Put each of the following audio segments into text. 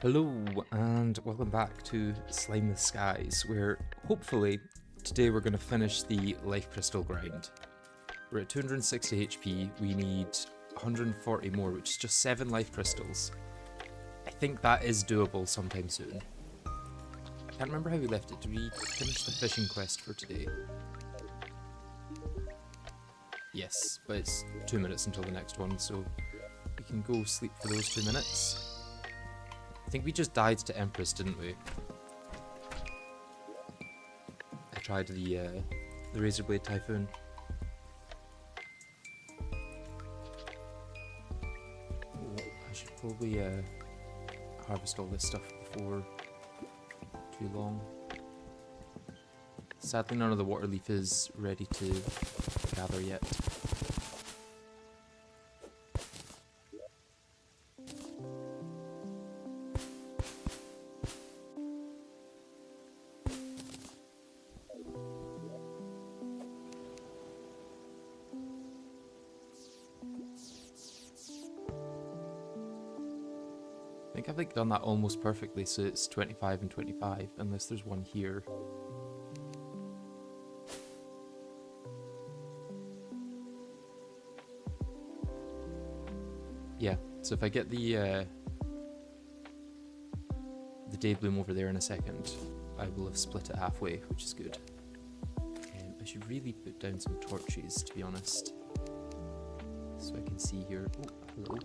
Hello and welcome back to Slime the Skies, where hopefully today we're going to finish the life crystal grind. We're at 260 HP, we need 140 more, which is just 7 life crystals. I think that is doable sometime soon. I can't remember how we left it. Did we finish the fishing quest for today? Yes, but it's 2 minutes until the next one, so we can go sleep for those 2 minutes. I think we just died to Empress, didn't we? I tried the Razor Blade Typhoon. Oh, I should probably harvest all this stuff before too long. Sadly, none of the water leaf is ready to gather yet. I think I've done that almost perfectly, so it's 25 and 25, unless there's one here. Yeah, so if I get the day bloom over there in a second, I will have split it halfway, which is good. I should really put down some torches, to be honest, so I can see here. Oh, hello.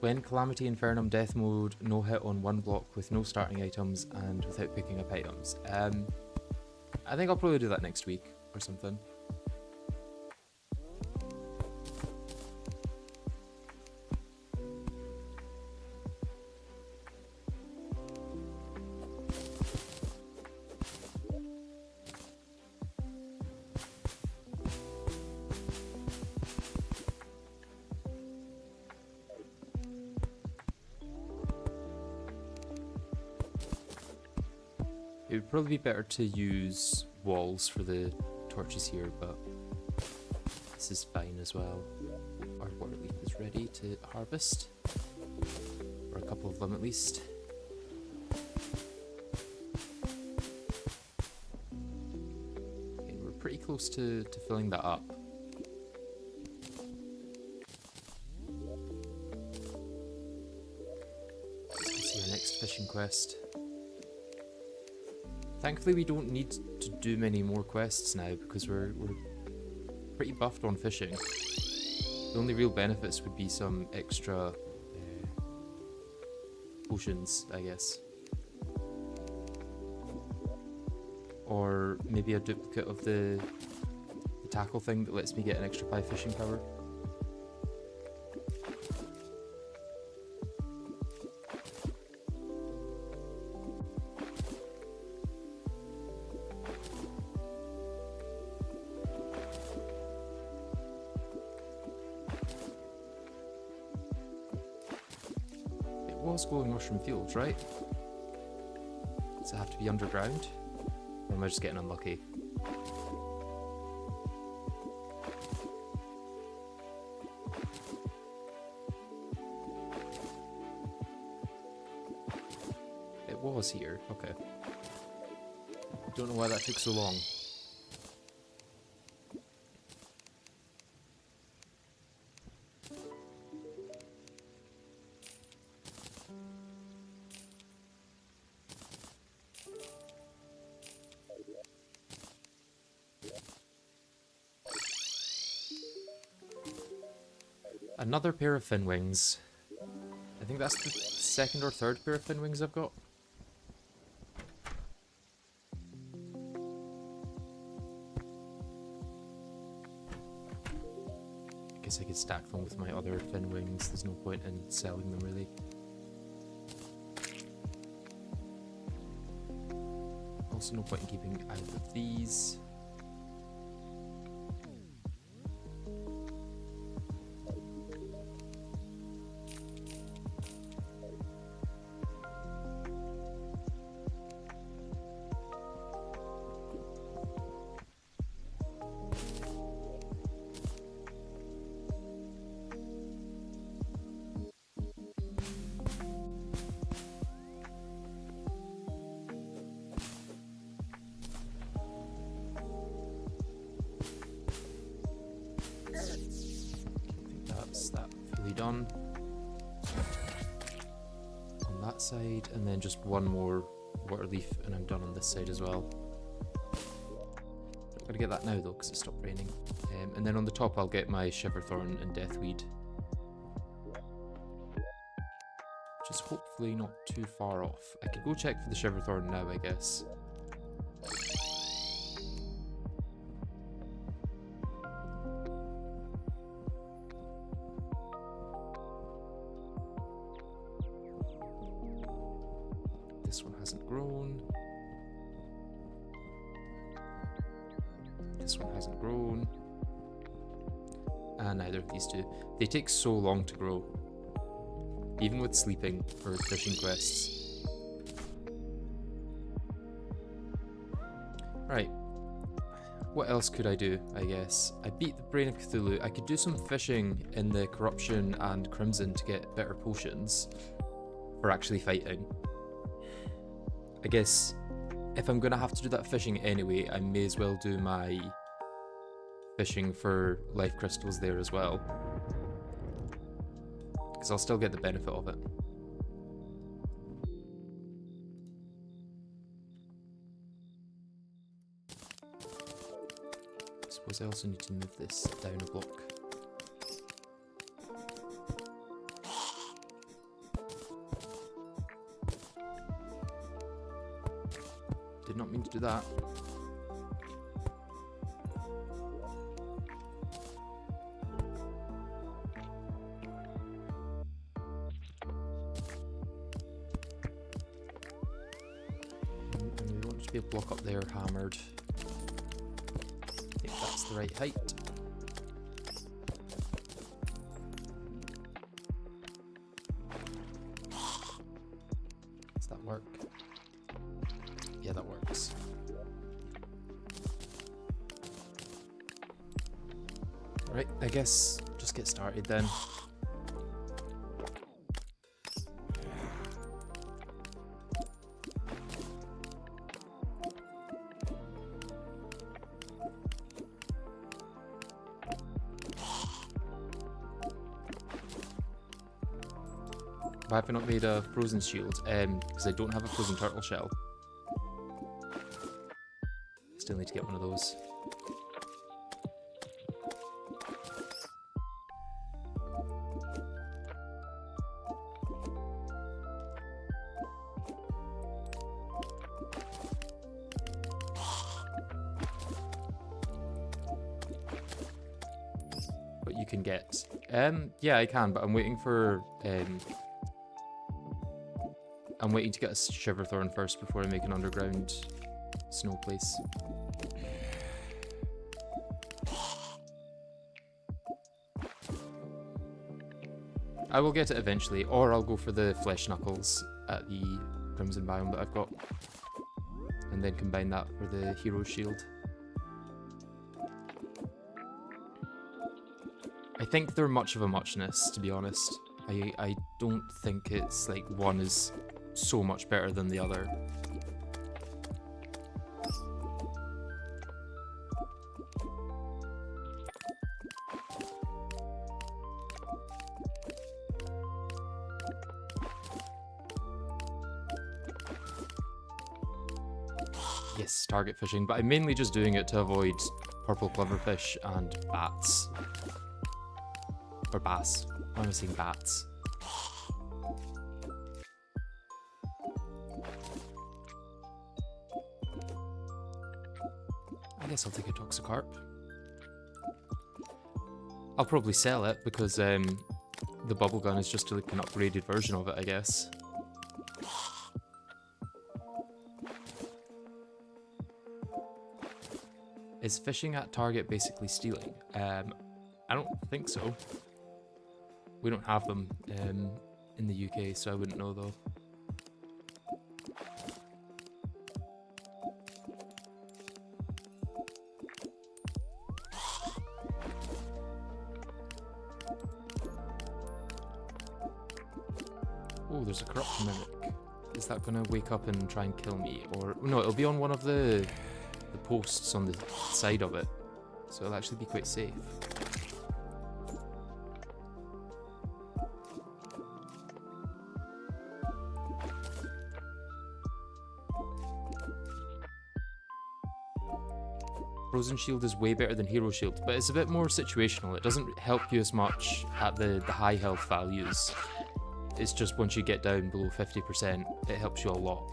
When Calamity Infernum Death Mode, no hit on one block with no starting items and without picking up items. I think I'll probably do that next week or something. It would probably be better to use walls for the torches here, but this is fine as well. Our water leaf is ready to harvest, or a couple of them at least. Okay, we're pretty close to filling that up. Let's see our next fishing quest. Thankfully we don't need to do many more quests now because we're pretty buffed on fishing. The only real benefits would be some extra potions, I guess. Or maybe a duplicate of the tackle thing that lets me get an extra 5 fishing power. Glowing mushroom fields, right? Does it have to be underground? Or am I just getting unlucky? It was here, okay. Don't know why that took so long. Another pair of fin wings. I think that's the second or third pair of fin wings I've got. I guess I could stack them with my other fin wings. There's no point in selling them really. Also no point in keeping out of these. side, and then just one more water leaf, and I'm done on this side as well. Not gonna get that now though, because it stopped raining. And then on the top, I'll get my Shiverthorn and Deathweed, which is hopefully not too far off. I could go check for the Shiverthorn now, I guess. This one hasn't grown. This one hasn't grown. And neither of these two. They take so long to grow. Even with sleeping for fishing quests. Right. What else could I do, I guess? I beat the Brain of Cthulhu. I could do some fishing in the Corruption and Crimson to get better potions for actually fighting. I guess if I'm going to have to do that fishing anyway, I may as well do my fishing for life crystals there as well. Because I'll still get the benefit of it. I suppose I also need to move this down a block. Did not mean to do that. And we want to be a block up there hammered. I think that's the right height. Does that work? Yeah, that works. Right, I guess just get started then. Why have I not made a frozen shield? Because I don't have a frozen turtle shell. Still need to get one of those. What you can get. Yeah, I can, but I'm waiting for I'm waiting to get a Shiverthorn first before I make an underground snow place. I will get it eventually, or I'll go for the Flesh Knuckles at the Crimson biome that I've got, and then combine that for the Hero Shield. I think they're much of a muchness, to be honest. I don't think it's like one is so much better than the other. Yes, target fishing, but I'm mainly just doing it to avoid purple ploverfish and bats. Or bass. Why am I saying bats? I guess I'll take a Toxicarp. I'll probably sell it because the bubble gun is just like an upgraded version of it, I guess. Is fishing at target basically stealing? I don't think so. We don't have them in the UK, so I wouldn't know though. Oh, there's a corrupt mimic. Is that gonna wake up and try and kill me? Or no, it'll be on one of the posts on the side of it, so it'll actually be quite safe. Frozen Shield is way better than Hero Shield, but it's a bit more situational. It doesn't help you as much at the high health values. It's just once you get down below 50%, it helps you a lot.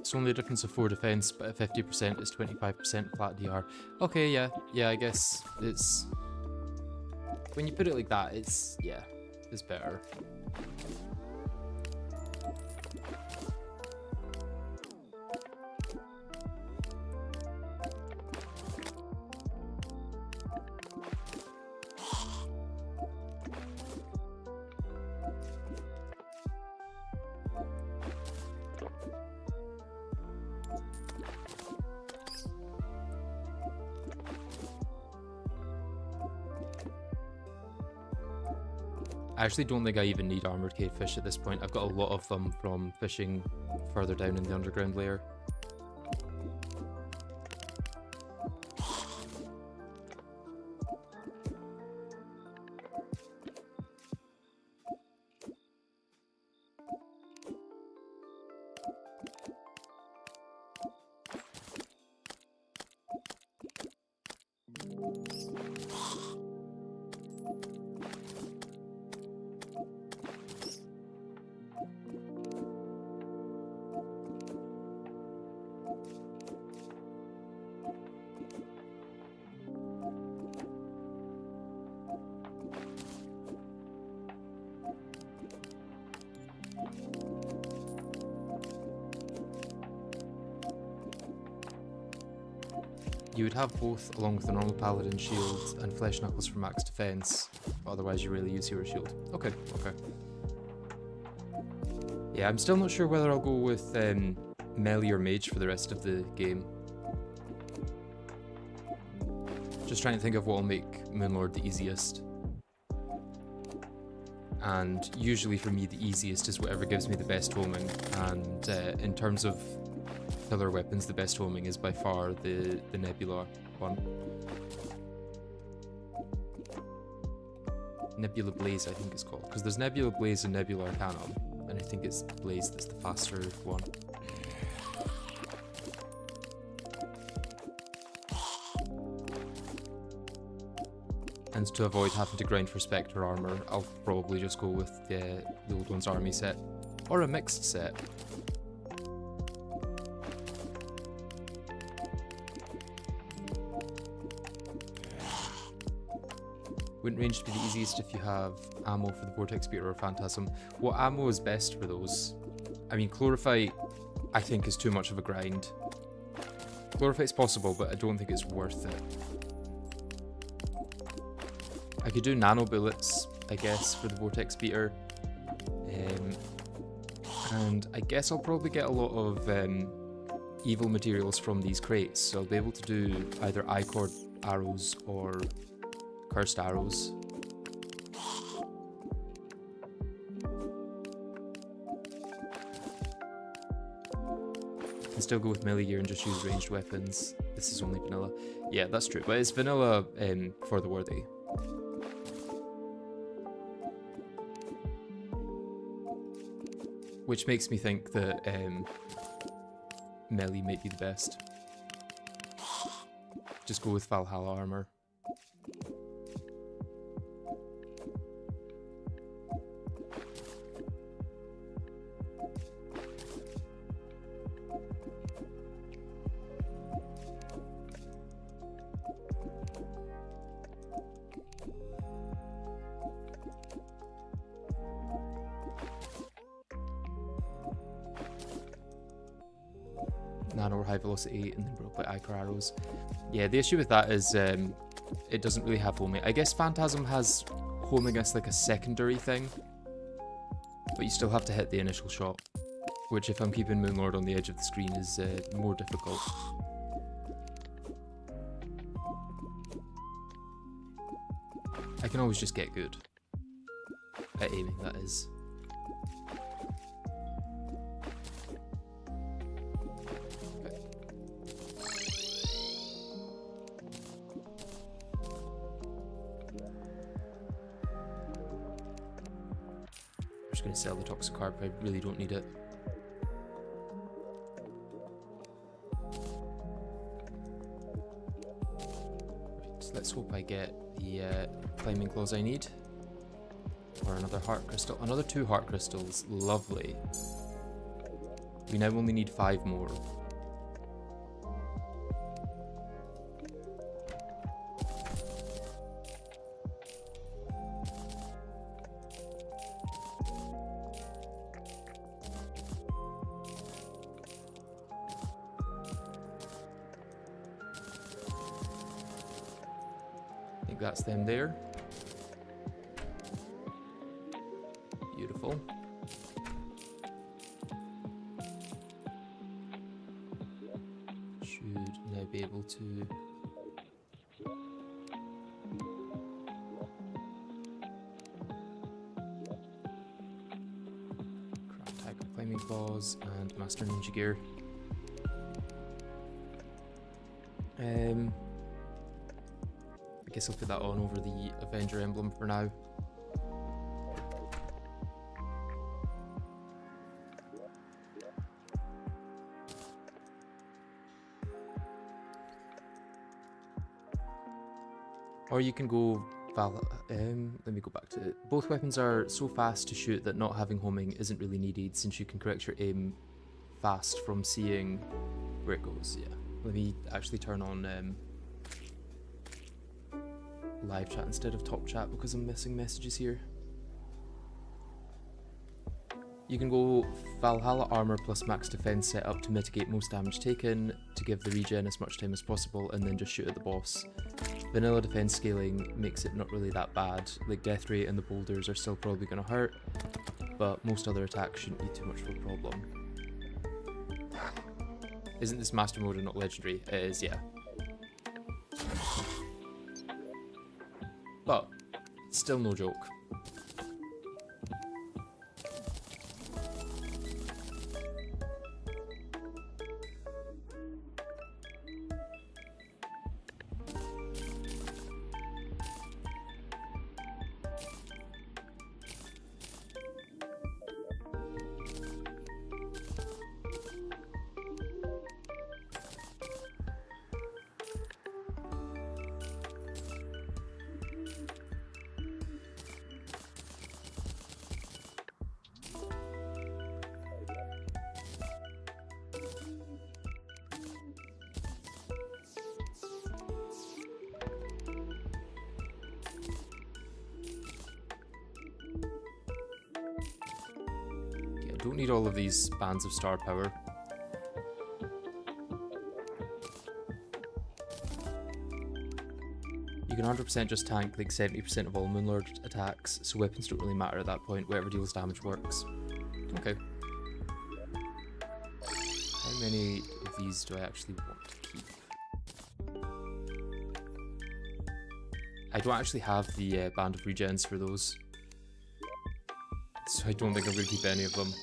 It's only a difference of 4 defense, but at 50% it's 25% flat DR. Okay, yeah, I guess it's... When you put it like that, it's better. I actually don't think I even need armored cavefish at this point. I've got a lot of them from fishing further down in the underground layer. You would have both along with the normal paladin shield and flesh knuckles for max defense, but otherwise you really use hero shield. Okay. Yeah, I'm still not sure whether I'll go with melee or mage for the rest of the game. Just trying to think of what will make Moonlord the easiest. And usually for me the easiest is whatever gives me the best homing, and in terms of pillar weapons, the best homing is by far the Nebula one. Nebula Blaze I think it's called, because there's Nebula Blaze and Nebula Arcanum, and I think it's Blaze that's the faster one. And to avoid having to grind for Spectre armor, I'll probably just go with the Old One's army set, or a mixed set. Wouldn't range be the easiest if you have ammo for the Vortex Beater or Phantasm? What ammo is best for those? I mean, Chlorophyte, I think, is too much of a grind. Chlorophyte's possible, but I don't think it's worth it. I could do nano bullets, I guess, for the Vortex Beater. And I guess I'll probably get a lot of evil materials from these crates, so I'll be able to do either I-cord arrows or cursed arrows. Can still go with melee gear and just use ranged weapons. This is only vanilla. Yeah, that's true, but it's vanilla for the worthy. Which makes me think that melee might be the best. Just go with Valhalla armor. Nano or high velocity 8 and then broke by Icar arrows. Yeah, the issue with that is it doesn't really have homing. I guess Phantasm has homing as like a secondary thing, but you still have to hit the initial shot. which if I'm keeping Moonlord on the edge of the screen is more difficult. I can always just get good at aiming, that is. I'm just going to sell the toxic harp, I really don't need it. Right, let's hope I get the climbing claws I need. Or another heart crystal. Another 2 heart crystals. Lovely. We now only need 5 more. I think that's them there. Beautiful. Should now be able to craft tiger climbing claws and master ninja gear. I guess I'll put that on over the Avenger emblem for now. Or you can go let me go back to it. Both weapons are so fast to shoot that not having homing isn't really needed, since you can correct your aim fast from seeing where it goes. Yeah. Let me actually turn on live chat instead of top chat because I'm missing messages here. You can go Valhalla armor plus max defense setup to mitigate most damage taken, to give the regen as much time as possible, and then just shoot at the boss. Vanilla defense scaling makes it not really that bad, like death rate and the boulders are still probably going to hurt, but most other attacks shouldn't be too much of a problem. Isn't this master mode and not legendary? It is, yeah. But, still no joke. Don't need all of these bands of star power. You can 100% just tank like 70% of all Moonlord attacks, so weapons don't really matter at that point, whatever deals damage works. Okay. How many of these do I actually want to keep? I don't actually have the band of regens for those, so I don't think I'm going to keep any of them.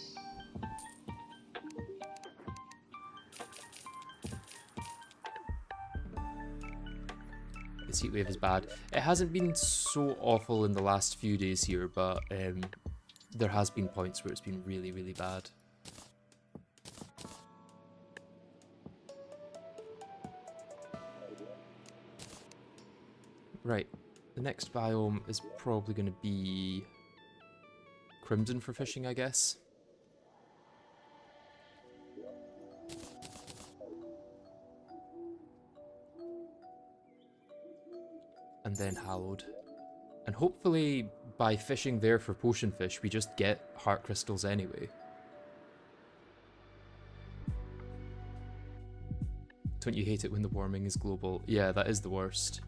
This heat wave is bad. It hasn't been so awful in the last few days here, but there has been points where it's been really, really bad. Right, the next biome is probably going to be Crimson for fishing, I guess. And then Hallowed. And hopefully by fishing there for potion fish, we just get heart crystals anyway. Don't you hate it when the warming is global? Yeah, that is the worst.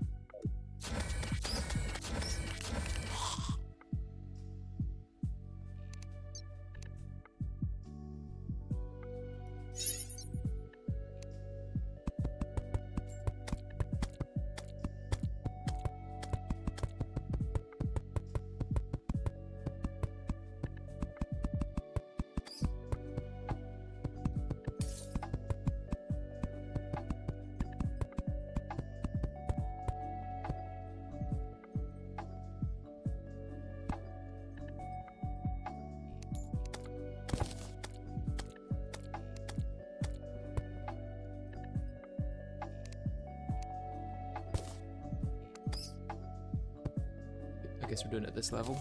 I guess we're doing it at this level.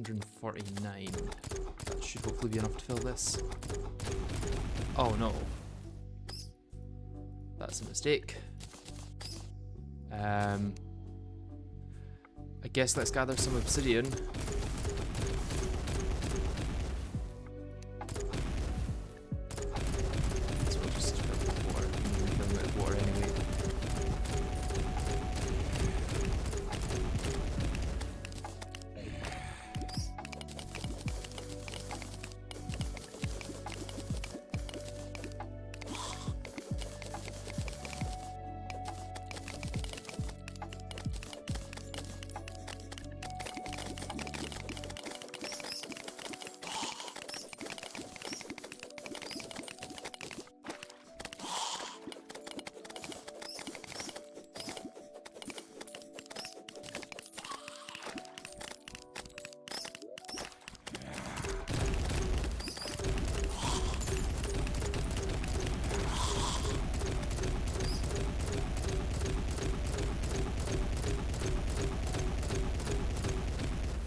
$149. That should hopefully be enough to fill this. Oh no. That's a mistake. I guess let's gather some obsidian. So we'll just fill it with water. We're filling it with water anyway.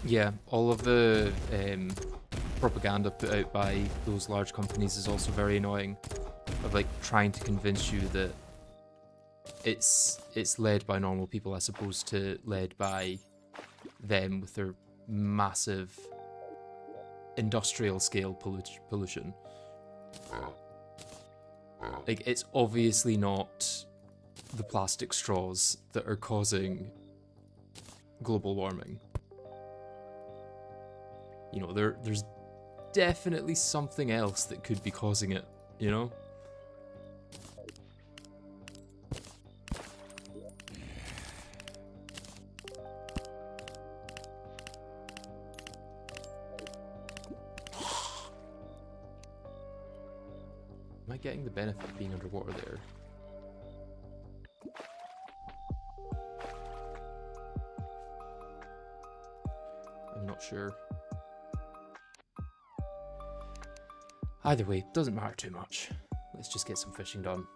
Yeah, all of the propaganda put out by those large companies is also very annoying, of like trying to convince you that it's led by normal people as opposed to led by them with their massive industrial scale pollution. Like, it's obviously not the plastic straws that are causing global warming. You know, there's definitely something else that could be causing it, you know? Am I getting the benefit of being underwater there? I'm not sure. Either way, doesn't matter too much. Let's just get some fishing done.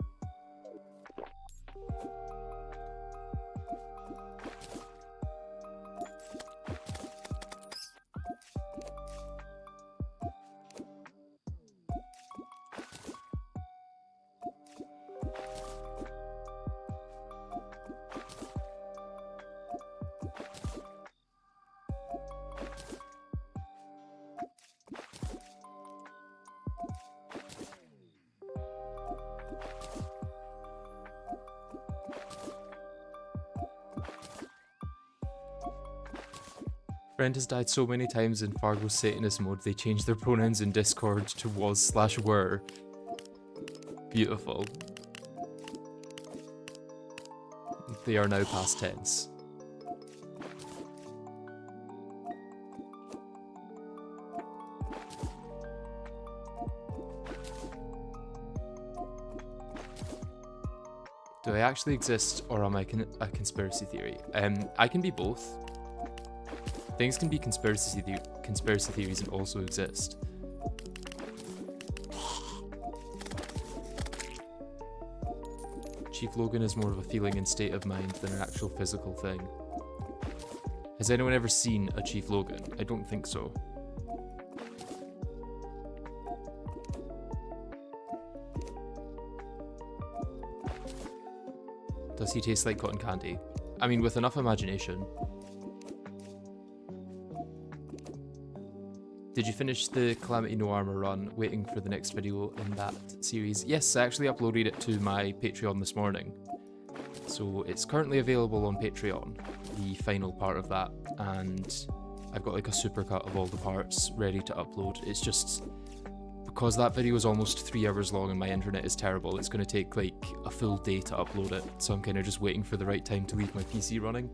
Friend has died so many times in Fargo's Satanist mode, they changed their pronouns in Discord to was/were. Beautiful. They are now past tense. Do I actually exist, or am I a conspiracy theory? I can be both. Things can be conspiracy theories and also exist. Chief Logan is more of a feeling and state of mind than an actual physical thing. Has anyone ever seen a Chief Logan? I don't think so. Does he taste like cotton candy? I mean, with enough imagination. Did you finish the Calamity No Armor run, waiting for the next video in that series? Yes, I actually uploaded it to my Patreon this morning. So it's currently available on Patreon, the final part of that, and I've got like a supercut of all the parts ready to upload. It's just, because that video is almost 3 hours long and my internet is terrible, it's going to take like a full day to upload it, so I'm kind of just waiting for the right time to leave my PC running,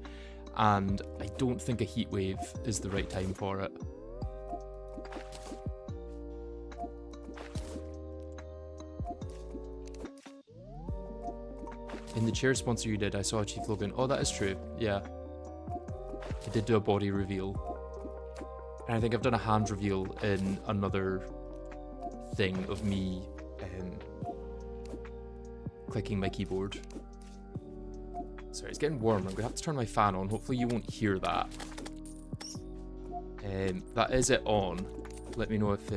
and I don't think a heatwave is the right time for it. In the chair sponsor you did, I saw Chief Logan. Oh, that is true. Yeah. I did do a body reveal. And I think I've done a hand reveal in another thing of me clicking my keyboard. Sorry, it's getting warm. I'm gonna have to turn my fan on. Hopefully you won't hear that. That is it on. Let me know if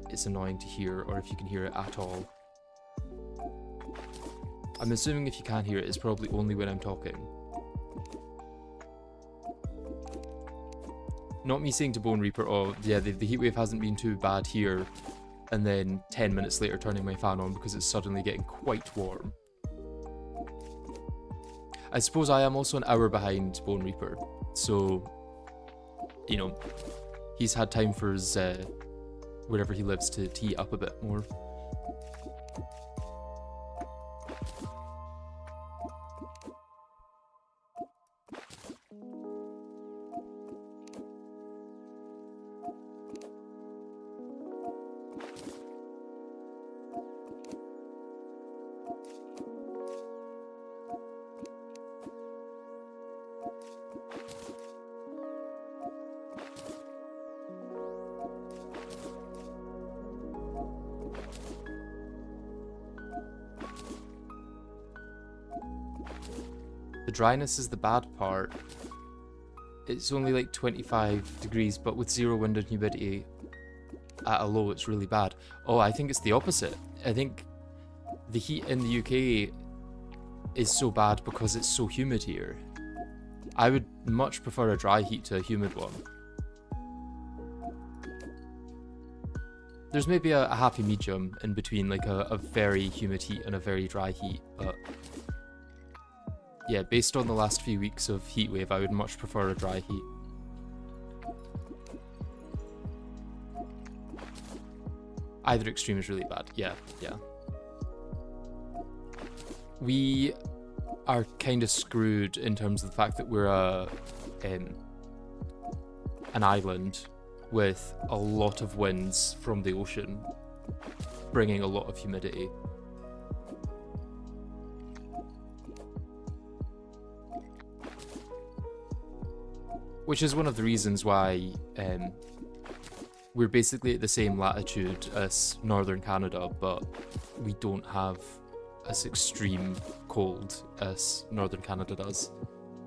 it's annoying to hear or if you can hear it at all. I'm assuming if you can't hear it, it's probably only when I'm talking. Not me saying to Bone Reaper, oh yeah, the heatwave hasn't been too bad here, and then 10 minutes later turning my fan on because it's suddenly getting quite warm. I suppose I am also an hour behind Bone Reaper, so, you know, he's had time for his, wherever he lives to heat up a bit more. The dryness is the bad part. It's only like 25 degrees, but with 0 wind and humidity at a low, it's really bad. Oh, I think it's the opposite. I think the heat in the UK is so bad because it's so humid here. I would much prefer a dry heat to a humid one. There's maybe a happy medium in between, like a very humid heat and a very dry heat, but yeah, based on the last few weeks of heatwave, I would much prefer a dry heat. Either extreme is really bad. Yeah. We are kind of screwed in terms of the fact that we're an island with a lot of winds from the ocean, bringing a lot of humidity. Which is one of the reasons why we're basically at the same latitude as northern Canada, but we don't have as extreme cold as northern Canada does.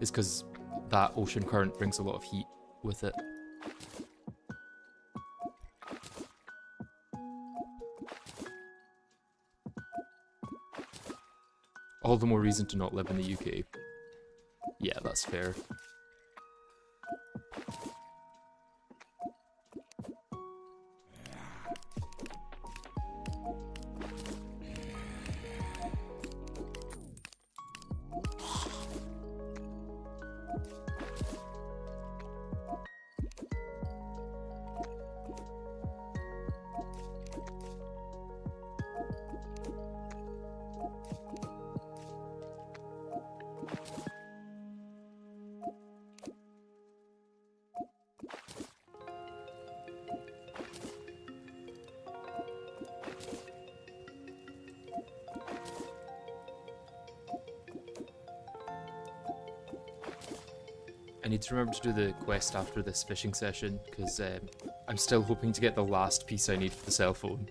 Is because that ocean current brings a lot of heat with it. All the more reason to not live in the UK. Yeah, that's fair. I need to remember to do the quest after this fishing session, because I'm still hoping to get the last piece I need for the cell phone.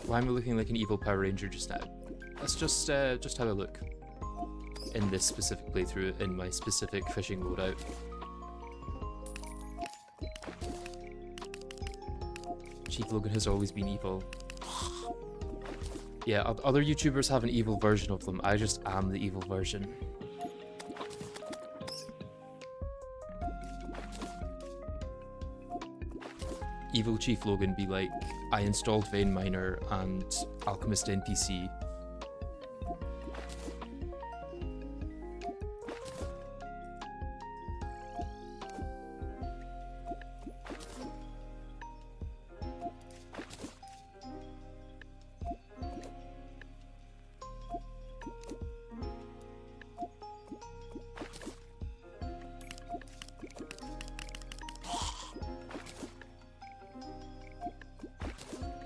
Why am I looking like an evil Power Ranger just now? Let's just have a look. In this specific playthrough, in my specific fishing loadout. Chief Logan has always been evil. Yeah, other YouTubers have an evil version of them. I just am the evil version. Evil Chief Logan be like, I installed Vein Miner and Alchemist NPC.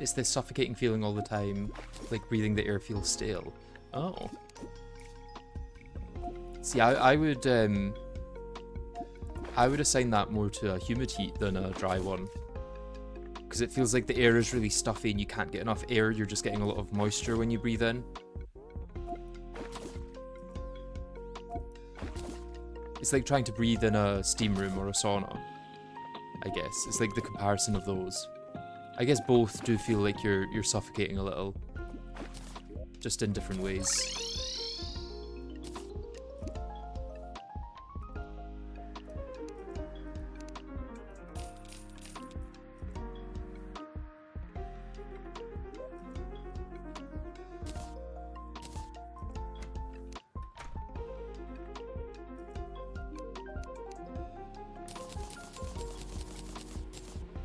It's this suffocating feeling all the time, like breathing the air feels stale. Oh. See, I would assign that more to a humid heat than a dry one. Because it feels like the air is really stuffy and you can't get enough air, you're just getting a lot of moisture when you breathe in. It's like trying to breathe in a steam room or a sauna, I guess. It's like the comparison of those. I guess both do feel like you're suffocating a little, just in different ways.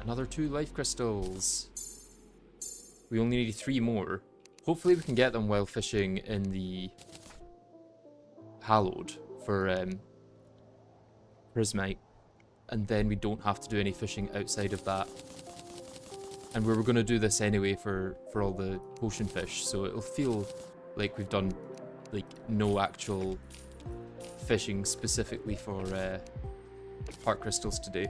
Another 2 life crystals. We only need 3 more. Hopefully we can get them while fishing in the Hallowed for Prismite. And then we don't have to do any fishing outside of that. And we were going to do this anyway for all the potion fish, so it'll feel like we've done like no actual fishing specifically for heart crystals today.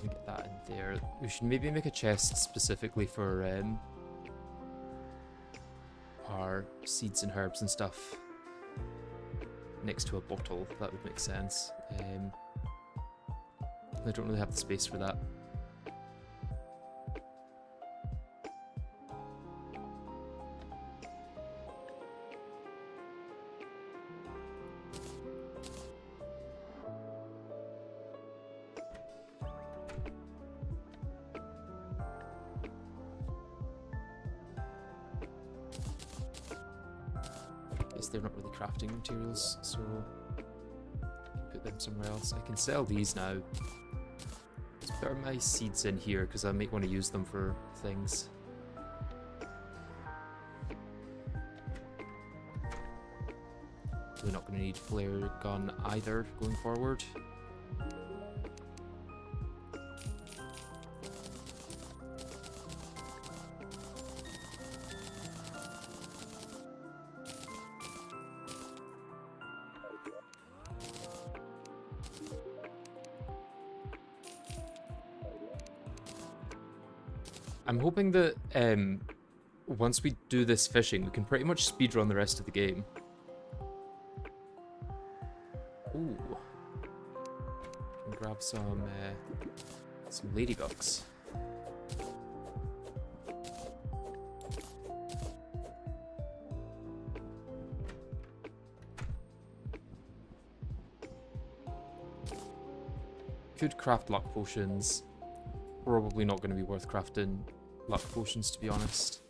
Get that in there. We should maybe make a chest specifically for our seeds and herbs and stuff next to a bottle. That would make sense. I don't really have the space for that. They're not really crafting materials, so put them somewhere else. I can sell these now. Let's put my seeds in here because I might want to use them for things. We're not going to need flare gun either going forward. I'm hoping that once we do this fishing, we can pretty much speedrun the rest of the game. Ooh. Can grab some ladybugs. Could craft luck potions. Probably not going to be worth crafting luck potions, to be honest.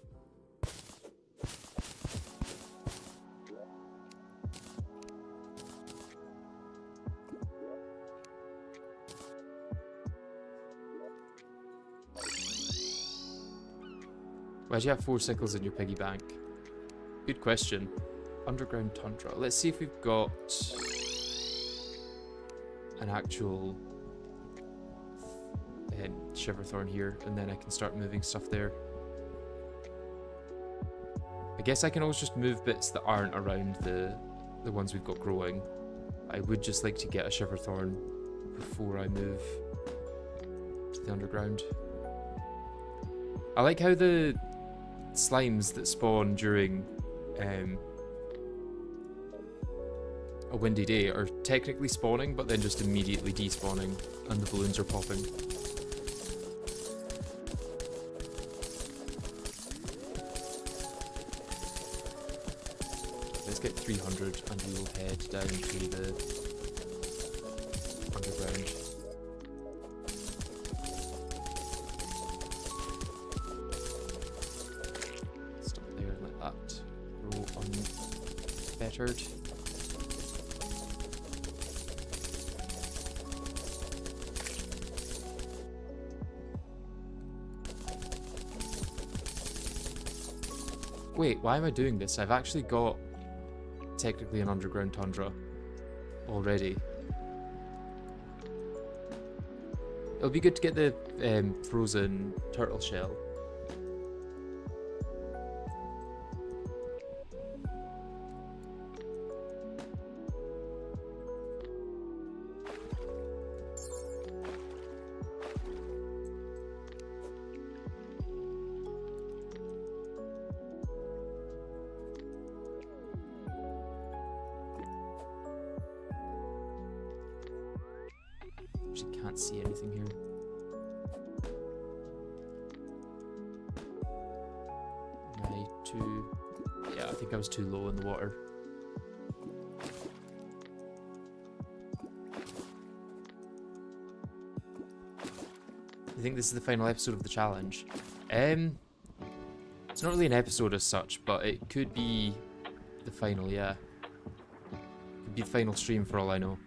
Why do you have 4 sickles in your piggy bank? Good question. Underground tundra. Let's see if we've got an actual Shiverthorn here, and then I can start moving stuff there. I guess I can always just move bits that aren't around the ones we've got growing. I would just like to get a Shiverthorn before I move to the underground. I like how the slimes that spawn during a windy day are technically spawning, but then just immediately despawning, and the balloons are popping. Let's get 300 and we will head down to the underground. Stop there like that. bettered. Wait, why am I doing this? I've actually got technically an underground tundra already. It'll be good to get the frozen turtle shell. Actually can't see anything here. Yeah, I think I was too low in the water. I think this is the final episode of the challenge. It's not really an episode as such, but it could be the final, yeah. Could be the final stream for all I know.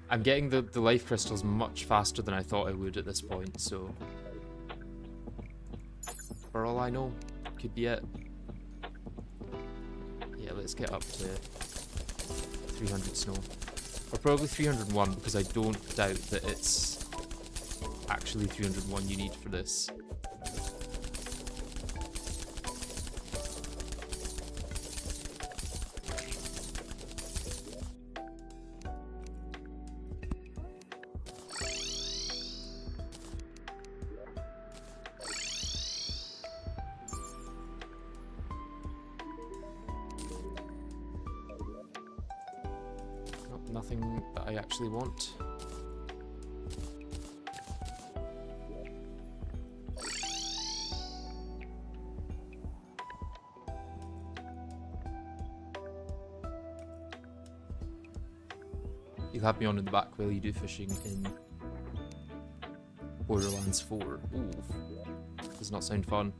I'm getting the life crystals much faster than I thought I would at this point, so... For all I know, could be it. Yeah, let's get up to 300 snow. Or probably 301, because I don't doubt that it's actually 301 you need for this. Nothing that I actually want. You'll have me on in the back while you do fishing in Borderlands 4. Ooh, does not sound fun.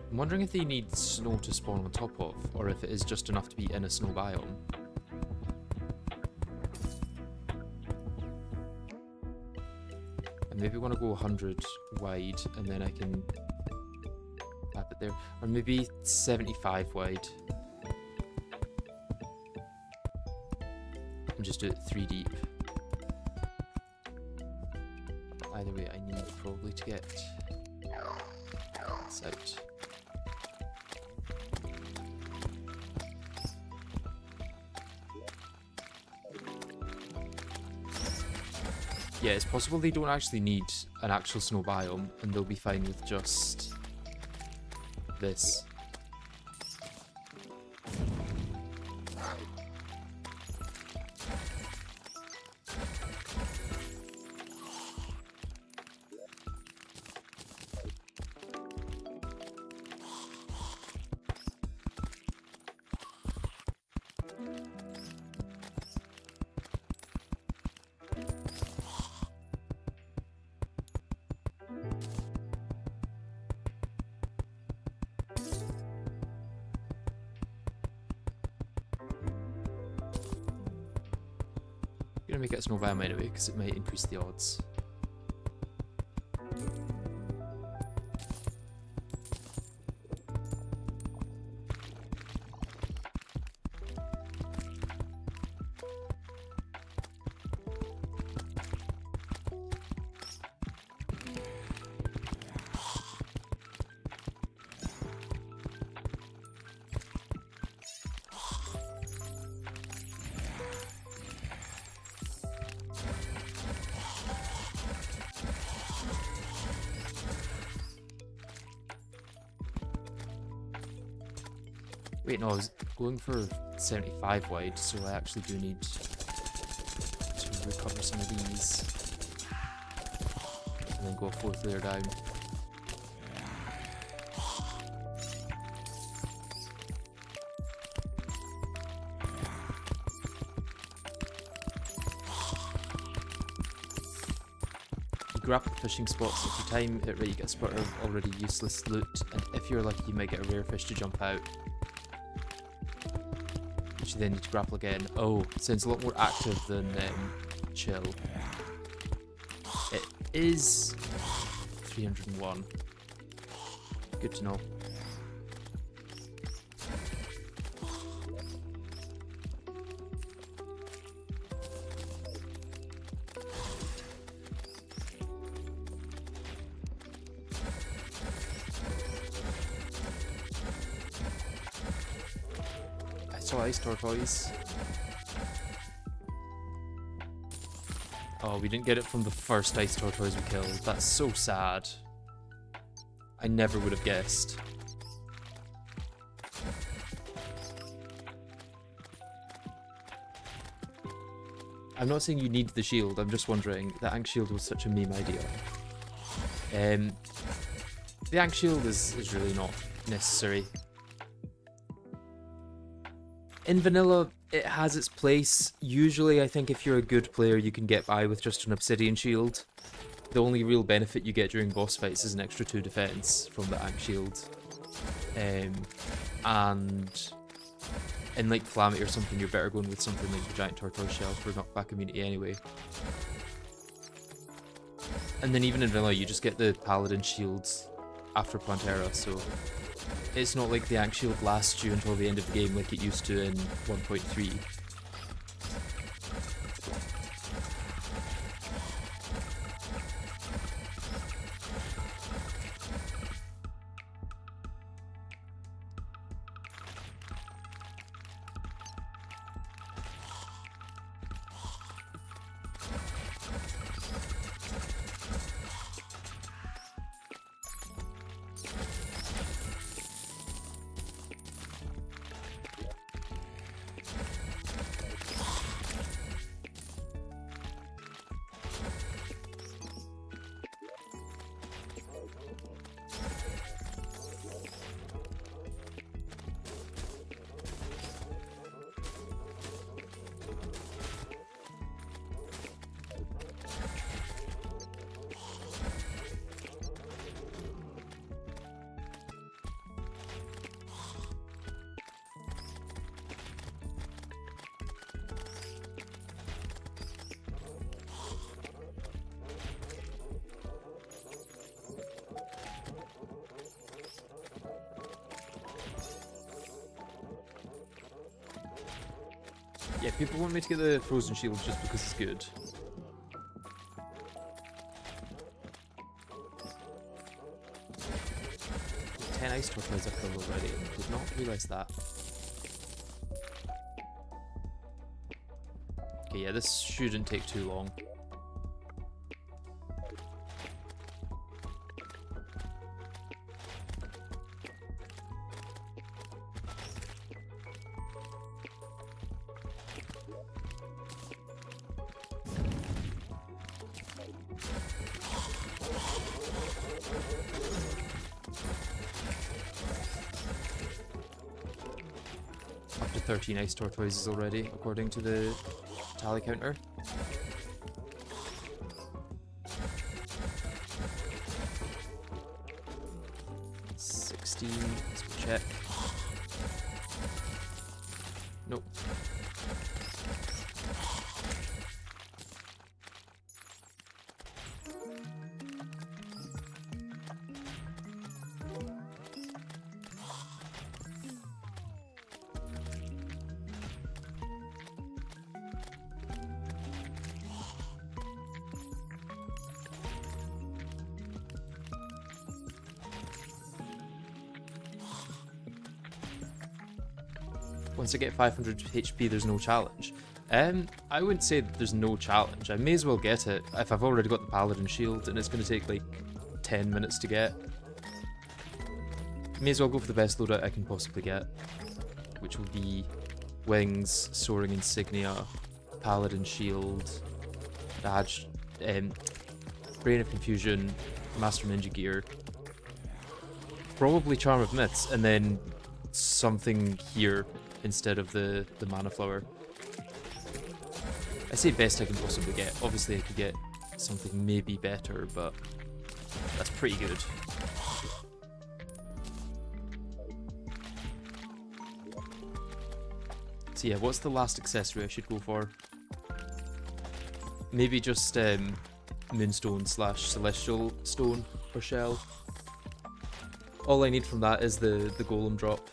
I'm wondering if they need snow to spawn on top of, or if it is just enough to be in a snow biome. I maybe want to go 100 wide, and then I can tap it there. Or maybe 75 wide. And just do it 3 deep. Either way, I need probably to get this out. Yeah, it's possible they don't actually need an actual snow biome, and they'll be fine with just this. I'm gonna make it a snow biome anyway, because it might increase the odds. Wait, no, I was going for 75 wide, so I actually do need to recover some of these. And then go a 4th layer down. grab the fishing spots. If you time it right, you get a spot of already useless loot, and if you're lucky, you might get a rare fish to jump out, which you then need to grapple again. Oh, sounds a lot more active than chill. It is 301. Good to know. I saw ice tortoise. Oh, we didn't get it from the first ice tortoise we killed. That's so sad. I never would have guessed. I'm not saying you need the shield, I'm just wondering, the Ankh shield was such a meme idea. The Ankh shield is really not necessary. In vanilla, it has its place. Usually, I think if you're a good player, you can get by with just an obsidian shield. The only real benefit you get during boss fights is an extra 2 defense from the Ankh shield. And in like Calamity or something, you're better going with something like the giant tortoise shell for knockback immunity anyway. And then even in vanilla, you just get the paladin shields after Plantera, so it's not like the Ankh shield lasts you until the end of the game like it used to in 1.3. Yeah, people want me to get the frozen shield just because it's good. Ten ice tortoises I've killed already. Did not realise that. Okay, yeah, this shouldn't take too long. Up to 13 ice tortoises already, according to the tally counter. Let's check. Nope. Once I get 500 HP, there's no challenge. I wouldn't say that there's no challenge. I may as well get it if I've already got the Paladin Shield, and it's going to take like 10 minutes to get. May as well go for the best loadout I can possibly get, which will be Wings, Soaring Insignia, Paladin Shield, Badge, Brain of Confusion, Master Ninja Gear, probably Charm of Myths, and then something here instead of the Mana Flower. I say best I can possibly get. Obviously I could get something maybe better, but that's pretty good. So yeah, what's the last accessory I should go for? Maybe just moonstone / celestial stone or shell. All I need from that is the golem drop.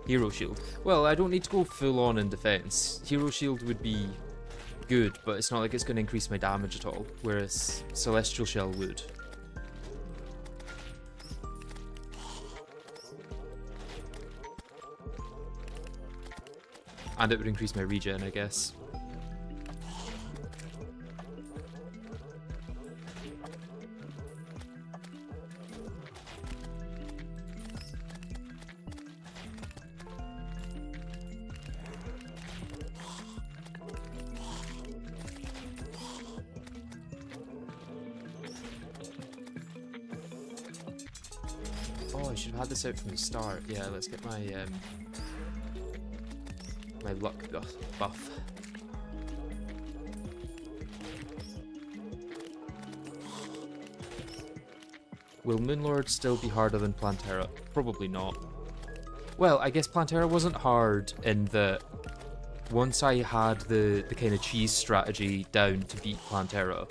Hero shield. Well, I don't need to go full on in defense. Hero shield would be good, but it's not like it's going to increase my damage at all, whereas celestial shell would. And it would increase my regen, I guess. Oh, I should have had this out from the start. Yeah, let's get my my luck buff. Will Moonlord still be harder than Plantera? Probably not. Well, I guess Plantera wasn't hard in that once I had the kind of cheese strategy down to beat Plantera,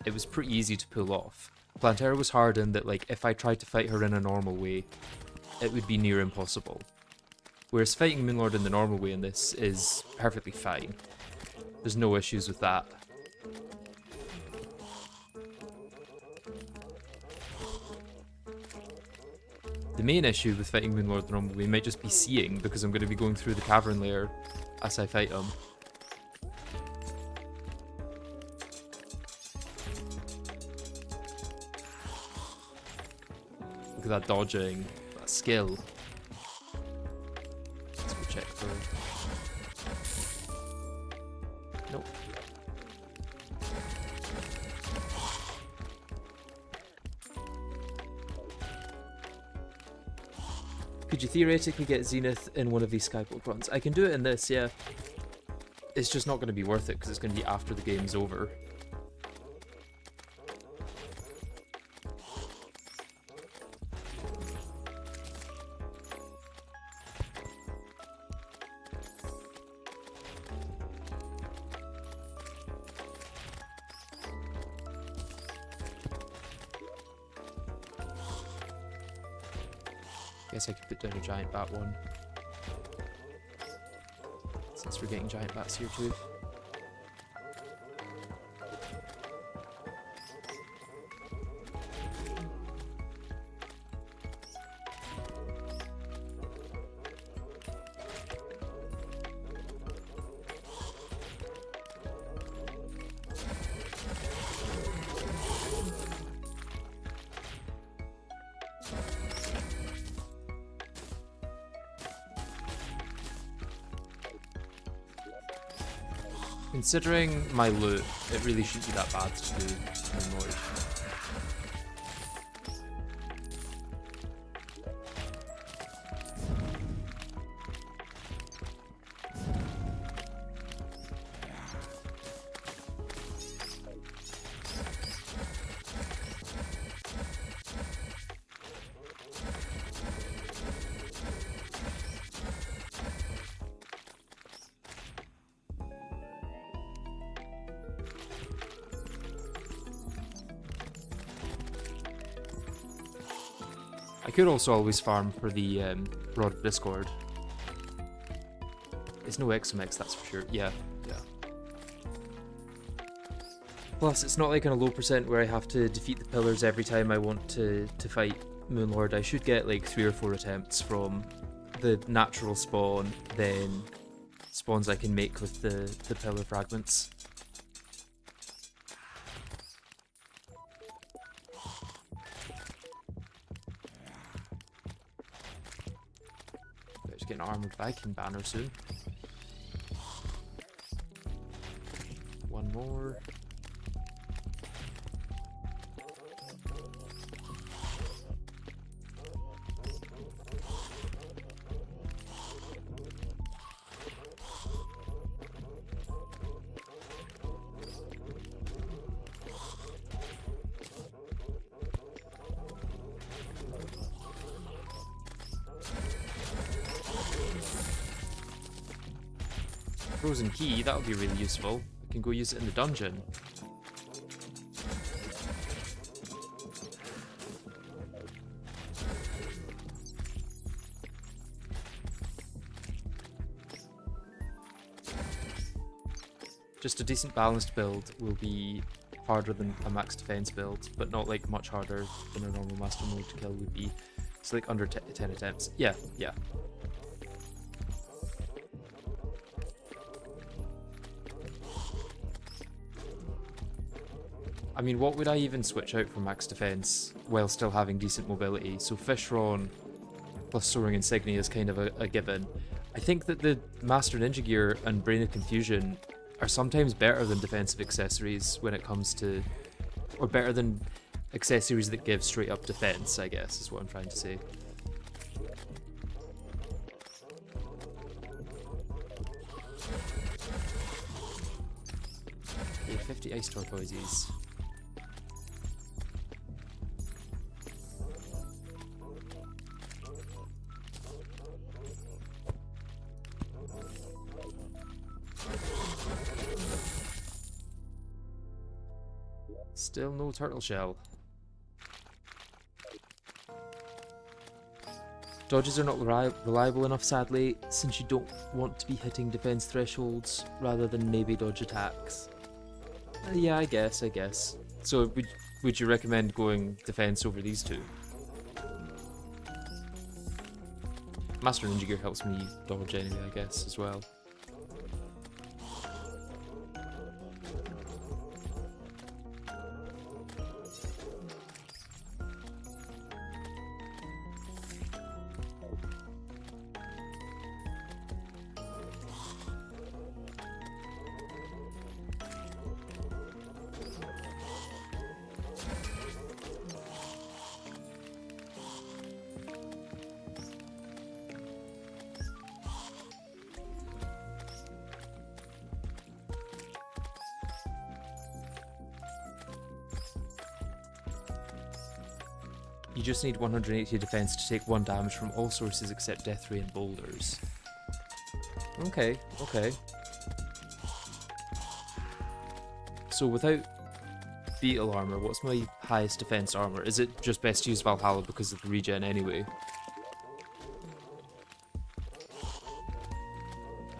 it was pretty easy to pull off. Plantera was hard in that, like, if I tried to fight her in a normal way, it would be near impossible. Whereas fighting Moonlord in the normal way in this is perfectly fine. There's no issues with that. The main issue with fighting Moonlord the normal way might just be seeing, because I'm going to be going through the cavern layer as I fight him. Look at that dodging, that skill. Let's go check for... Nope. Could you theoretically get Zenith in one of these Skyblock runs? I can do it in this, yeah. It's just not going to be worth it because it's going to be after the game's over. Guess I could put down a giant bat one, since we're getting giant bats here too. Considering my loot, it really shouldn't be that bad to do annoyed. I could also always farm for the Rod of Discord. It's no XMX, that's for sure. Yeah. Plus, it's not like on a low percent where I have to defeat the pillars every time I want to fight Moonlord. I should get like 3 or 4 attempts from the natural spawn, then spawns I can make with the pillar fragments. Get an armored Viking banner soon. One more. frozen key, that would be really useful. I can go use it in the dungeon. Just a decent balanced build will be harder than a max defense build, but not like much harder than a normal master mode kill would be. It's like under 10 attempts. Yeah, yeah. I mean, what would I even switch out for max defense while still having decent mobility? So Fishron plus Soaring Insignia is kind of a given. I think that the Master Ninja Gear and Brain of Confusion are sometimes better than defensive accessories when it comes to... or better than accessories that give straight up defense, I guess, is what I'm trying to say. Okay, 50 ice tortoises. Still no turtle shell. Dodges are not reliable enough, sadly, since you don't want to be hitting defense thresholds rather than maybe dodge attacks. Yeah, I guess. So would you recommend going defense over these two? Master Ninja Gear helps me dodge anyway, I guess, as well. You just need 180 defense to take 1 damage from all sources except death ray and boulders. Okay. So without beetle armor, what's my highest defense armor? Is it just best to use Valhalla because of the regen anyway?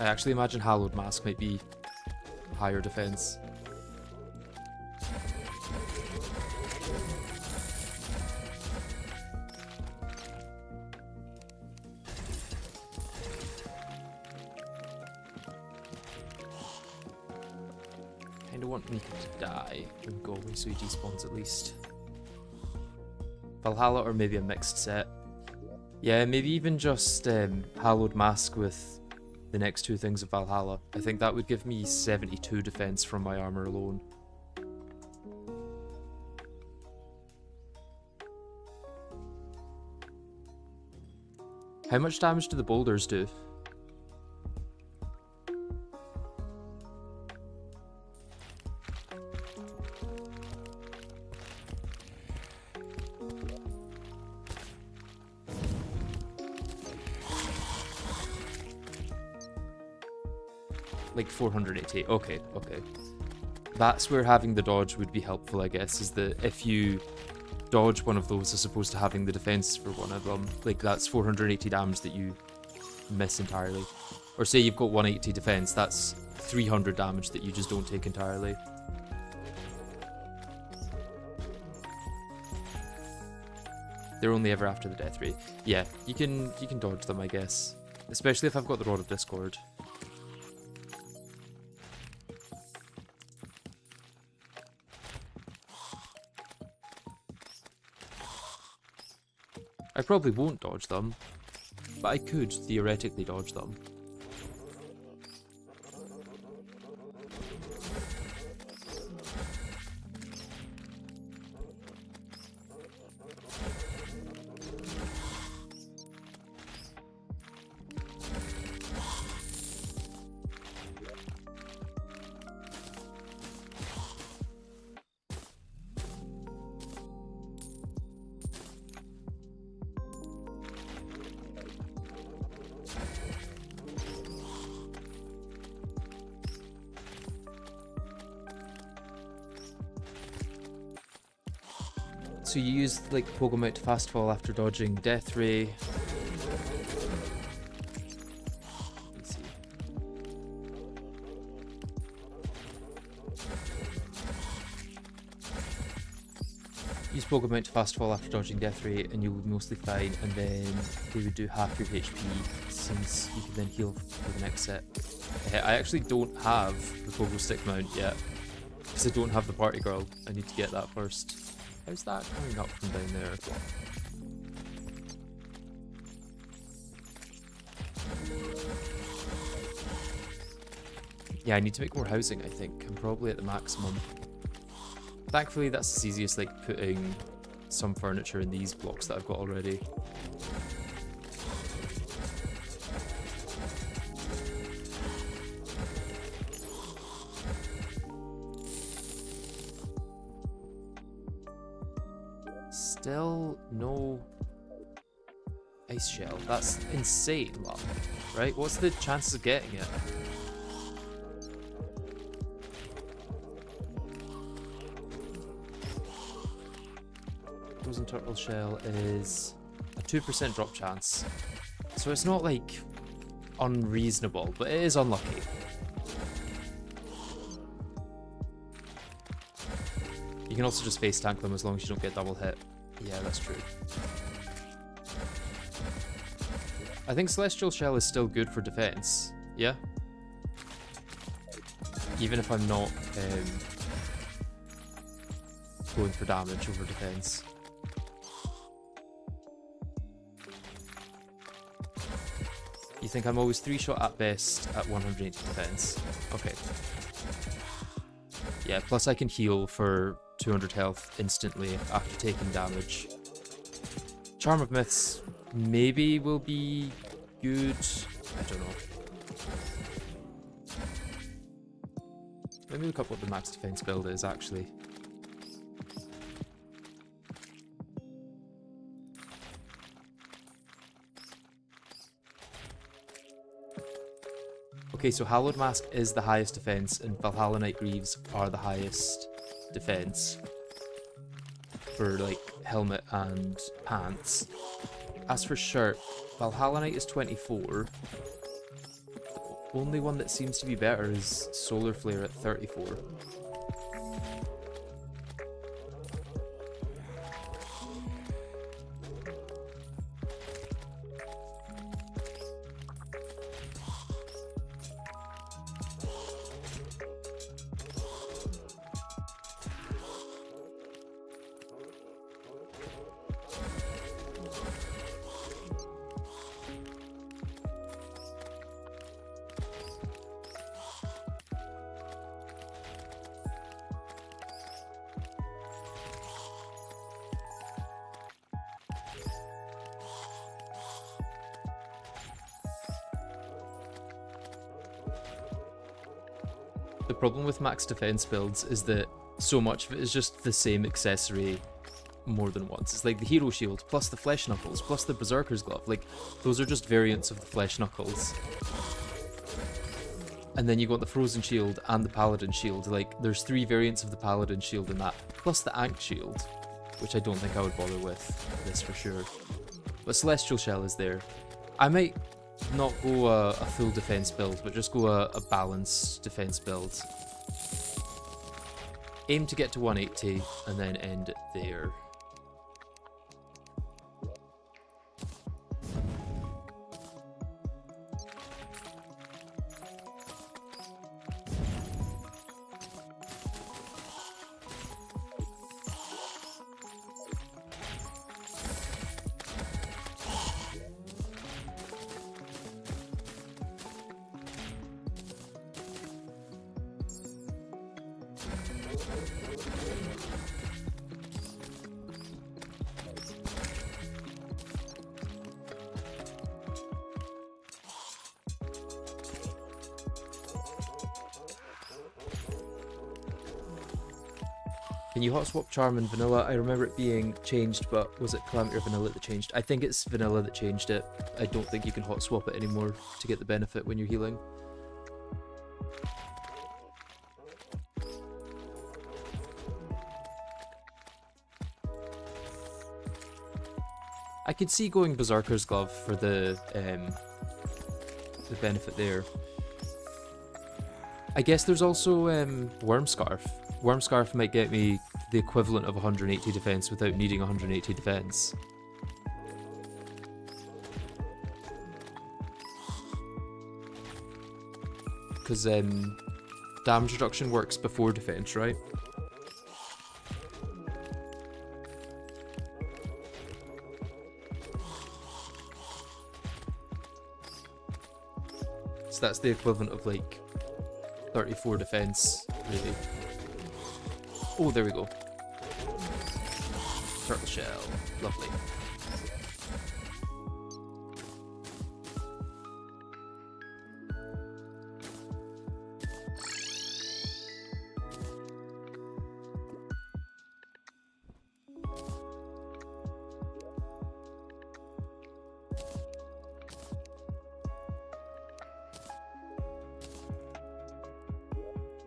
I actually imagine Hallowed Mask might be higher defense. I want Mika to die and go away so he despawns at least. Valhalla or maybe a mixed set. Yeah, maybe even just Hallowed Mask with the next 2 things of Valhalla. I think that would give me 72 defense from my armor alone. How much damage do the boulders do? Like 480. Okay. That's where having the dodge would be helpful, I guess, is that if you dodge one of those as opposed to having the defense for one of them, like that's 480 damage that you miss entirely. Or say you've got 180 defense, that's 300 damage that you just don't take entirely. They're only ever after the death ray. Yeah, you can dodge them, I guess. Especially if I've got the Rod of Discord. I probably won't dodge them, but I could theoretically dodge them. So you use like Pogo Mount to fast fall after dodging Death Ray. Let's see. Use Pogo Mount to fast fall after dodging Death Ray and you'll be mostly fine, and then they would do half your HP since you can then heal for the next set. I actually don't have the Pogo Stick Mount yet because I don't have the Party Girl. I need to get that first. How's that coming up from down there? Yeah, I need to make more housing, I think. I'm probably at the maximum. Thankfully, that's as easy as like putting some furniture in these blocks that I've got already. Still no ice shell. That's insane, luck, right? What's the chances of getting it? Frozen turtle shell is a 2% drop chance, so it's not like unreasonable, but it is unlucky. You can also just face tank them as long as you don't get double hit. Yeah, that's true. I think Celestial Shell is still good for defense. Yeah? Even if I'm not going for damage over defense. You think I'm always 3-shot at best at 180 defense? Okay. Yeah, plus I can heal for 200 health instantly after taking damage. Charm of Myths maybe will be good. I don't know. Let me look up what the max defense build is actually. Okay, so Hallowed Mask is the highest defense, and Valhalla Night Greaves are the highest defense for like helmet and pants. As for shirt, Valhalla Night is 24. The only one that seems to be better is Solar Flare at 34. The problem with max defense builds is that so much of it is just the same accessory more than once. It's like the hero shield, plus the flesh knuckles, plus the berserker's glove. Like, those are just variants of the flesh knuckles. And then you got the frozen shield and the paladin shield. Like, there's 3 variants of the paladin shield in that, plus the ankh shield, which I don't think I would bother with this for sure. But Celestial Shell is there. I might not go a full defense build, but just go a balanced defense build. Aim to get to 180 and then end it there. Can you hot swap Charm and Vanilla? I remember it being changed, but was it Calamity or Vanilla that changed? I think it's Vanilla that changed it. I don't think you can hot swap it anymore to get the benefit when you're healing. I could see going Berserker's Glove for the benefit there. I guess there's also Worm Scarf. Worm Scarf might get me the equivalent of 180 defense without needing 180 defense. Because damage reduction works before defense, right? So that's the equivalent of like 34 defense, really. Oh, there we go. Turtle shell. Lovely.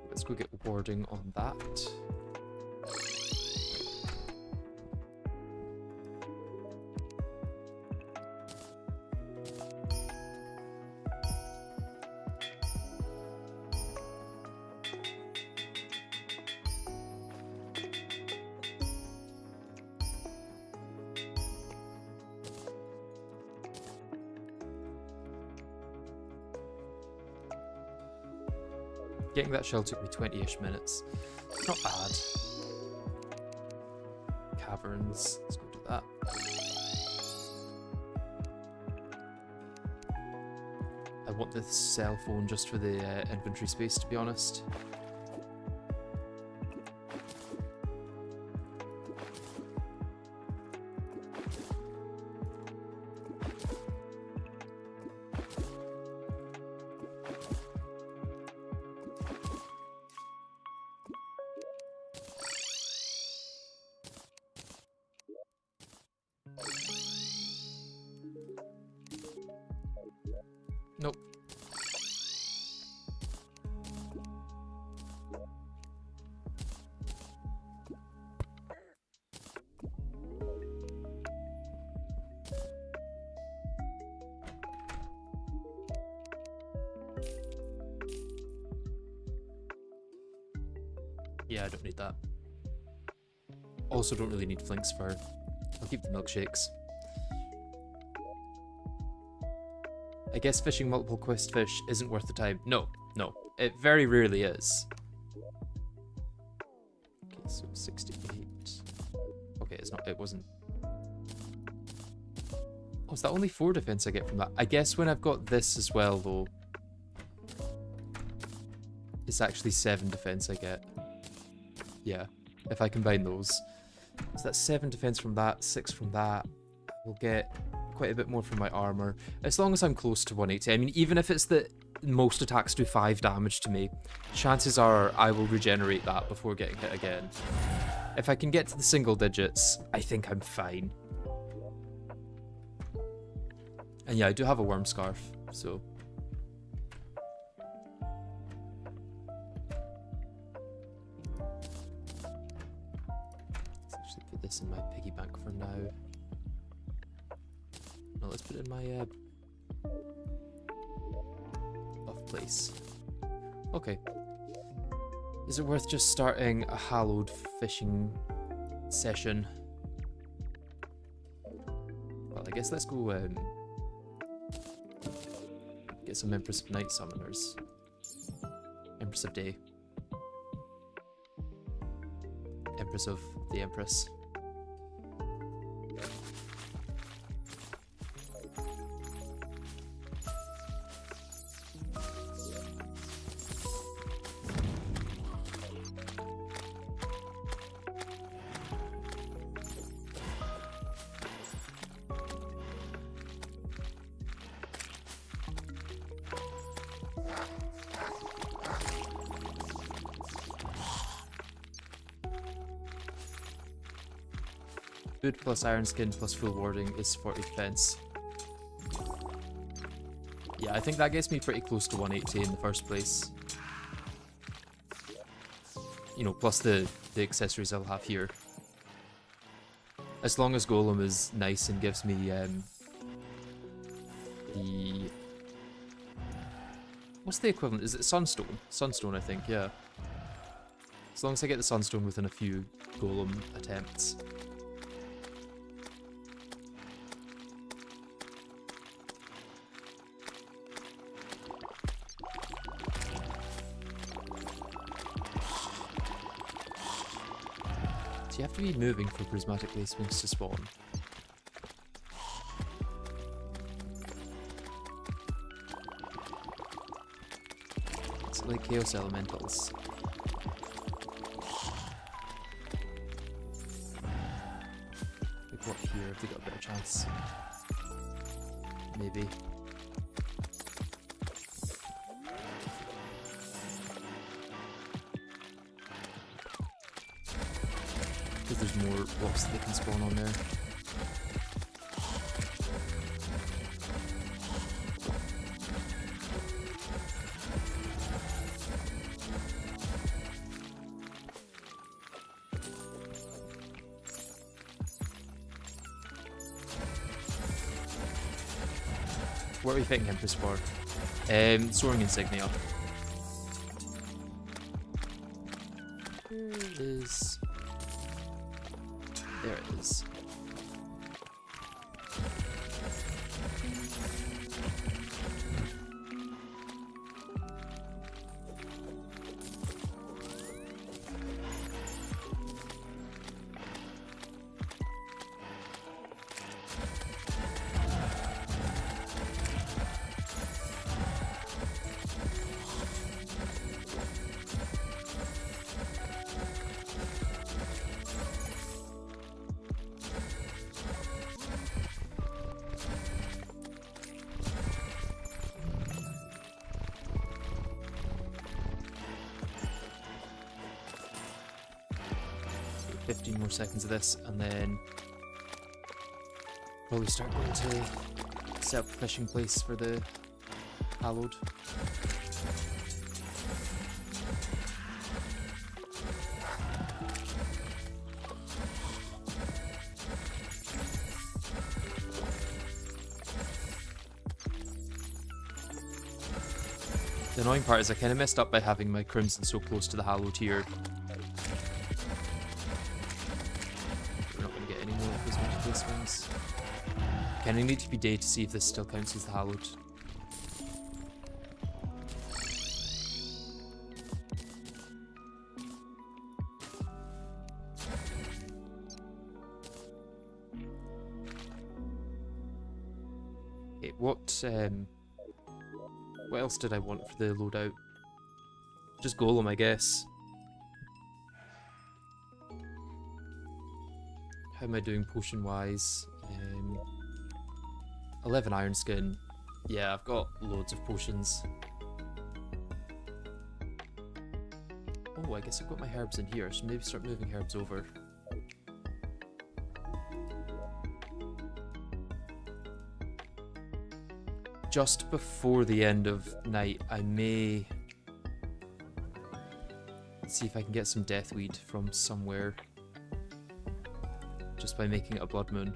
Let's go get warding on that. Getting that shell took me 20-ish minutes. Not bad. Caverns. Let's go do that. I want the cell phone just for the inventory space, to be honest. Nope. Yeah, I don't need that. Also don't really need flinks for... I'll keep the milkshakes. I guess fishing multiple quest fish isn't worth the time. No, no. It very rarely is. Okay, so 68. Okay, it's not... It wasn't... Oh, is that only 4 defense I get from that? I guess when I've got this as well, though... It's actually 7 defense I get. Yeah, if I combine those. So that's 7 defense from that, 6 from that. We'll get quite a bit more from my armor. As long as I'm close to 180. I mean, even if it's that most attacks do 5 damage to me, chances are I will regenerate that before getting hit again. If I can get to the single digits, I think I'm fine. And yeah, I do have a worm scarf, so... Let's actually put this in my piggy bank for now. No, let's put it in my off place. Okay. Is it worth just starting a hallowed fishing session? Well, I guess let's go get some Empress of Night Summoners. Empress of Day. Empress of the Empress. Food plus iron skin plus full warding is 40 defense. Yeah, I think that gets me pretty close to 180 in the first place. You know, plus the accessories I'll have here. As long as Golem is nice and gives me the... What's the equivalent? Is it Sunstone? Sunstone, I think, yeah. As long as I get the Sunstone within a few Golem attempts. So you have to be moving for prismatic lacewings to spawn. It's like Chaos Elementals. Like what here? Have they got a better chance? Maybe. Because there's more blocks that they can spawn on there. What are we thinking Empress for? Soaring Insignia. Where is... There it is. So 15 more seconds of this, and then probably start going to set up a fishing place for the Hallowed. The annoying part is I kind of messed up by having my Crimson so close to the Hallowed here. We're not going to get any more of those magic lacewings. Kind of need to be day to see if this still counts as the Hallowed. Okay, what else did I want for the loadout? Just Golem, I guess. How am I doing potion-wise? 11 iron skin. Yeah, I've got loads of potions. Oh, I guess I've got my herbs in here, so maybe start moving herbs over. Just before the end of night, I may see if I can get some deathweed from somewhere, just by making it a blood moon.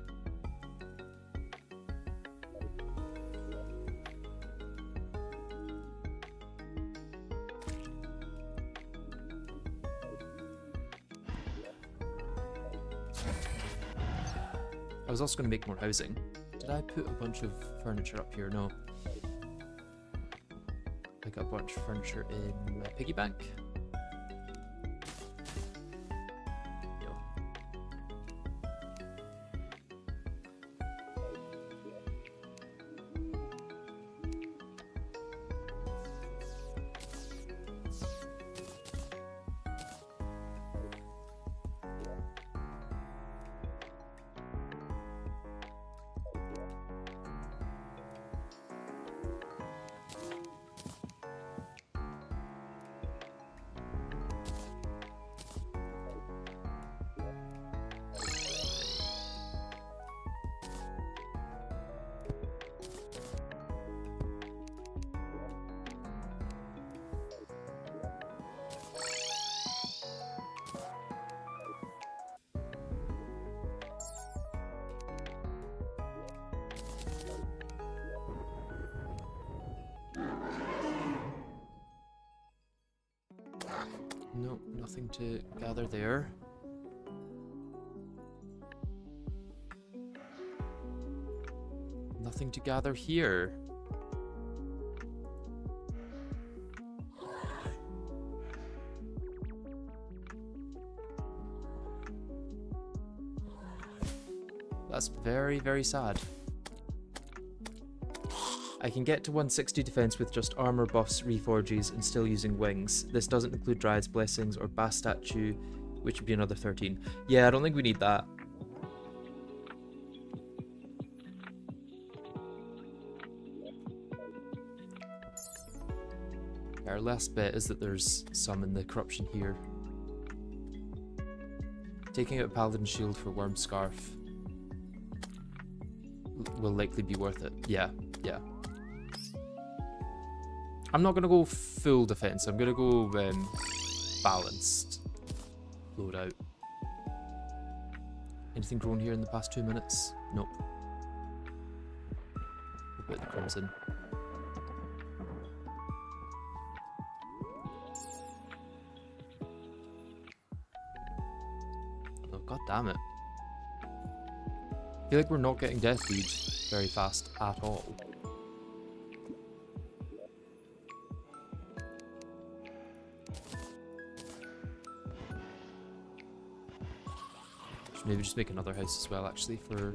I was also going to make more housing. Did I put a bunch of furniture up here? No. I got a bunch of furniture in my piggy bank. No. Nothing to gather there. Nothing to gather here. That's very, very sad. I can get to 160 defense with just armor buffs, reforges, and still using wings. This doesn't include Dryad's Blessings or Bass Statue, which would be another 13. Yeah, I don't think we need that. Our last bet is that there's some in the corruption here. Taking out Paladin Shield for Worm Scarf will likely be worth it. Yeah, yeah. I'm not going to go full defense. I'm going to go balanced loadout. Anything grown here in the past 2 minutes? Nope. A bit of crimson. Oh, god damn it. I feel like we're not getting death feed very fast at all. Should maybe just make another house as well, actually, for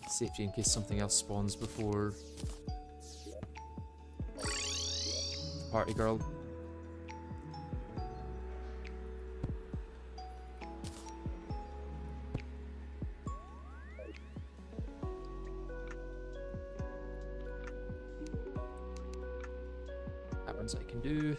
safety in case something else spawns before the party girl. I can do.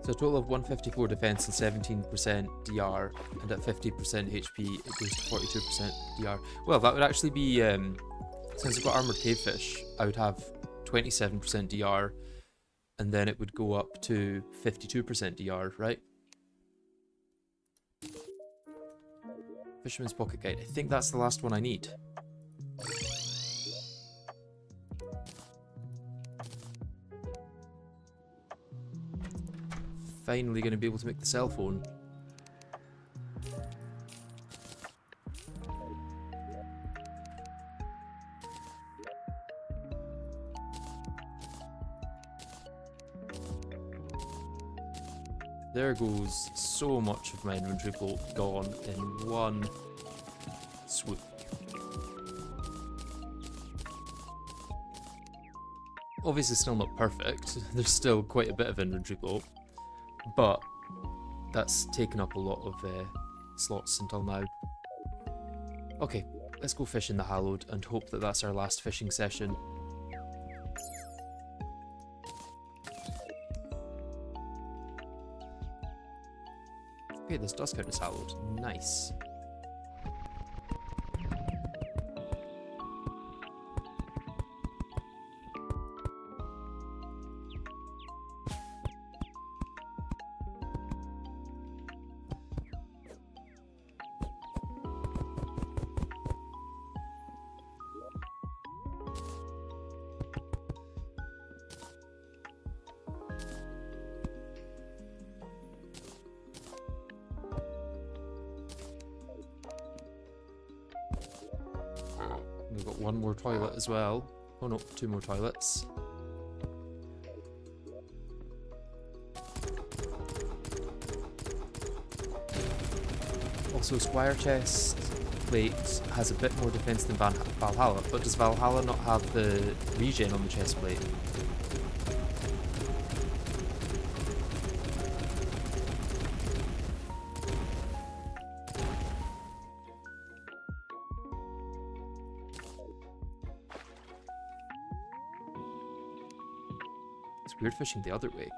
So a total of 154 defense and 17% DR, and at 50% HP it goes to 42% DR. Well, that would actually be, since I've got Armoured Cavefish, I would have 27% DR, and then it would go up to 52% DR, right? Fisherman's Pocket Guide. I think that's the last one I need. Finally going to be able to make the cell phone. There goes so much of my inventory bloat gone in one swoop. Obviously still not perfect, there's still quite a bit of inventory bloat, but that's taken up a lot of slots until now. Okay, let's go fish in the Hallowed and hope that that's our last fishing session. Okay, this does count as Hallowed. Nice. We've got one more toilet as well. Oh no, two more toilets. Also, Squire Chest Plate has a bit more defense than Valhalla, but does Valhalla not have the regen on the chest plate? It's weird fishing the other way.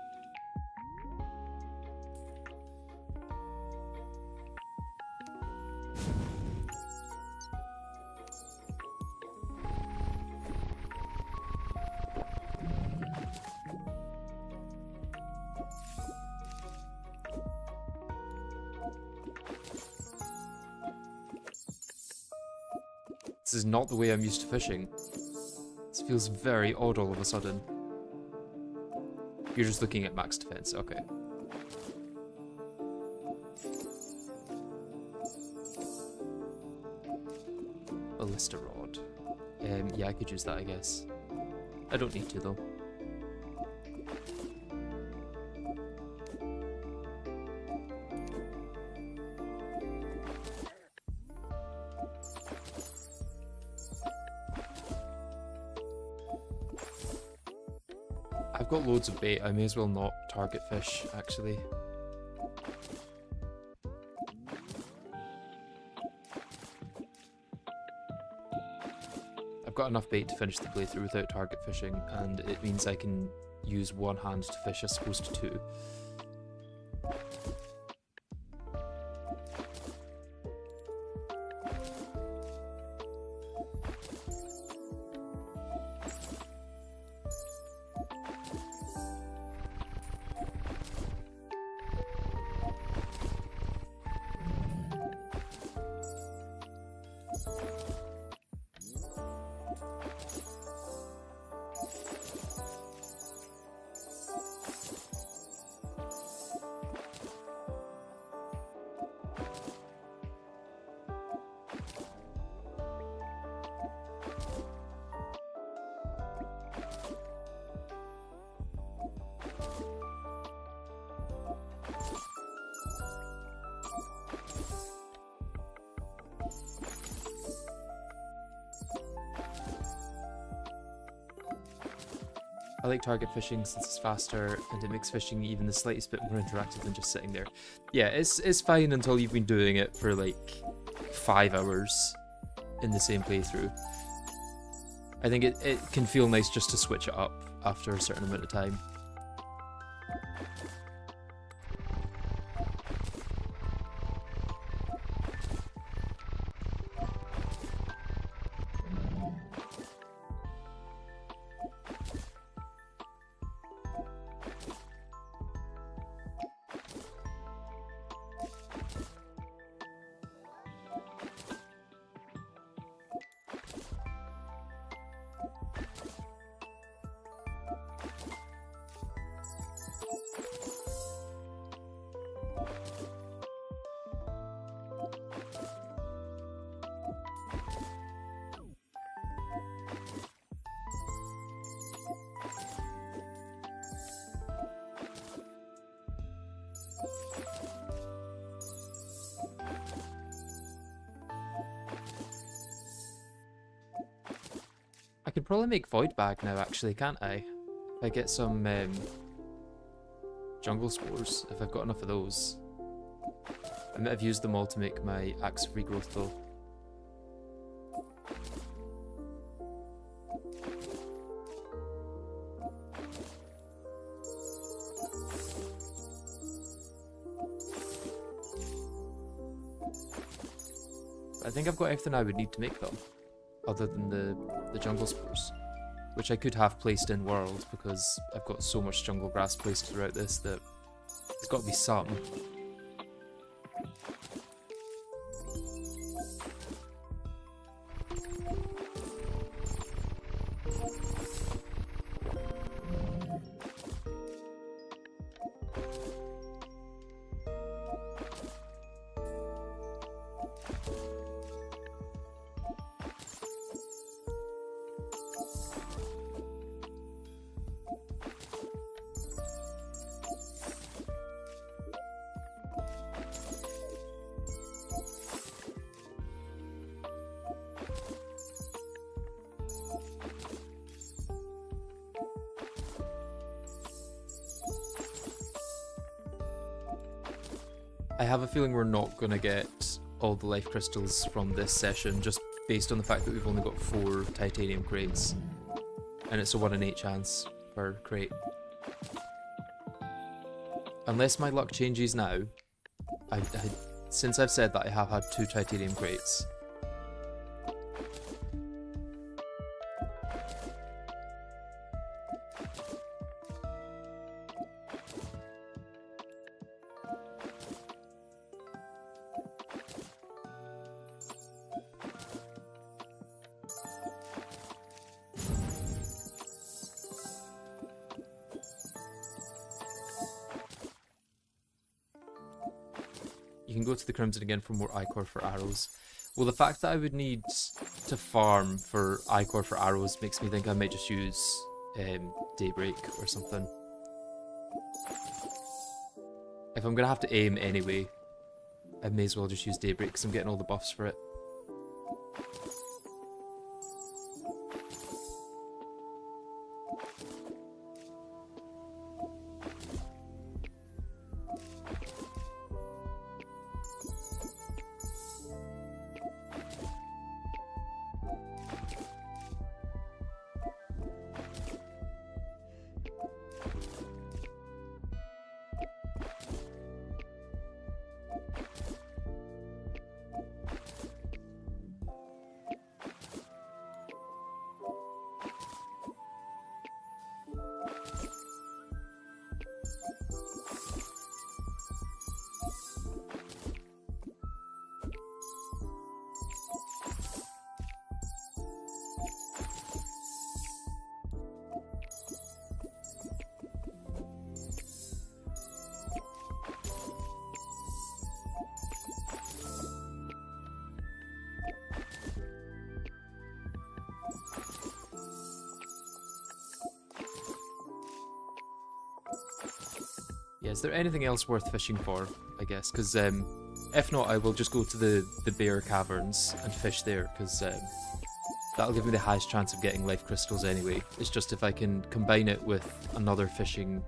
This is not the way I'm used to fishing. This feels very odd all of a sudden. You're just looking at max defense, okay. Ballista rod. Yeah, I could use that, I guess. I don't need to, though. I've got loads of bait, I may as well not target fish, actually. I've got enough bait to finish the playthrough without target fishing, and it means I can use one hand to fish as opposed to two. I like target fishing since it's faster and it makes fishing even the slightest bit more interactive than just sitting there. Yeah, it's fine until you've been doing it for like 5 hours in the same playthrough. I think it can feel nice just to switch it up after a certain amount of time. I could probably make Void Bag now, actually, can't I? If I get some jungle spores, if I've got enough of those. I might have used them all to make my Axe of Regrowth, though. I think I've got everything I would need to make them, other than the jungle spores, which I could have placed in world because I've got so much jungle grass placed throughout this that there's got to be some. I have a feeling we're not going to get all the life crystals from this session, just based on the fact that we've only got 4 titanium crates. And it's a 1 in 8 chance per crate. unless my luck changes now, since I've said that, I have had 2 titanium crates. You can go to the Crimson again for more ichor for arrows. Well, the fact that I would need to farm for ichor for arrows makes me think I might just use Daybreak or something. If I'm going to have to aim anyway, I may as well just use Daybreak because I'm getting all the buffs for it. Yeah, is there anything else worth fishing for, I guess? Because if not, I will just go to the bear caverns and fish there, because that'll give me the highest chance of getting life crystals anyway. It's just if I can combine it with another fishing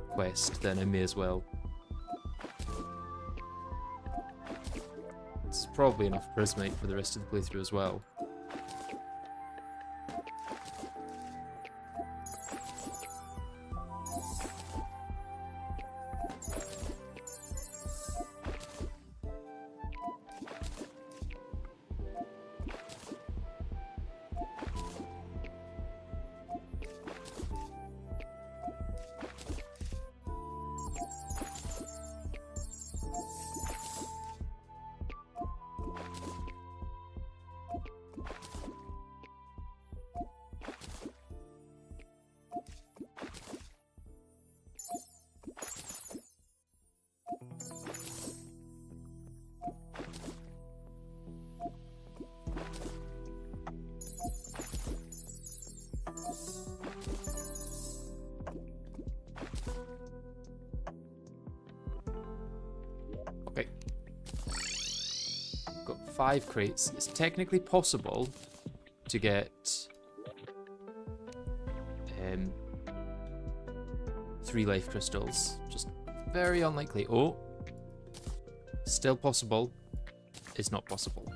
quest, then I may as well. It's probably enough prismite for the rest of the playthrough as well. Okay. Got 5 crates. It's technically possible to get 3 life crystals. Just very unlikely. Oh. Still possible. It's not possible.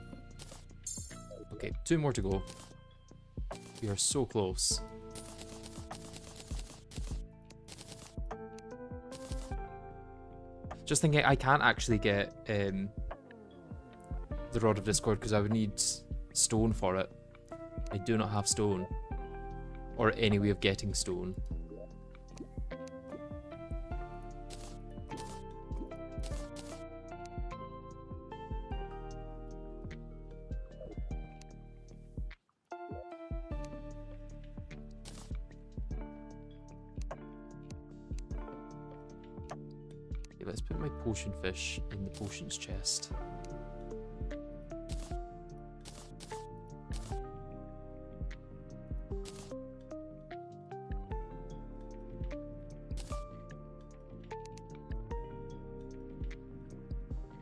Okay, 2 more to go. We are so close. Just thinking, I can't actually get the Rod of Discord because I would need stone for it. I do not have stone. Or any way of getting stone. Let's put my potion fish in the potions chest. I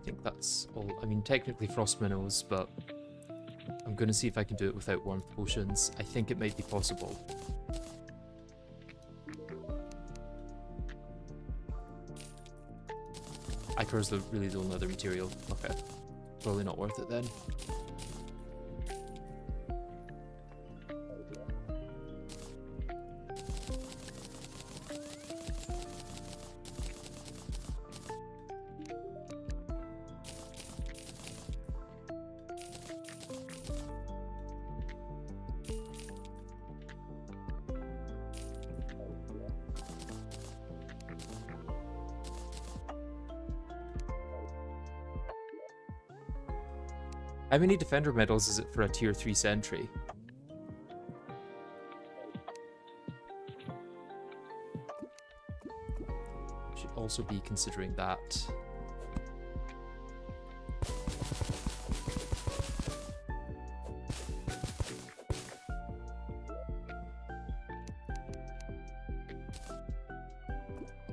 think that's all. I mean, technically frost minerals, but I'm going to see if I can do it without warmth potions. I think it might be possible. Ichor is really the only other material. Okay. Probably not worth it then. How many defender medals is it for a tier 3 sentry? Should also be considering that.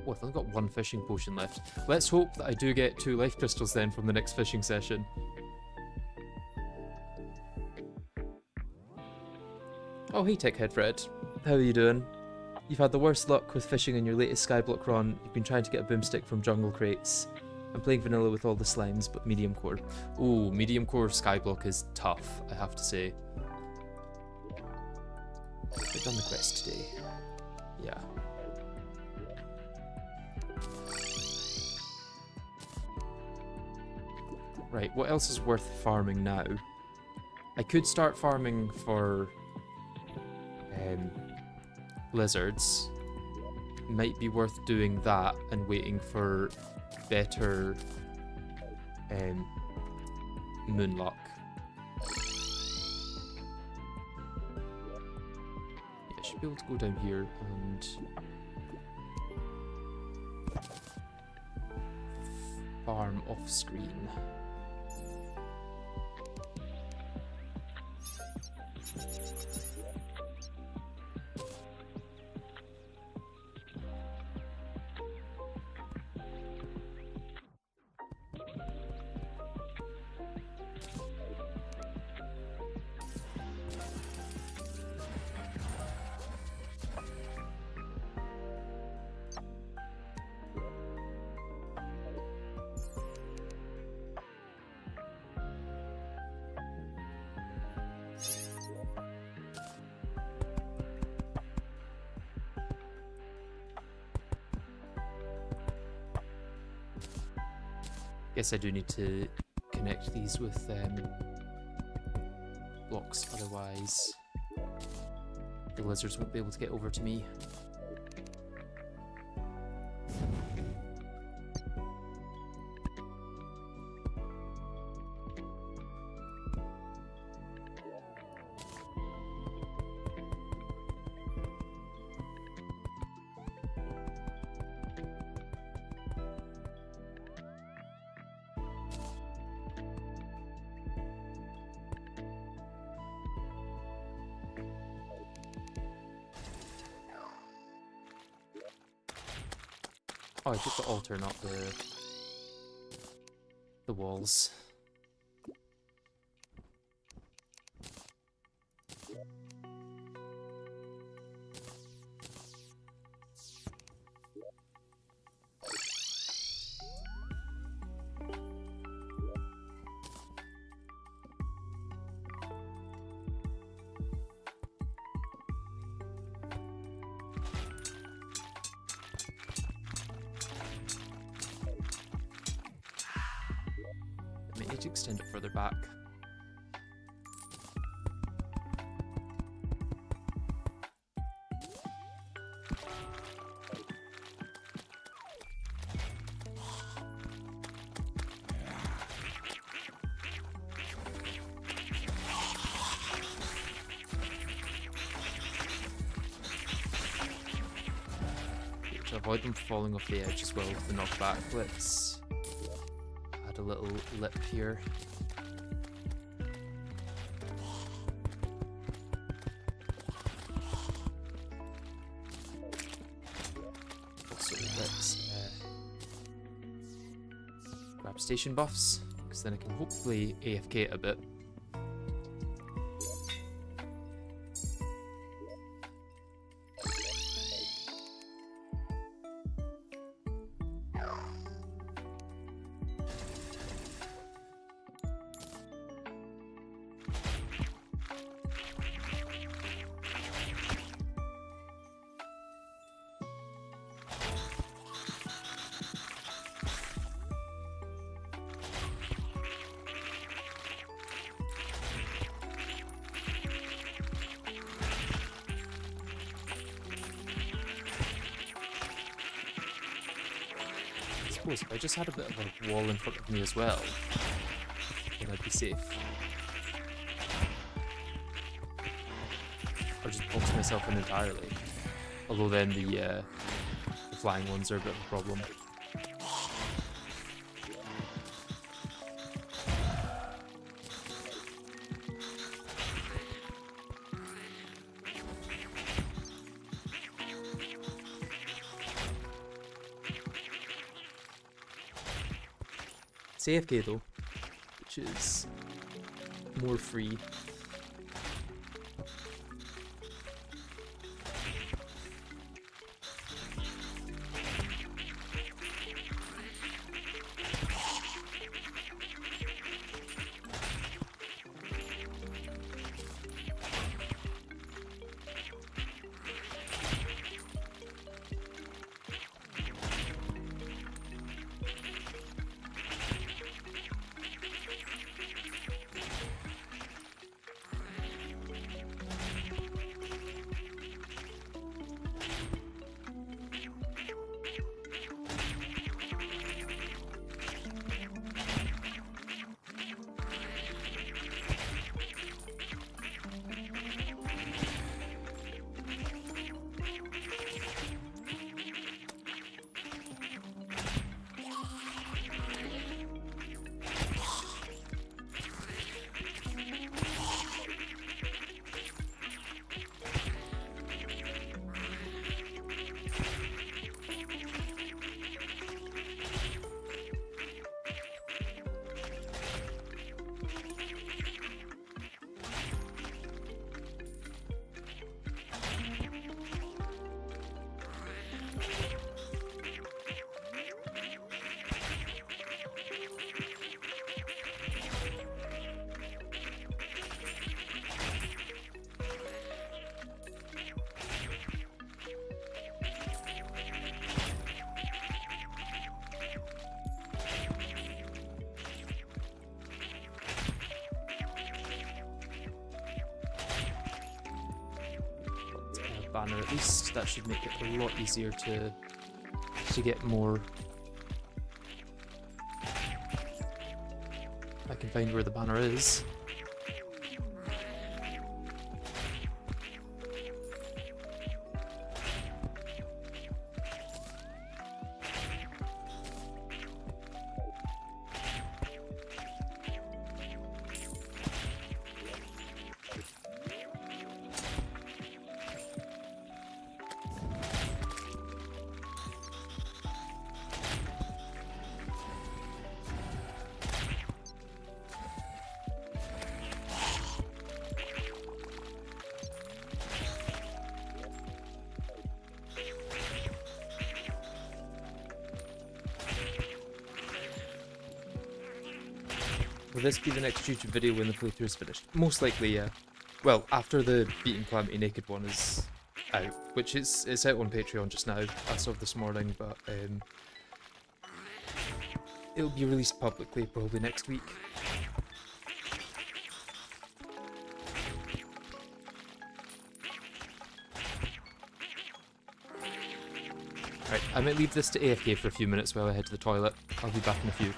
Oh, I've only got one fishing potion left. Let's hope that I do get 2 life crystals then from the next fishing session. Oh, hey Techhead Fred. How are you doing? You've had the worst luck with fishing in your latest Skyblock run. You've been trying to get a boomstick from jungle crates. I'm playing vanilla with all the slimes, but medium core. Ooh, medium core Skyblock is tough, I have to say. I've done the quest today. Yeah. Right, what else is worth farming now? I could start farming for lizards. Might be worth doing that and waiting for better moon luck. Yeah, I should be able to go down here and farm off screen. Guess I do need to connect these with blocks, otherwise the lizards won't be able to get over to me. Oh, I took the altar, not the walls. To extend it further back. To avoid them falling off the edge as well with the knockback, let's add a little lip here. Also, let's grab station buffs, because then I can hopefully AFK it a bit. If I just had a bit of a wall in front of me as well, then I'd be safe. myself in entirely. Although then the flying ones are a bit of a problem. It's AFK though, which is more free. Banner at least, that should make it a lot easier to get more. I can find where the banner is. Will this be the next YouTube video when the playthrough is finished? Most likely, yeah. Well, after the Beaten Calamity Naked one is out, which it's out on Patreon just now, as of this morning, but it'll be released publicly probably next week. Right, I might leave this to AFK for a few minutes while I head to the toilet. I'll be back in a few.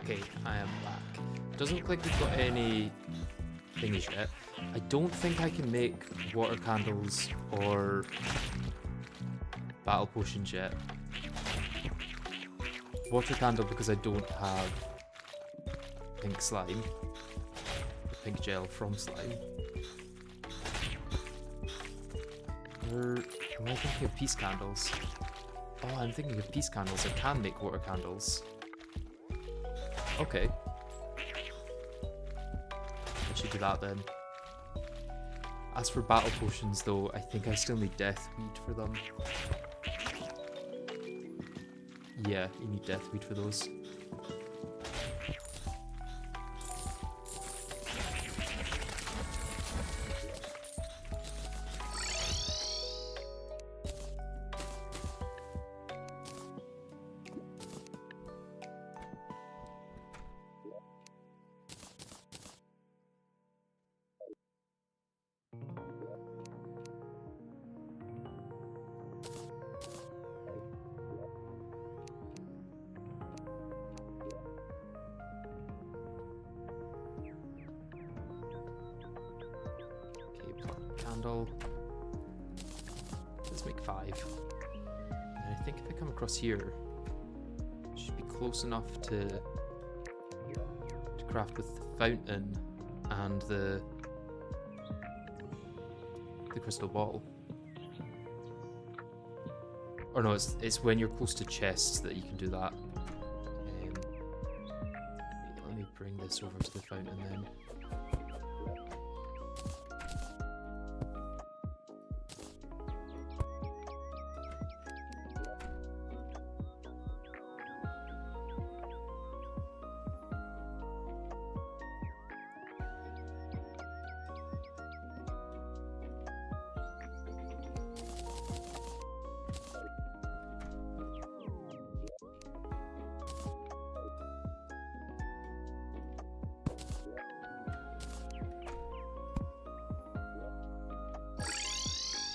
Okay, I am back. Doesn't look like we've got any thingies yet. I don't think I can make water candles or battle potions yet. Water candle because I don't have pink slime. Pink gel from slime. Or am I thinking of peace candles? Oh, I'm thinking of peace candles. I can make water candles. Okay. I should do that then. As for battle potions though, I think I still need deathweed for them. Yeah, you need deathweed for those. Candle. Let's make 5. And I think if I come across here, it should be close enough to craft with the fountain and the crystal ball. Or no, it's when you're close to chests that you can do that. Let me bring this over to the fountain then.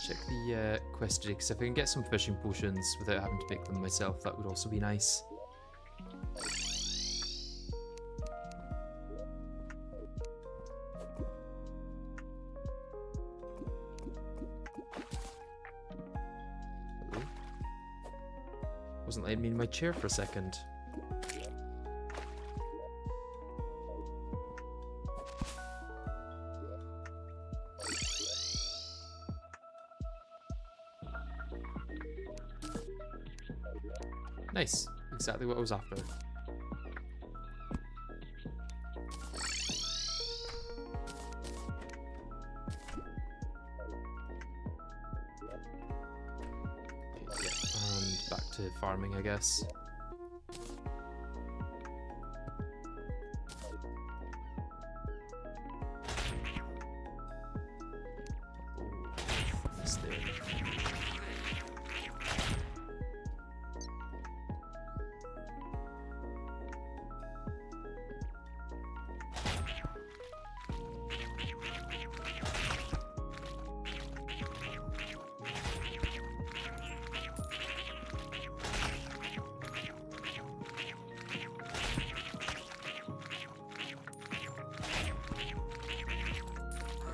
Check the quest today, because if I can get some fishing potions without having to make them myself, that would also be nice. Hello? Wasn't letting me in my chair for a second. Nice, exactly what I was after. Okay, yeah, and back to farming, I guess.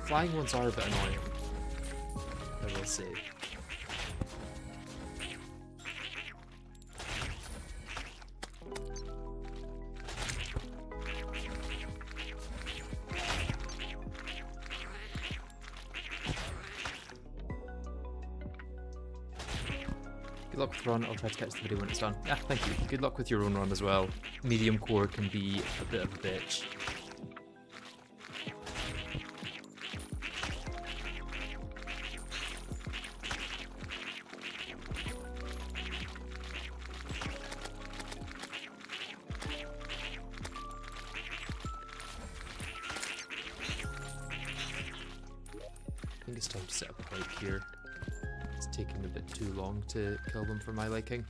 Flying ones are a bit annoying, I will say. Good luck with the run, I'll try to catch the video when it's done. Yeah, thank you. Good luck with your own run as well. Medium core can be a bit of a bitch. I think it's time to set up a pipe here. It's taking a bit too long to kill them for my liking.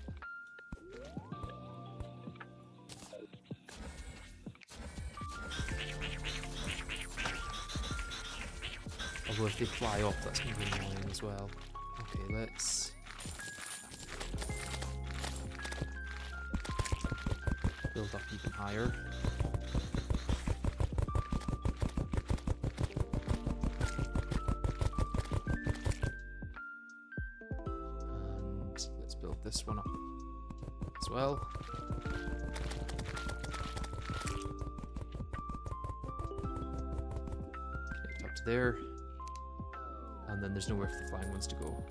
Although if they fly off, that's going to be annoying as well. Okay, let's... build up even higher. And let's build this one up as well. Connect up to there. And then there's nowhere for the flying ones to go.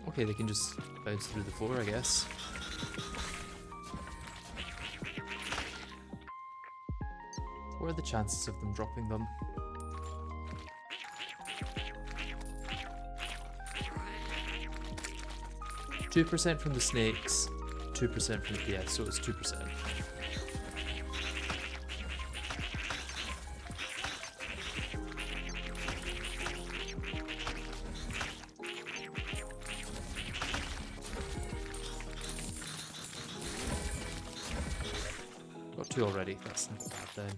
Okay, they can just bounce through the floor, I guess. What are the chances of them dropping them? 2% from the snakes, 2% from the PS, so it's 2%. Got 2 already, that's not bad then.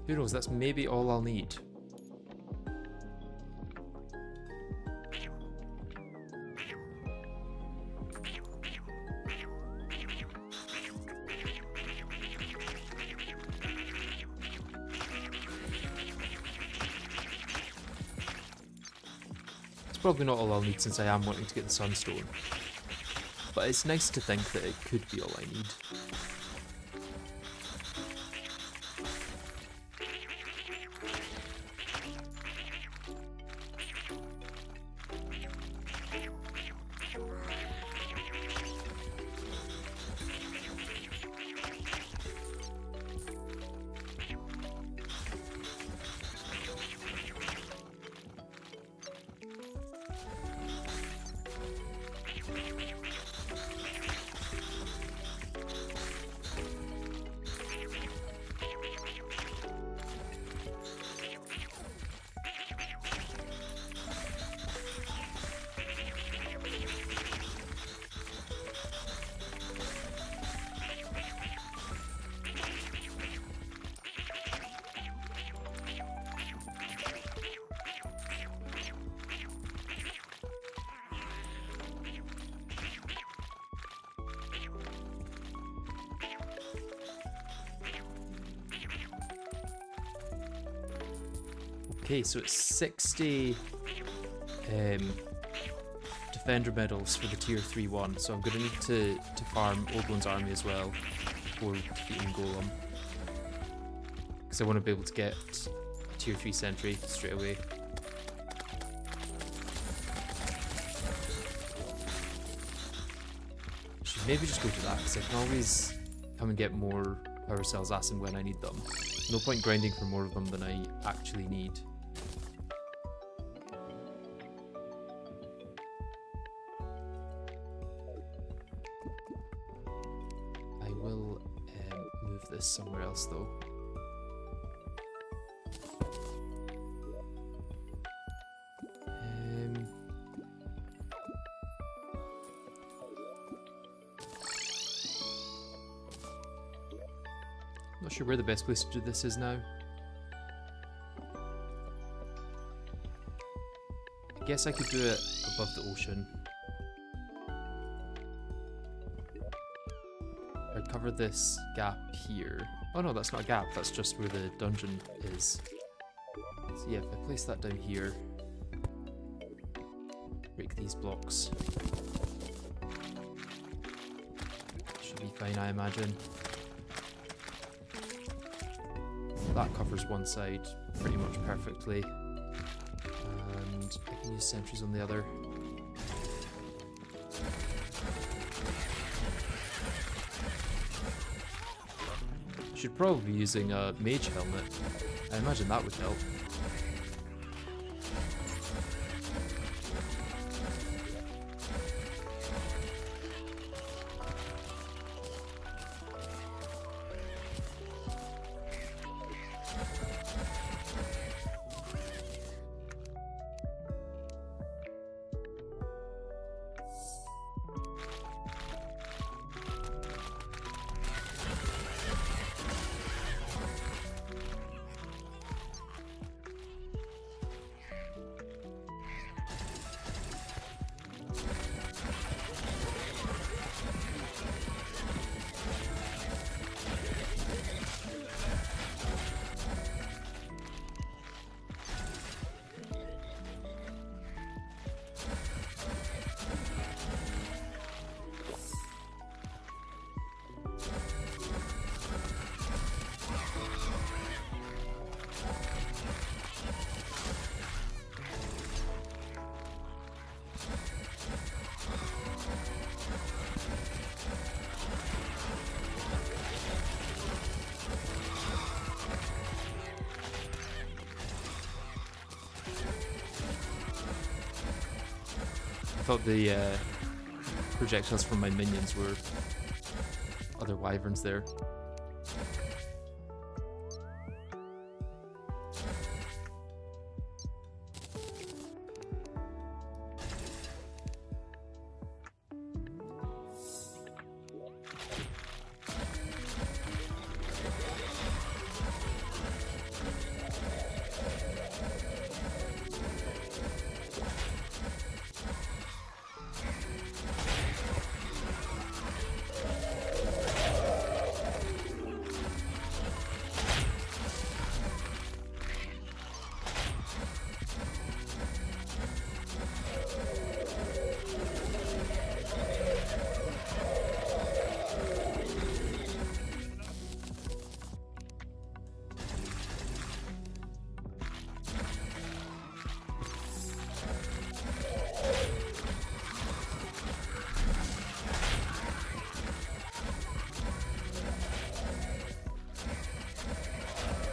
Who knows, that's maybe all I'll need. It's probably not all I'll need since I am wanting to get the sunstone. But it's nice to think that it could be all I need. Okay, so it's 60 defender medals for the tier 3 one, so I'm going to need to farm Oblon's army as well before defeating Golem. Because I want to be able to get a tier 3 sentry straight away. Should maybe just go to that, because I can always come and get more power cells as and when I need them. No point grinding for more of them than I actually need. Somewhere else though. Not sure where the best place to do this is now. I guess I could do it above the ocean. I'd cover this gap here. Oh no, that's not a gap, that's just where the dungeon is. So yeah, if I place that down here, break these blocks, should be fine, I imagine. That covers one side pretty much perfectly, and I can use sentries on the other. Should probably be using a mage helmet. I imagine that would help. thought the projectiles from my minions were other wyverns there.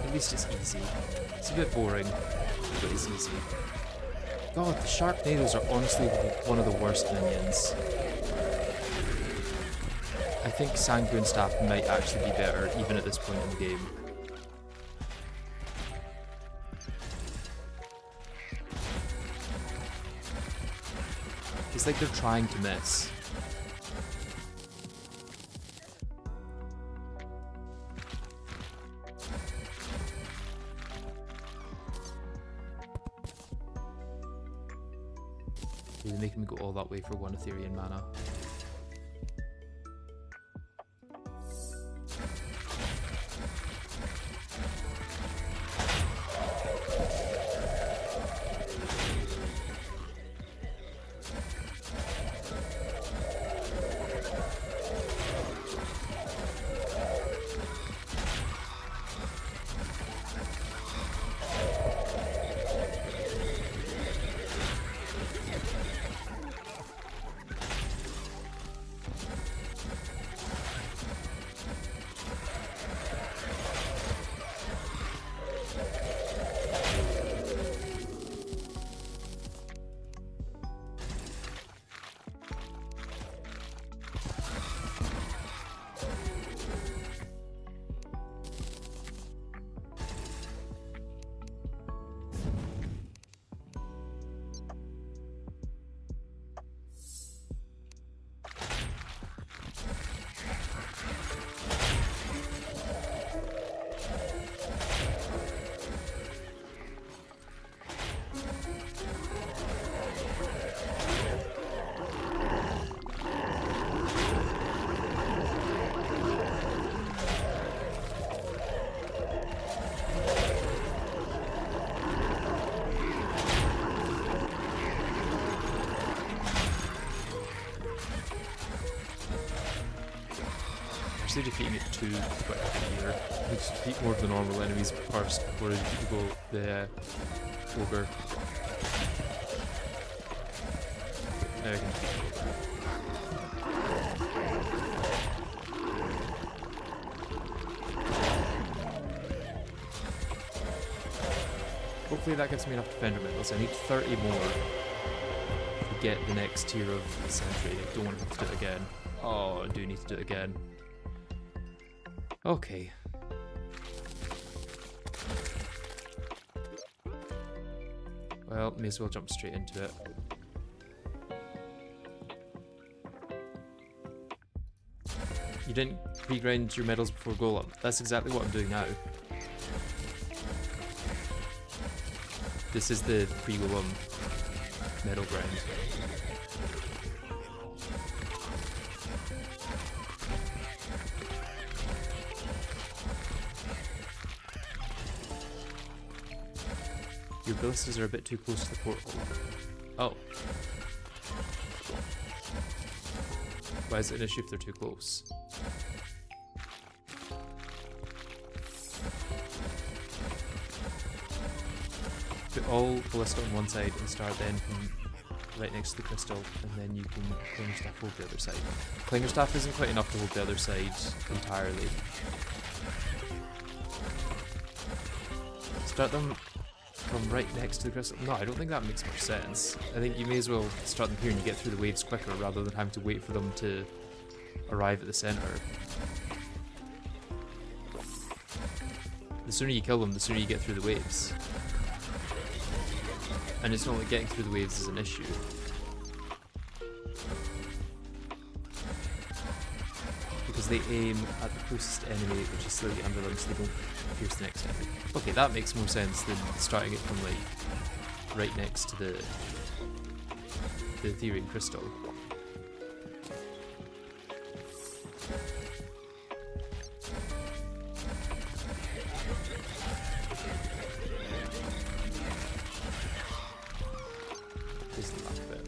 At least it's easy. It's a bit boring, but it's easy. God, the Sharknadoes are honestly one of the worst minions. I think Sanguine Staff might actually be better, even at this point in the game. It's like they're trying to miss. Really making me go all that way for 1 Ethereal mana. Actually defeating it too quick here. I need to defeat more of the normal enemies first before I go the ogre. Now I can defeat the ogre. Hopefully that gives me enough defender medals. I need 30 more to get the next tier of sentry. I don't want to have to do it again. Oh, I do need to do it again. Okay. Well, may as well jump straight into it. You didn't regrind your medals before Golem. That's exactly what I'm doing now. This is the pre-Golem medal grind. Your ballistas are a bit too close to the portal. Oh. Why is it an issue if they're too close? Put all ballista on one side and start then from right next to the crystal, and then you can Clinger Staff hold the other side. Clinger Staff isn't quite enough to hold the other side entirely. Start them from right next to the crystal. No, I don't think that makes much sense. I think you may as well start them here and you get through the waves quicker rather than having to wait for them to arrive at the centre. The sooner you kill them, the sooner you get through the waves. And it's not like getting through the waves is an issue. Because they aim at the closest enemy, which is slightly under them, so they don't pierce the next enemy. Okay, that makes more sense than starting it from like right next to the Ethereum crystal. Here's the last bit.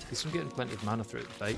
At least I'm getting plenty of mana throughout the fight.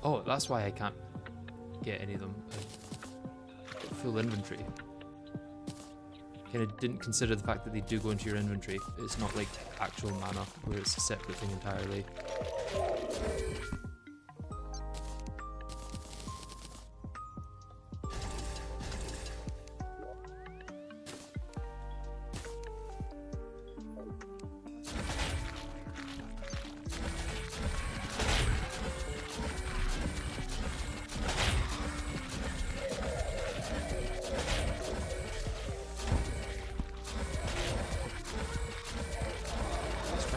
Oh, that's why I can't get any of them. I've got full inventory. Kind of didn't consider the fact that they do go into your inventory. It's not like actual mana, where it's a separate thing entirely.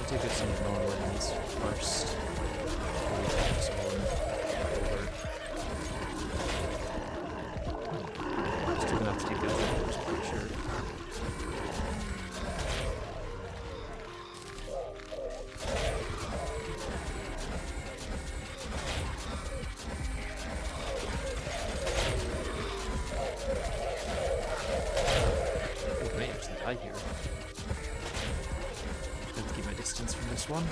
To get some normal enemies first. Still gonna have to take the other ones, pretty sure. Oh, I might actually die here. Keep my distance from this one.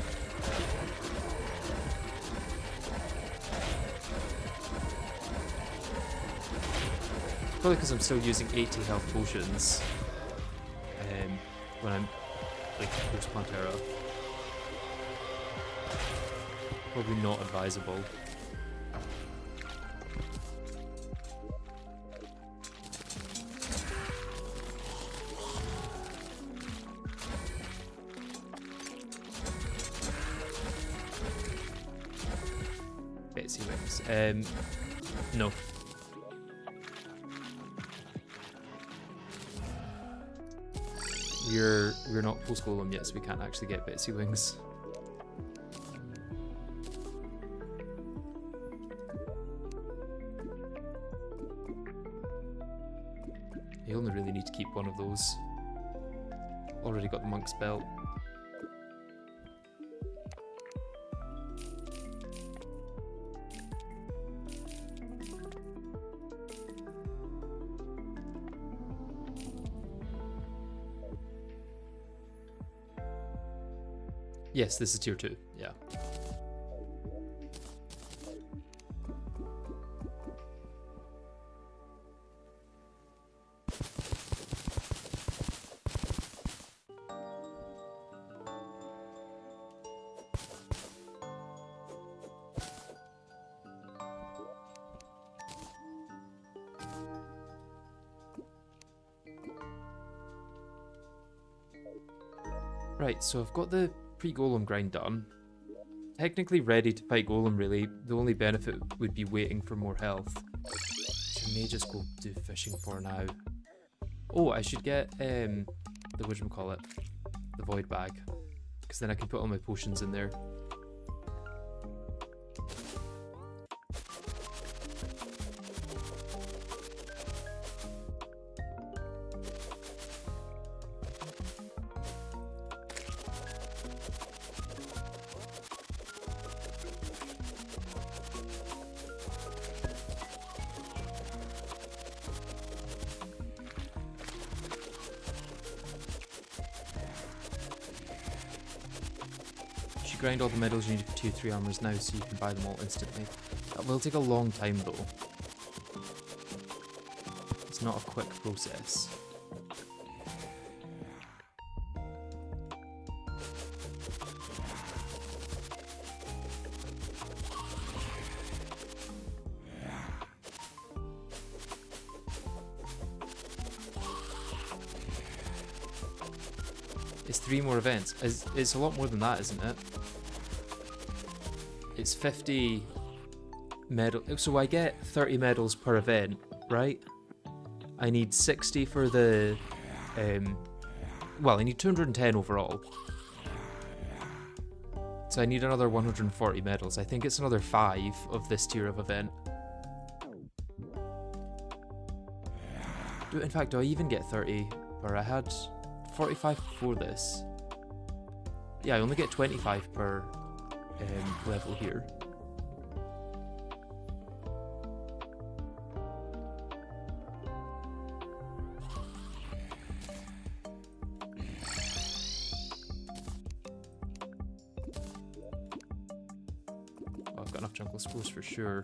Probably because I'm still using 80 health potions when I'm like close to Pantera. Probably not advisable. Betsy wings. No. We're not post golem yet, so we can't actually get Betsy wings. You only really need to keep one of those. Already got the monk's belt. Yes, this is tier 2, yeah. Right, so I've got the pre-golem grind done. Technically ready to fight golem, really. The only benefit would be waiting for more health. Which I may just go do fishing for now. Oh, I should get the whatchamacallit, the void bag. Because then I can put all my potions in there. Grind all the medals you need for tier 3 armors now so you can buy them all instantly. That will take a long time though. It's not a quick process. It's 3 more events. It's a lot more than that, isn't it? It's 50 medals. So I get 30 medals per event, right? I need 60 for the... well, I need 210 overall. So I need another 140 medals. I think it's another 5 of this tier of event. In fact, do I even get 30? Or I had 45 before this. Yeah, I only get 25 per level here. Oh, I've got enough jungle spores for sure.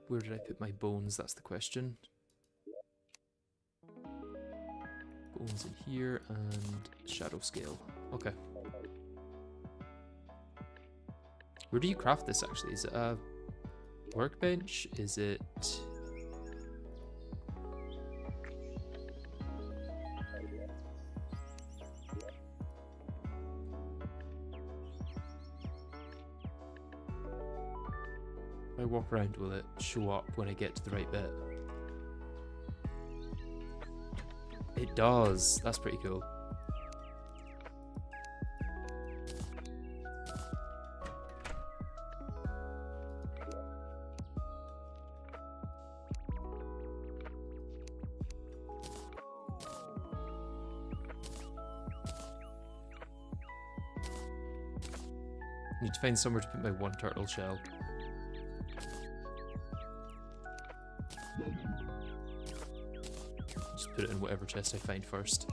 Where did I put my bones? That's the question. Bones in here and shadow scale. Okay. Where do you craft this actually? Is it a workbench? Is it... If I walk around, will it show up when I get to the right bit? It does. That's pretty cool. Need to find somewhere to put my one turtle shell. Just put it in whatever chest I find first.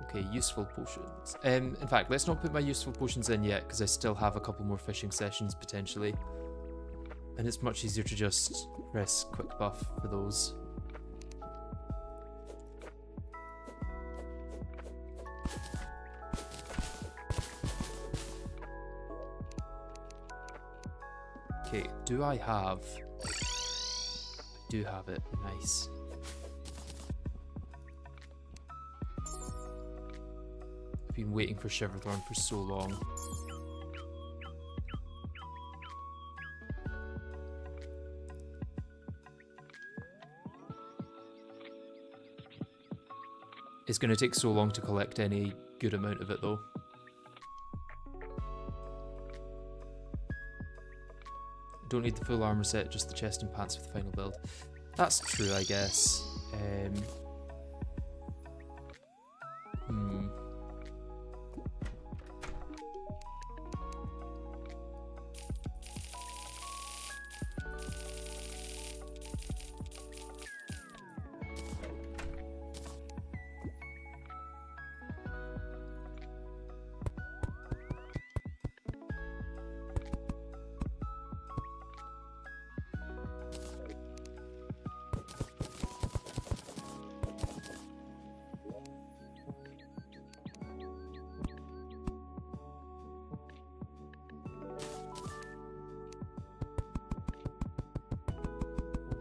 Okay, useful potions. In fact, let's not put my useful potions in yet, because I still have a couple more fishing sessions potentially. And it's much easier to just press quick buff for those. Okay, do I have... I do have it, nice. I've been waiting for Shiverthorn for so long. It's going to take so long to collect any good amount of it though. Don't need the full armor set, just the chest and pants for the final build. That's true, I guess.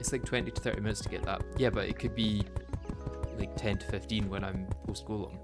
It's like 20 to 30 minutes to get that. Yeah, but it could be like 10 to 15 when I'm post-golem.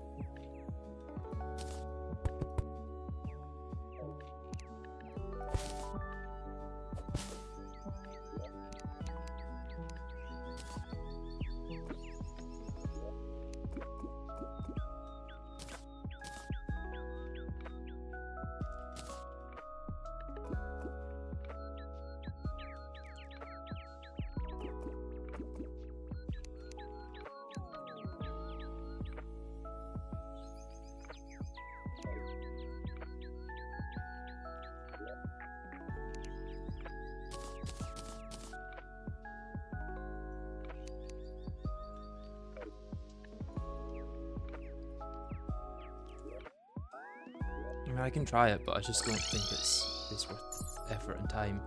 I mean, I can try it, but I just don't think it's worth effort and time.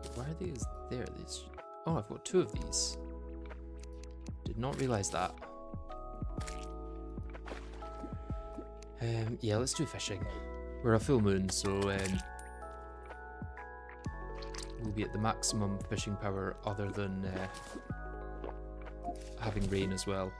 Wait, why are these there? These. Oh, I've got 2 of these. Did not realize that. Yeah, let's do fishing. We're a full moon, so we'll be at the maximum fishing power, other than having rain as well.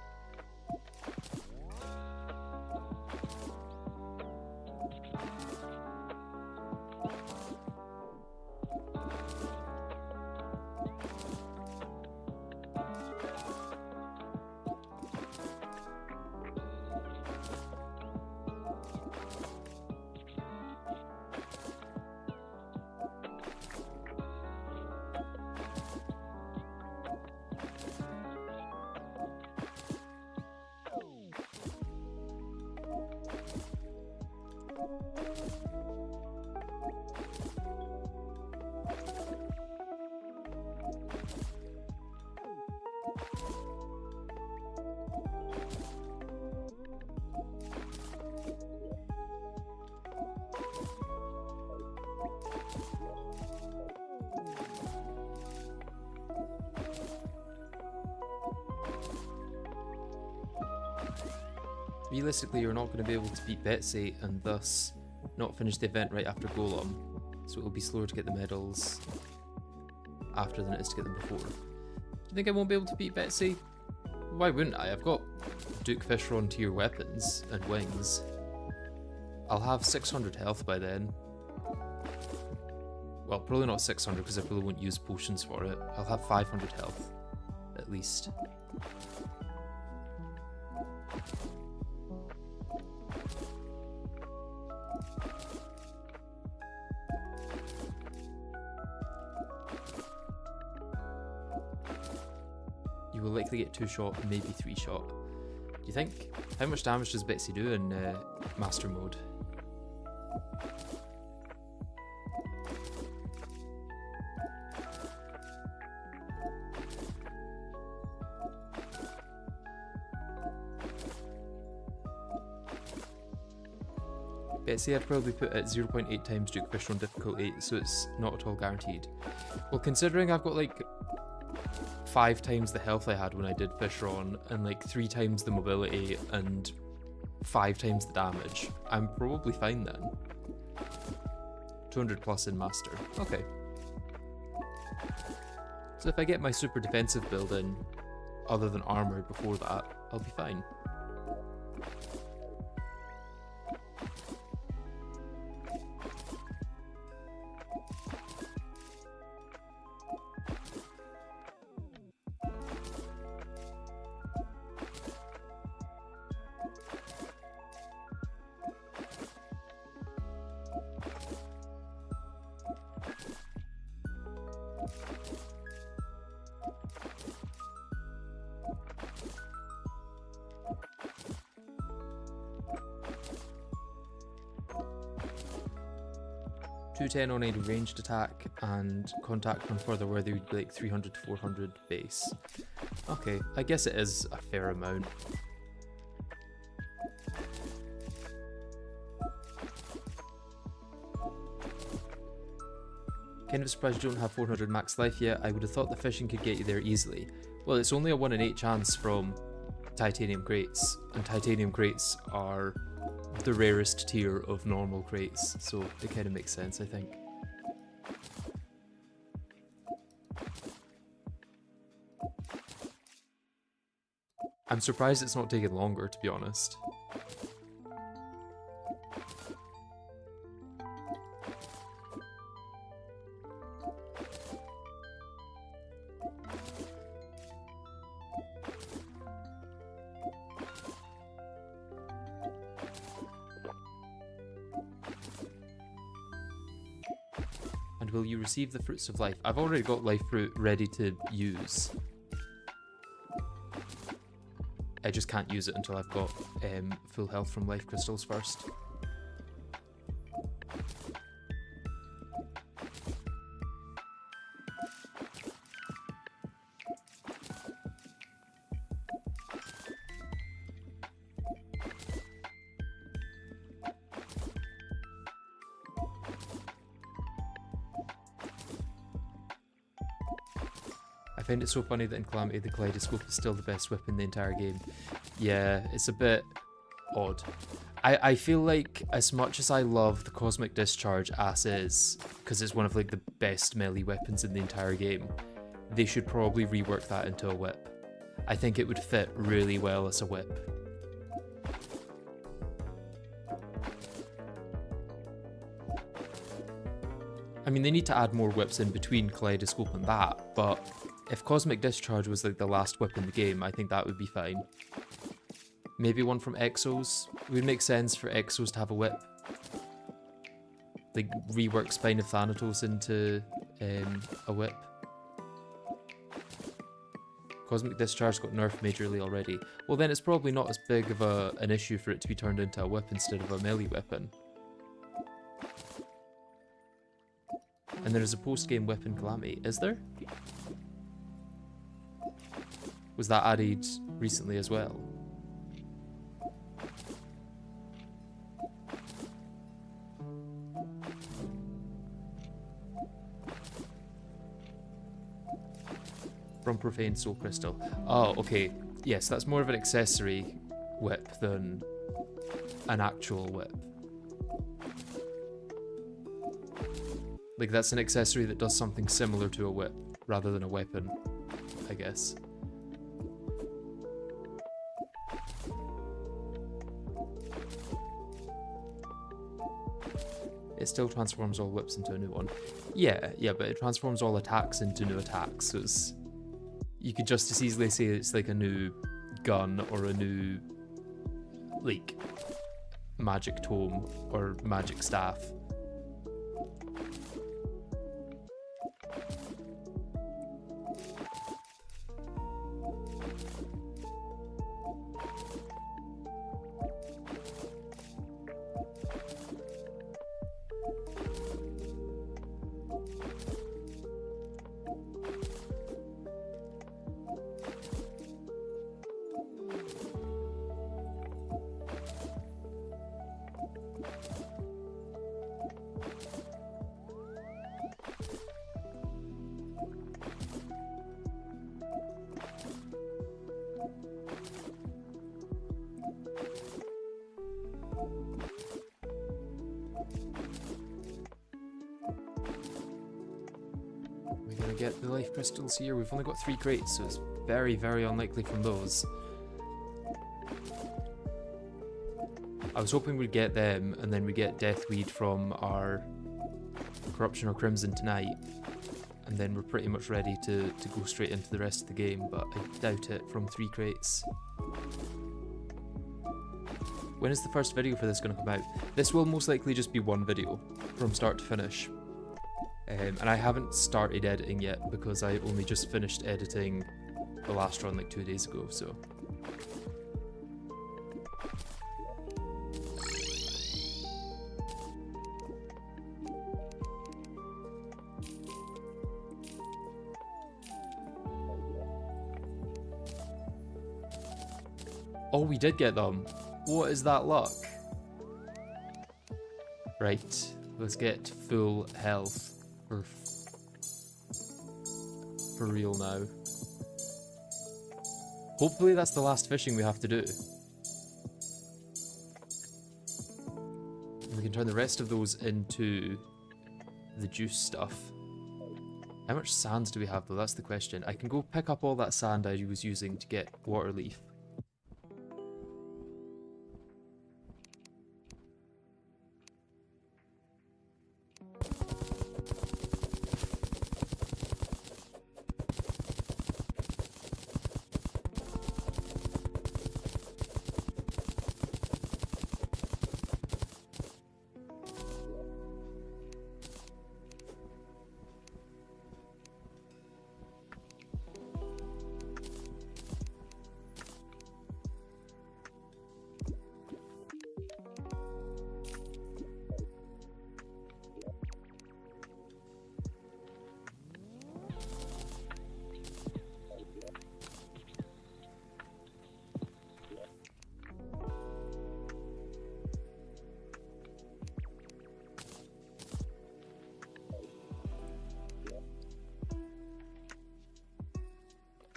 Realistically, you're not going to be able to beat Betsy and thus not finish the event right after Golem, so it'll be slower to get the medals after than it is to get them before. Do you think I won't be able to beat Betsy? Why wouldn't I? I've got Duke Fishron tier weapons and wings. I'll have 600 health by then. Well, probably not 600 because I probably won't use potions for it. I'll have 500 health, at least. You will likely get 2-shot, maybe 3-shot. Do you think? How much damage does Betsy do in Master Mode? Betsy I'd probably put at 0.8 times Duke Fishron difficulty, so it's not at all guaranteed. Well, considering I've got like 5 times the health I had when I did Fishron, and like 3 times the mobility, and 5 times the damage, I'm probably fine then. 200 plus in Master. Okay. So if I get my super defensive build in, other than armor before that, I'll be fine. .210 on any ranged attack, and contact on further where they would be like 300 to 400 base. Okay, I guess it is a fair amount. Kind of surprised you don't have 400 max life yet. I would have thought the fishing could get you there easily. Well, it's only a 1 in 8 chance from titanium crates, and titanium crates are the rarest tier of normal crates, so it kind of makes sense, I think. I'm surprised it's not taking longer, to be honest. And will you receive the fruits of life? I've already got life fruit ready to use. I just can't use it until I've got full health from life crystals first. I find it so funny that in Calamity the Kaleidoscope is still the best whip in the entire game. Yeah, it's a bit odd. I feel like as much as I love the Cosmic Discharge as is, because it's one of like the best melee weapons in the entire game, they should probably rework that into a whip. I think it would fit really well as a whip. I mean, they need to add more whips in between Kaleidoscope and that, but if Cosmic Discharge was like the last whip in the game, I think that would be fine. Maybe one from Exos. It would make sense for Exos to have a whip. Like, rework Spine of Thanatos into a whip. Cosmic Discharge got nerfed majorly already. Well, then it's probably not as big of an issue for it to be turned into a whip instead of a melee weapon. And there is a post-game whip in Calamity. Is there? Was that added recently as well? From Profane Soul Crystal. Oh, okay. Yes, that's more of an accessory whip than an actual whip. Like, that's an accessory that does something similar to a whip, rather than a weapon, I guess. It still transforms all whips into a new one. Yeah, but it transforms all attacks into new attacks, so it's... You could just as easily say it's like a new gun or a new, like, magic tome or magic staff. Get the life crystals here. We've only got 3 crates, so it's very, very unlikely from those. I was hoping we'd get them, and then we get Deathweed from our Corruption or Crimson tonight, and then we're pretty much ready to go straight into the rest of the game, but I doubt it from 3 crates. When is the first video for this going to come out? This will most likely just be one video from start to finish. And I haven't started editing yet because I only just finished editing the last run like 2 days ago, so. Oh, we did get them. What is that luck? Right, let's get full health. For real now. Hopefully that's the last fishing we have to do. And we can turn the rest of those into the juice stuff. How much sand do we have though? That's the question. I can go pick up all that sand I was using to get water leaf.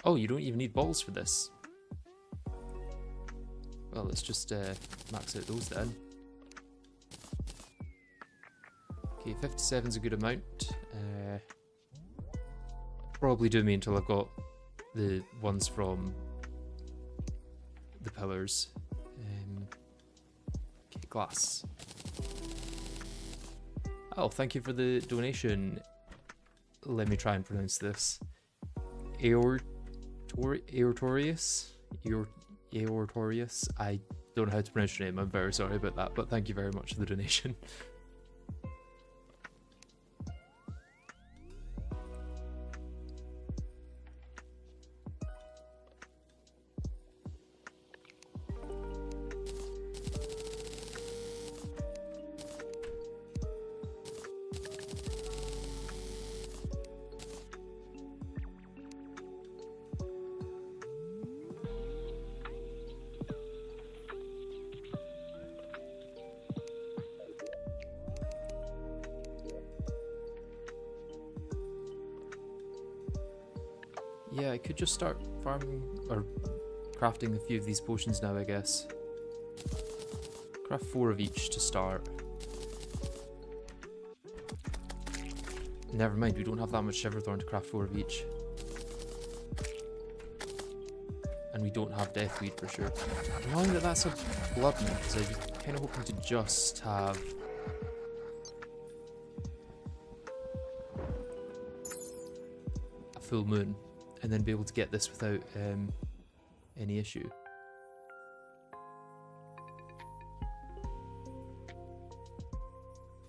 Oh, you don't even need balls for this. Well, let's just max out those then. Okay, 57's a good amount. Probably do me until I've got the ones from the pillars. Okay, glass. Oh, thank you for the donation. Let me try and pronounce this. Aortorius? Aortorius? I don't know how to pronounce your name, I'm very sorry about that, but thank you very much for the donation. Yeah, I could just start farming or crafting a few of these potions now, I guess. Craft 4 of each to start. Never mind, we don't have that much Shiverthorn to craft 4 of each. And we don't have Deathweed for sure. Annoying that that's a blood moon, because I was kind of hoping to just have a full moon and then be able to get this without any issue.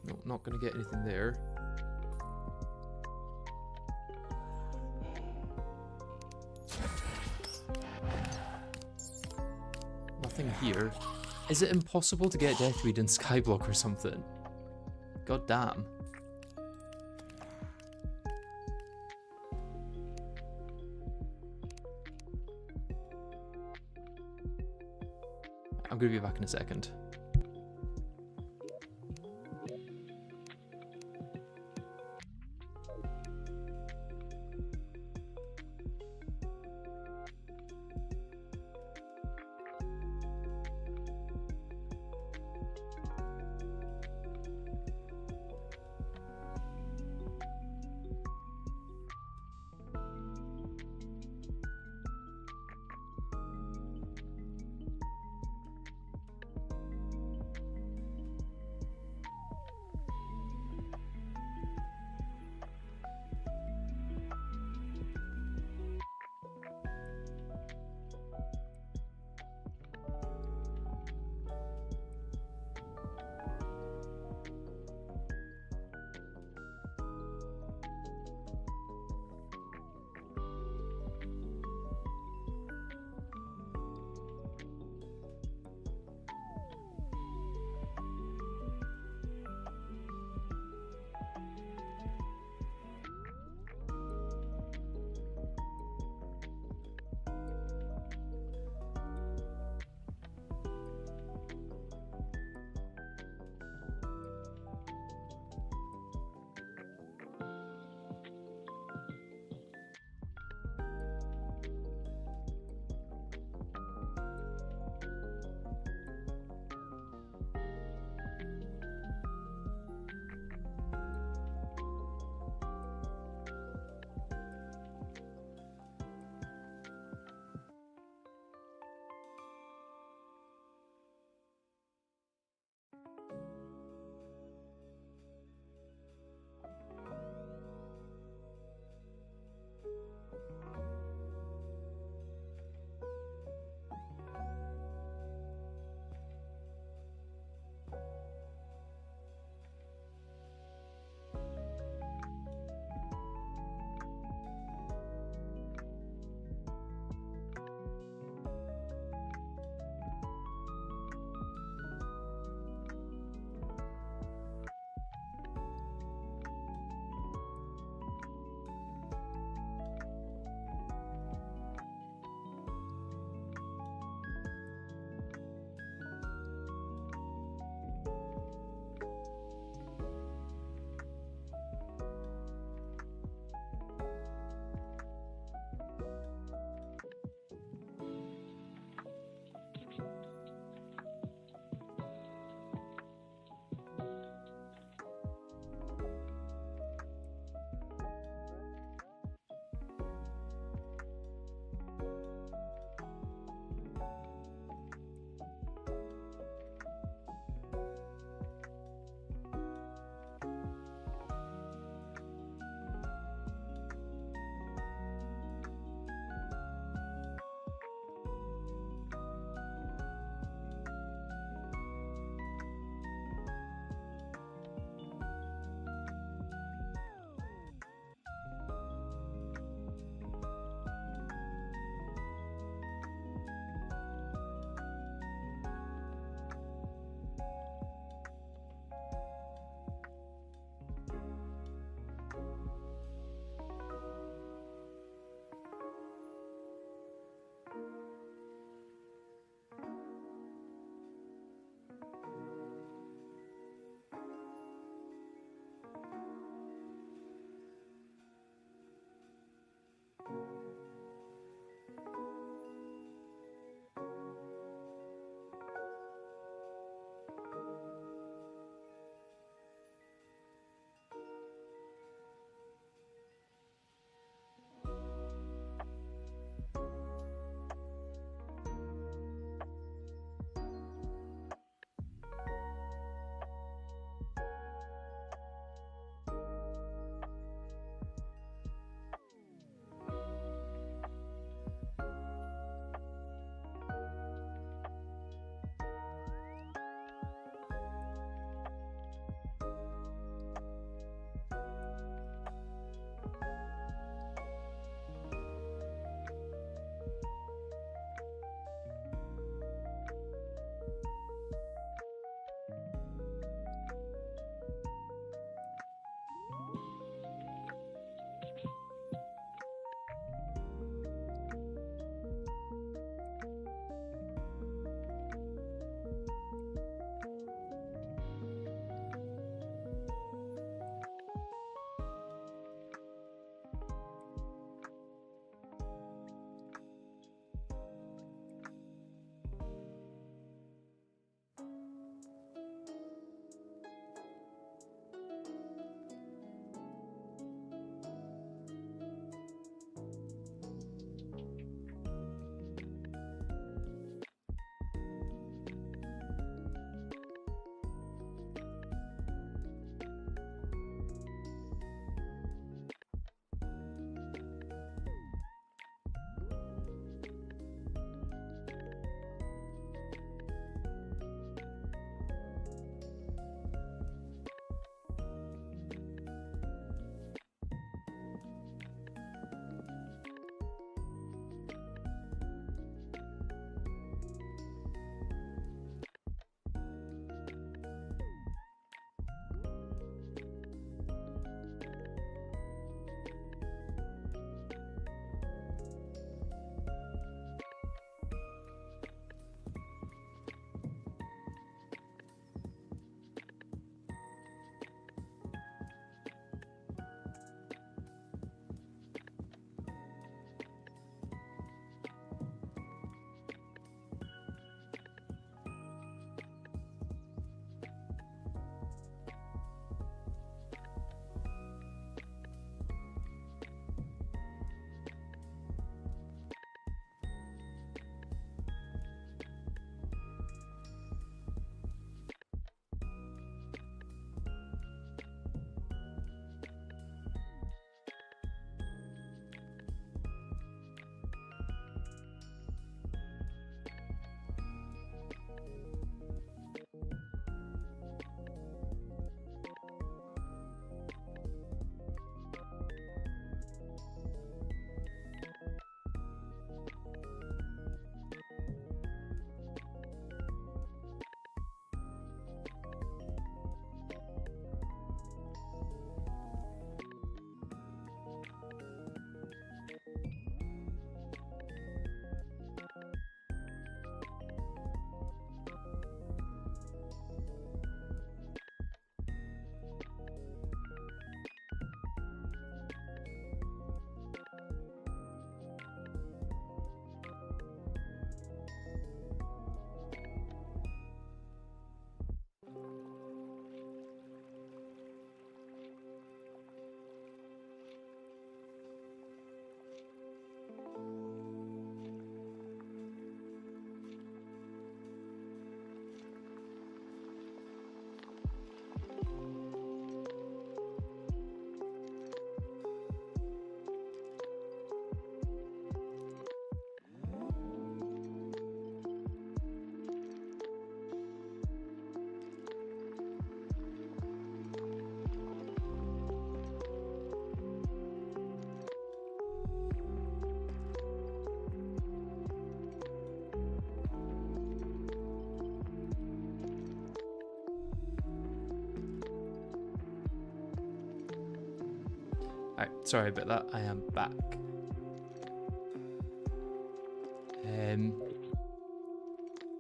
No, not going to get anything there. Nothing here. Is it impossible to get Deathweed in Skyblock or something? God damn. I'm going to be back in a second. Sorry about that, I am back.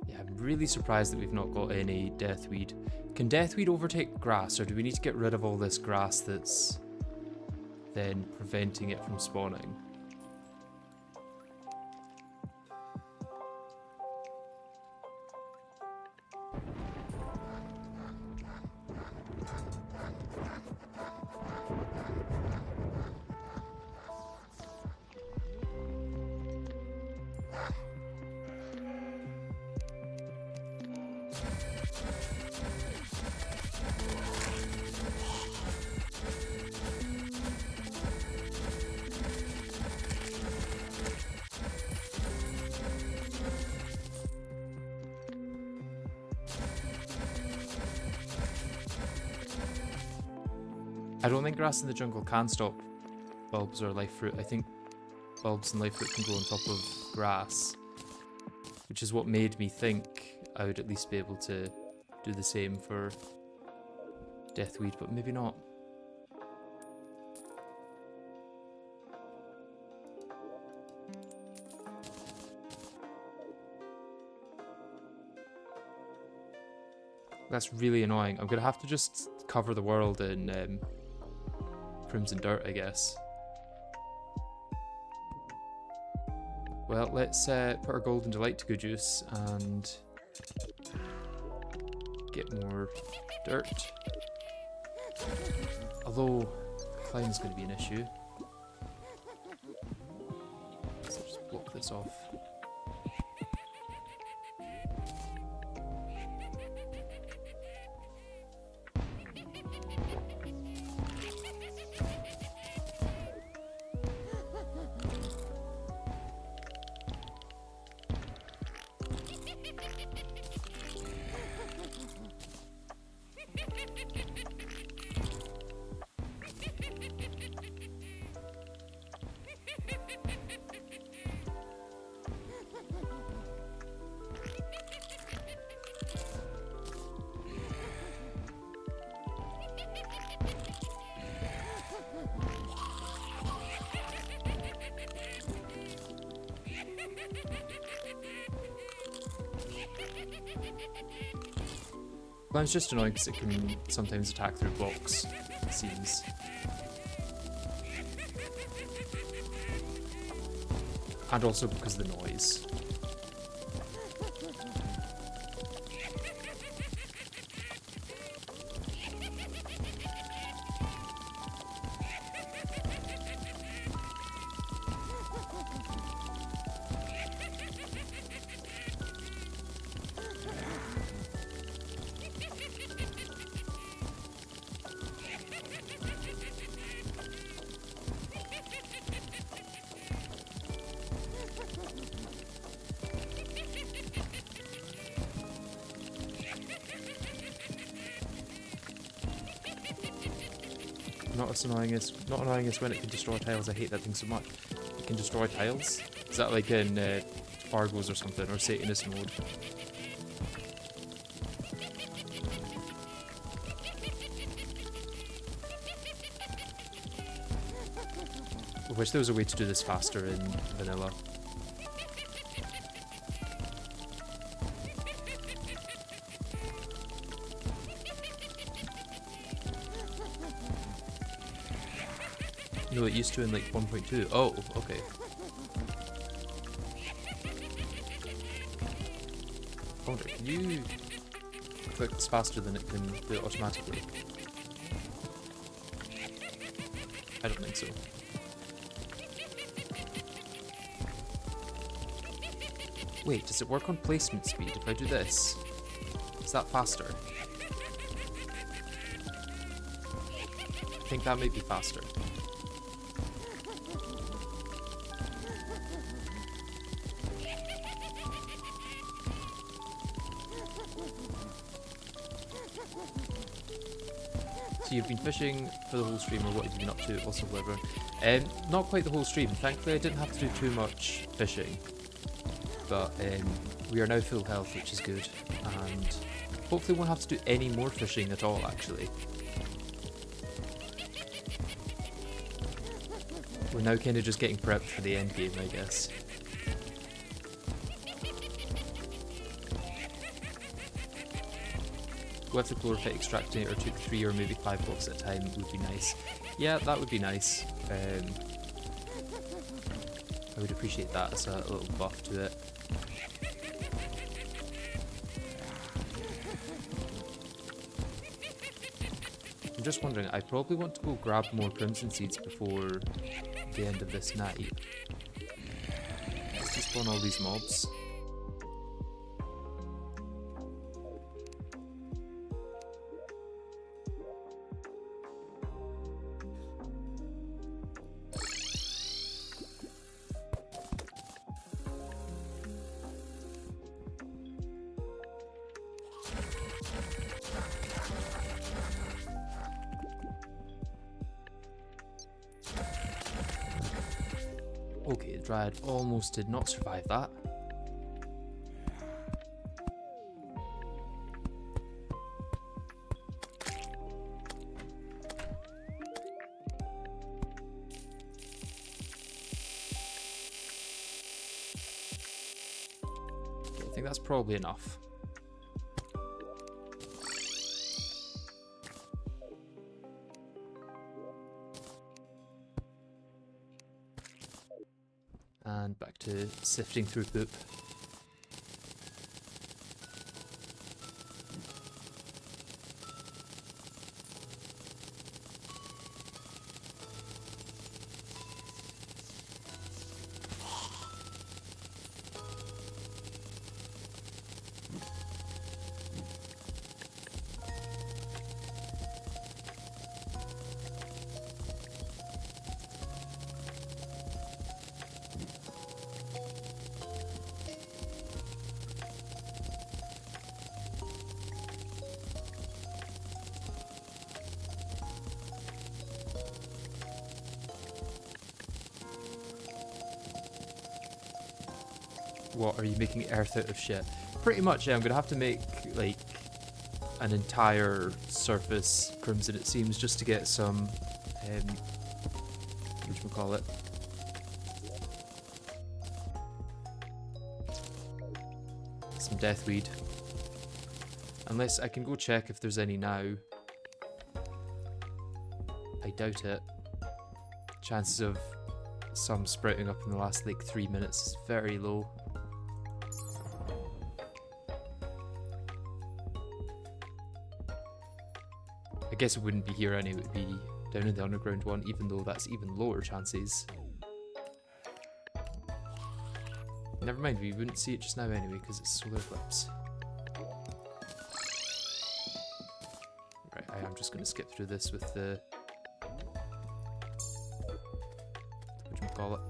Yeah, I'm really surprised that we've not got any deathweed. Can deathweed overtake grass, or do we need to get rid of all this grass that's then preventing it from spawning? I don't think grass in the jungle can stop bulbs or life fruit. I think bulbs and life fruit can go on top of grass, which is what made me think I would at least be able to do the same for deathweed, but maybe not. That's really annoying. I'm gonna have to just cover the world in crimson dirt, I guess. Well, let's put our golden delight to good use and get more dirt. Although climbing's going to be an issue. Let's just block this off. Well, it's just annoying because it can sometimes attack through blocks, it seems. And also because of the noise. Not annoying as when it can destroy tiles. I hate that thing so much. It can destroy tiles? Is that like in Fargo's or something, or Satanist mode? I wish there was a way to do this faster in vanilla. No, it used to in like 1.2. Oh, okay. Wonder, can you click this faster than it can do it automatically? I don't think so. Wait, does it work on placement speed if I do this? Is that faster? I think that might be faster. So you've been fishing for the whole stream, or what have you been up to also, Liver? Not quite the whole stream. Thankfully I didn't have to do too much fishing. But we are now full health, which is good. And hopefully won't have to do any more fishing at all, actually. We're now kind of just getting prepped for the end game, I guess. With the chlorophyte extractor took 3 or maybe 5 blocks at a time would be nice. Yeah, that would be nice. I would appreciate that as a little buff to it. I'm just wondering, I probably want to go grab more crimson seeds before the end of this night. Let's just spawn all these mobs. Okay, the Dryad almost did not survive that. Okay, I think that's probably enough. And back to sifting through poop. What, are you making earth out of shit? Pretty much, yeah. I'm gonna have to make like an entire surface crimson, it seems, just to get some whatchamacallit, some deathweed. Unless I can go check if there's any now. I doubt it. Chances of some sprouting up in the last like 3 minutes is very low. I guess it wouldn't be here anyway, it would be down in the underground one, even though that's even lower chances. Never mind, we wouldn't see it just now anyway, because it's solar eclipse. Right, I am just going to skip through this with the... whatchamacallit.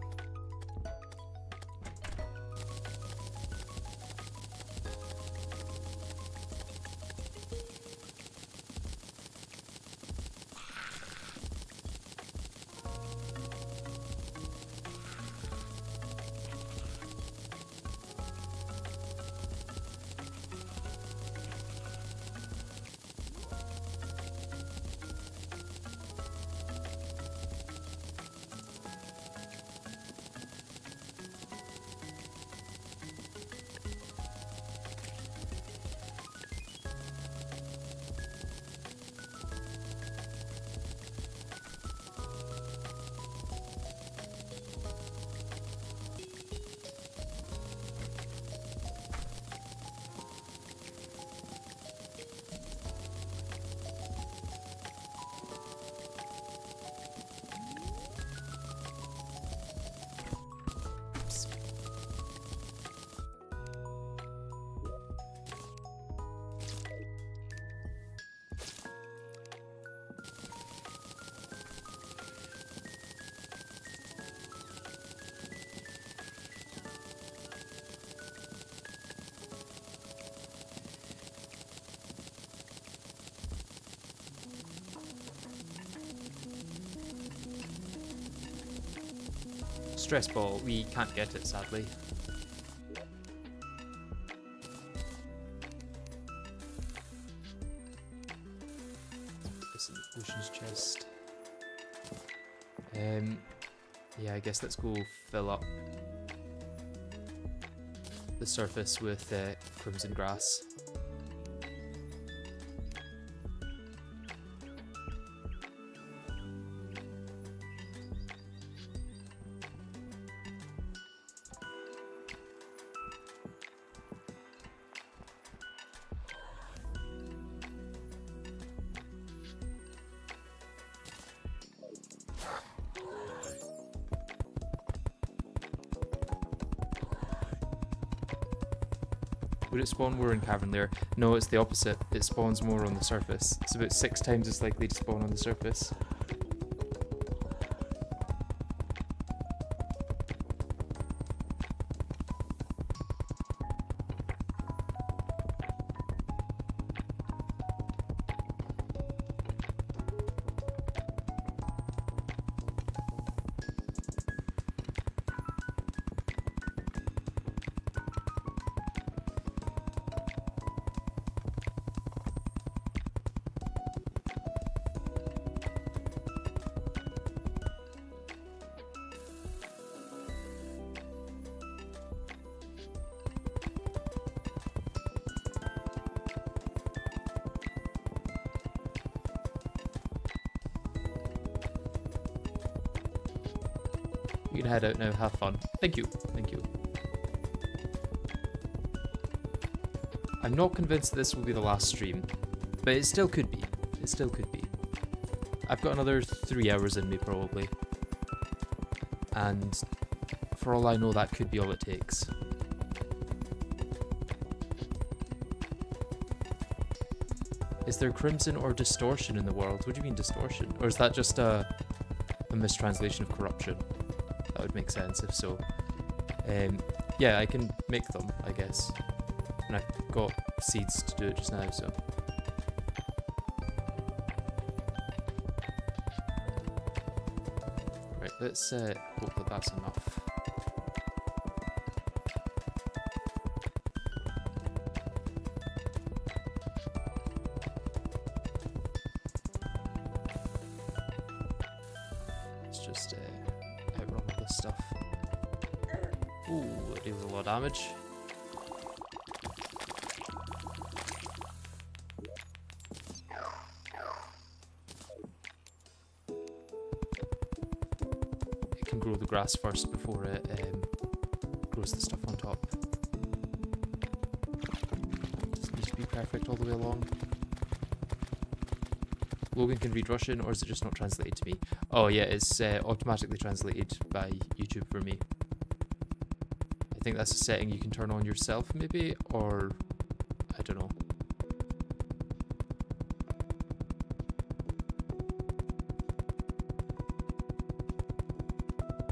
Stress ball, we can't get it sadly. This in the potions chest. Yeah, I guess let's go fill up the surface with crimson grass. Would it spawn more in cavern there? No, it's the opposite. It spawns more on the surface. It's about 6 times as likely to spawn on the surface. You can head out now, have fun. Thank you, thank you. I'm not convinced this will be the last stream, but it still could be. It still could be. I've got another 3 hours in me probably. And for all I know, that could be all it takes. Is there crimson or distortion in the world? What do you mean distortion? Or is that just a mistranslation of corruption? That would make sense if so. Yeah, I can make them, I guess. And I've got seeds to do it just now, so. Right, let's hope that that's enough. Let's just outrun all this stuff. Ooh, it deals a lot of damage. It can grow the grass first before it grows the stuff on top. Doesn't need to be perfect all the way along. Logan can read Russian, or is it just not translated to me? Oh yeah, it's automatically translated by YouTube for me. I think that's a setting you can turn on yourself, maybe, or I don't know.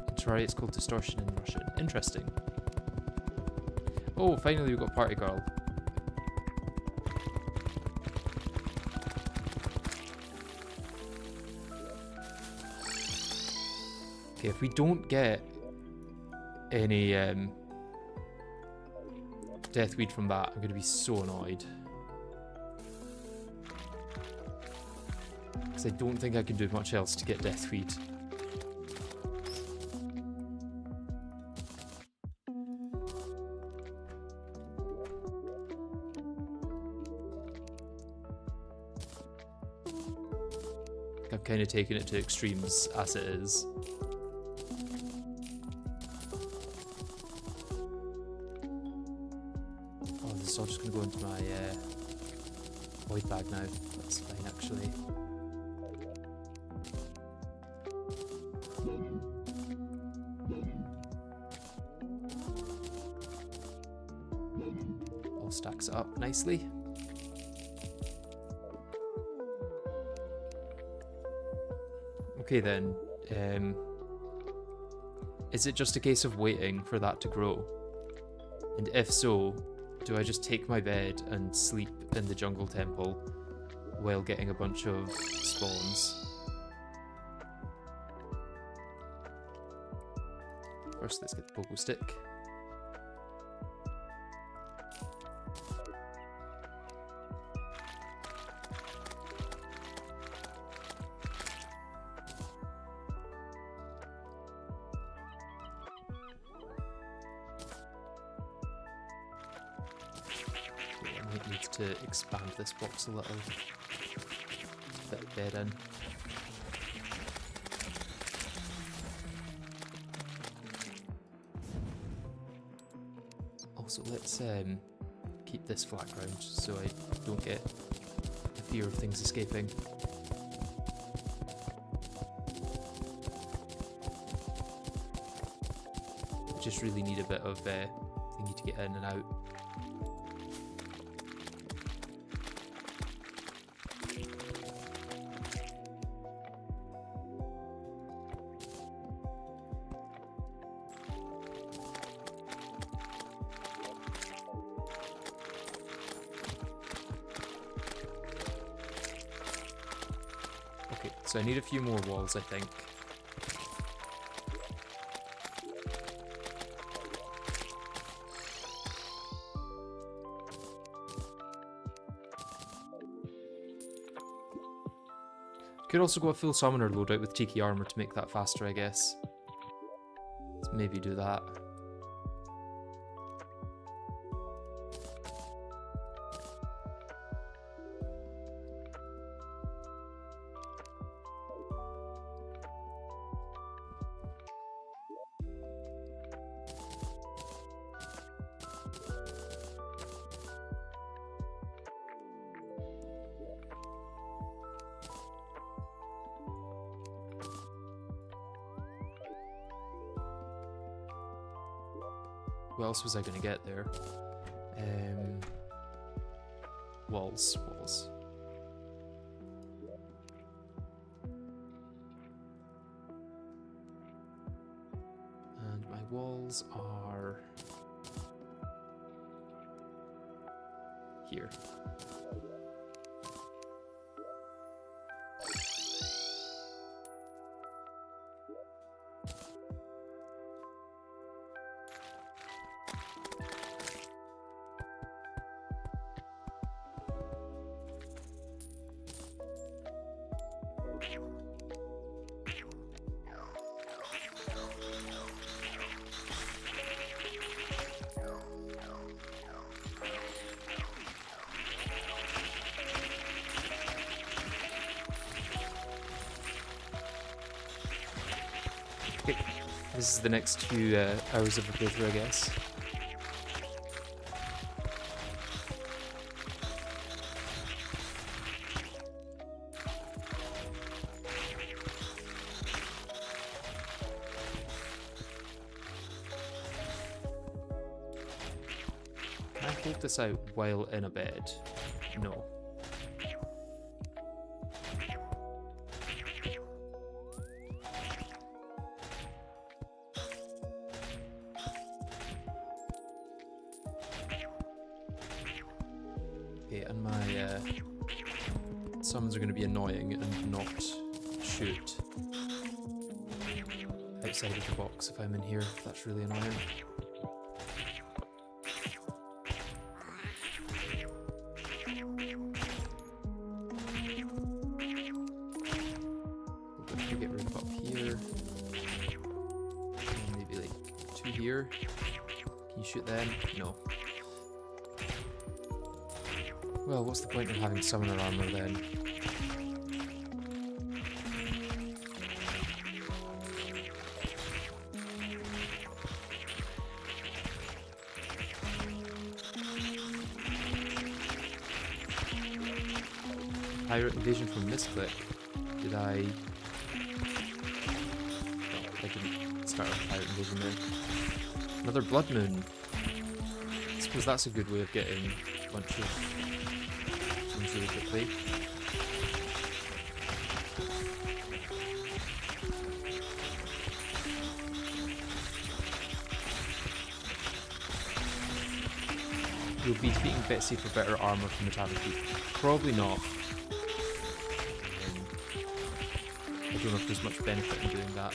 In Terraria, it's called distortion in Russian. Interesting. Oh, finally we got Party Girl. Okay, if we don't get any deathweed from that, I'm going to be so annoyed. Because I don't think I can do much else to get deathweed. I've kind of taken it to extremes as it is. This is all just going to go into my void bag now. That's fine, actually. All stacks it up nicely. Okay then, is it just a case of waiting for that to grow? And if so, do I just take my bed and sleep in the jungle temple while getting a bunch of spawns? First, let's get the pogo stick. Might need to expand this box a little. Fit a bed in. Also, let's keep this flat ground so I don't get the fear of things escaping. I just really need a bit of thingy to get in and out. Okay, so I need a few more walls, I think. Could also go a full summoner loadout with cheeky armor to make that faster, I guess. Let's maybe do that. What else was I going to get there? Walls. And my walls are here. Okay, this is the next few hours of the playthrough, I guess. Can I hold this out while in a bed? No. Okay, and my summons are going to be annoying and not shoot outside of the box if I'm in here. That's really annoying. What if we get rid of up here? And maybe like 2 here. Can you shoot them? No. Well, what's the point of having summoner armor then? Pirate invasion from Misclick. Did I... No, I didn't start a pirate invasion there. Another blood moon. I suppose that's a good way of getting a bunch of things really quickly. You'll be defeating Betsy for better armor from the Tavern Keep. Probably not. I don't know if there's much benefit in doing that.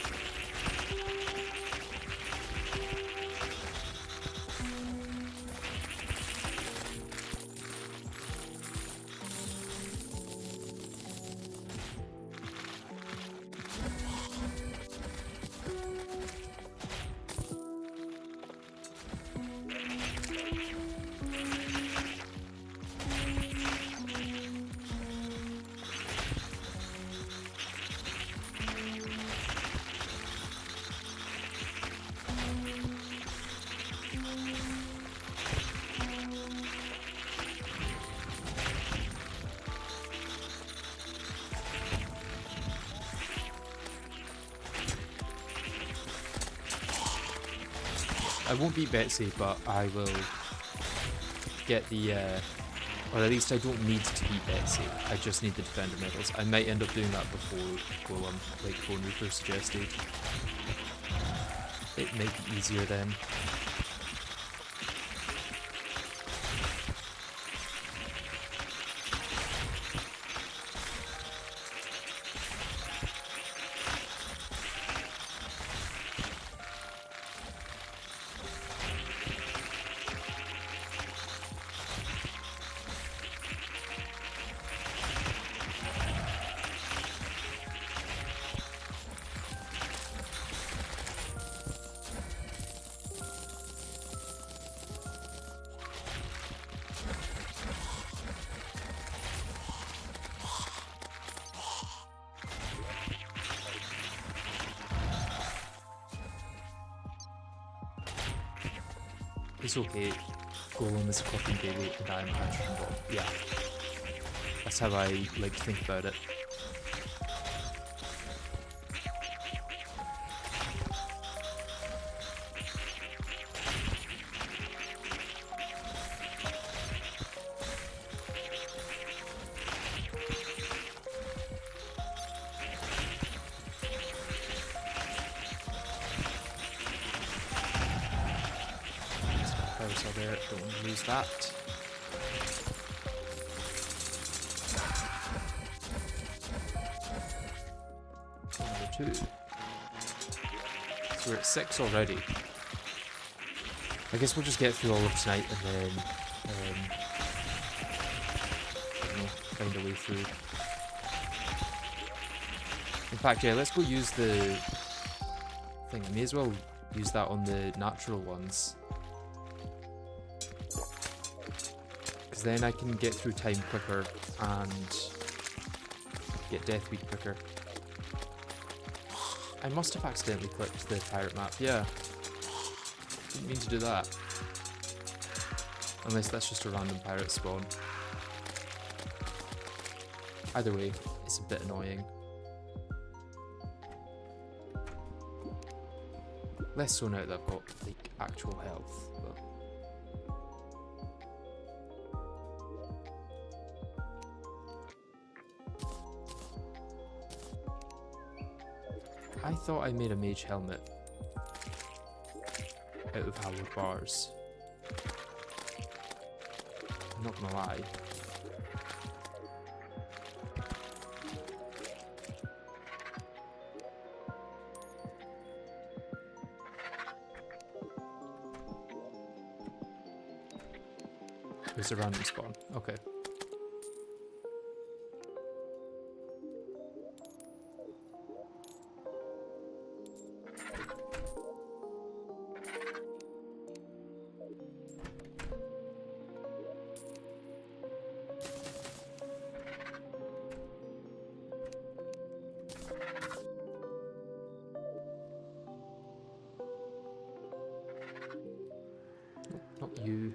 I won't beat Betsy, but I will get the, or at least I don't need to beat Betsy. I just need the defender medals. I might end up doing that before Golem, like Bone Reaper suggested. It might be easier then. It's okay. Golem is a cooking baby and I'm a hydrogen bomb. Yeah. That's how I like to think about it. There, don't want to lose that. Another 2. So we're at 6 already. I guess we'll just get through all of tonight and then I don't know, find a way through. In fact, yeah, let's go use the thing. I may as well use that on the natural ones. Then I can get through time quicker and get Deathweed quicker. I must have accidentally clicked the pirate map, yeah. Didn't mean to do that. Unless that's just a random pirate spawn. Either way, it's a bit annoying. Less so now that I've got like actual health, but I thought I made a mage helmet out of hallowed bars. I'm not gonna lie. It's a random spawn. Okay. Not you.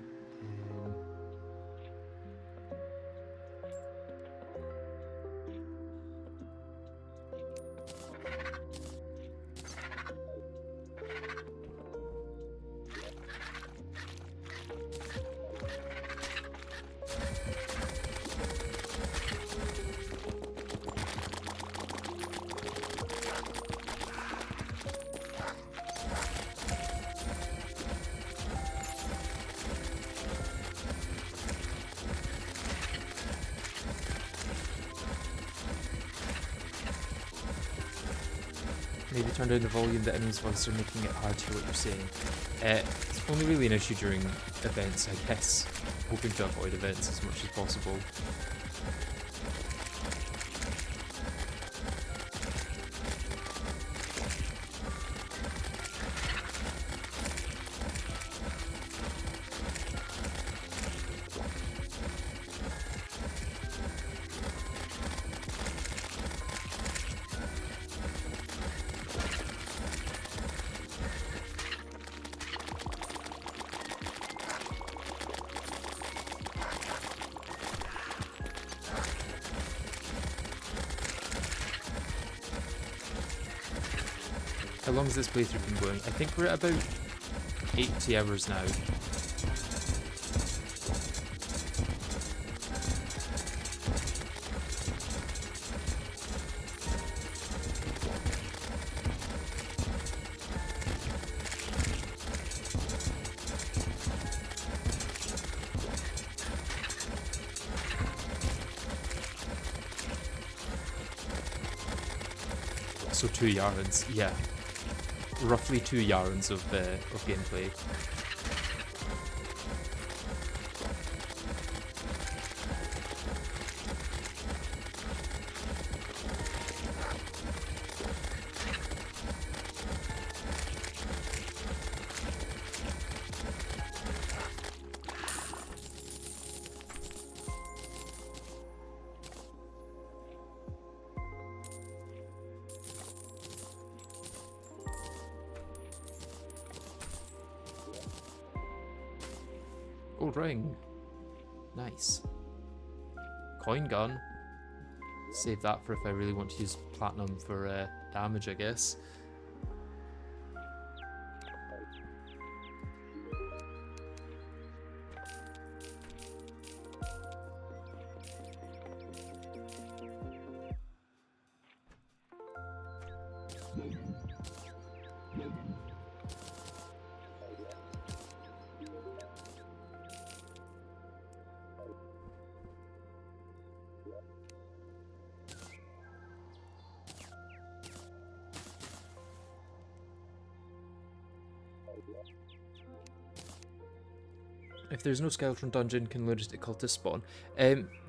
Maybe turn down the volume, the enemy's voices are making it hard to hear what you're saying. It's only really an issue during events, I guess. Hoping to avoid events as much as possible. How long has this playthrough been going? I think we're at about 80 hours now. So 2 yards, yeah. Roughly 2 yards of gameplay. Gold ring. Nice. Coin gun. Save that for if I really want to use platinum for damage, I guess. If there's no skeleton dungeon, can lunatic cultist spawn?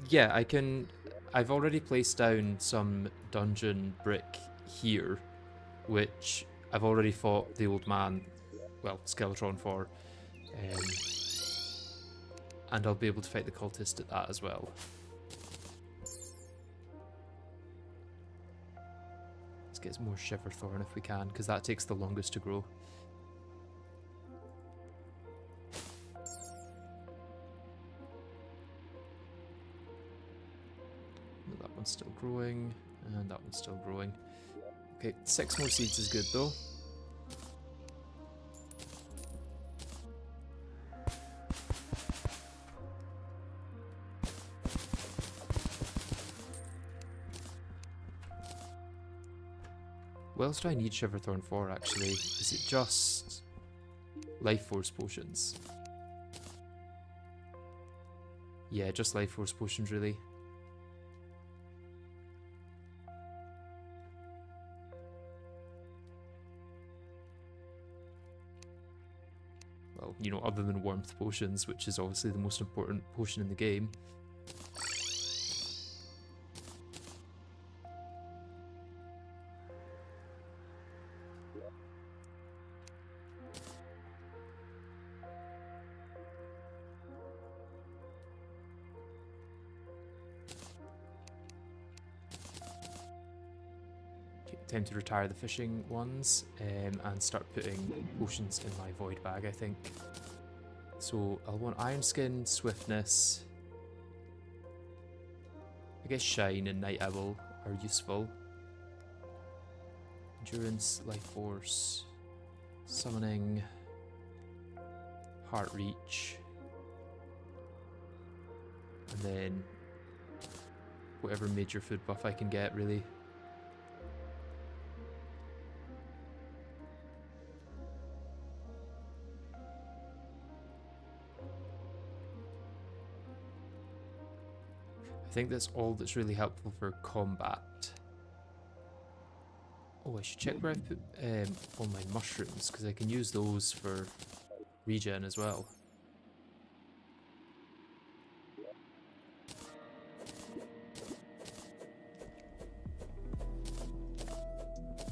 Yeah, I can. I've already placed down some dungeon brick here, which I've already fought the old man, well, Skeletron for, and I'll be able to fight the cultist at that as well. Let's get some more Shiverthorn if we can, because that takes the longest to grow. That one's still growing, and that one's still growing. Okay, 6 more seeds is good though. What else do I need Shiverthorn for, actually? Is it just Life Force Potions? Yeah, just Life Force Potions, really. Well, you know, other than Warmth Potions, which is obviously the most important potion in the game. Time to retire the fishing ones and start putting potions in my void bag, I think. So I'll want Iron Skin, Swiftness. I guess Shine and Night Owl are useful. Endurance, Life Force, Summoning, Heart Reach, and then whatever major food buff I can get, really. I think that's all that's really helpful for combat. Oh, I should check where I've put all my mushrooms, because I can use those for regen as well.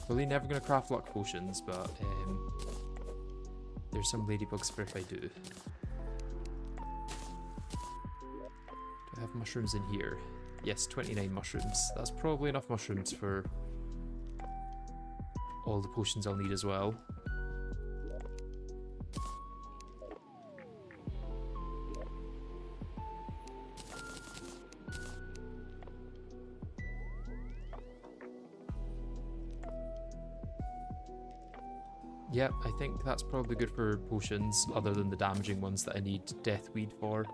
Probably never going to craft luck potions, but there's some ladybugs for if I do. I have mushrooms in here. Yes, 29 mushrooms. That's probably enough mushrooms for all the potions I'll need as well. Yep, I think that's probably good for potions, other than the damaging ones that I need Deathweed for.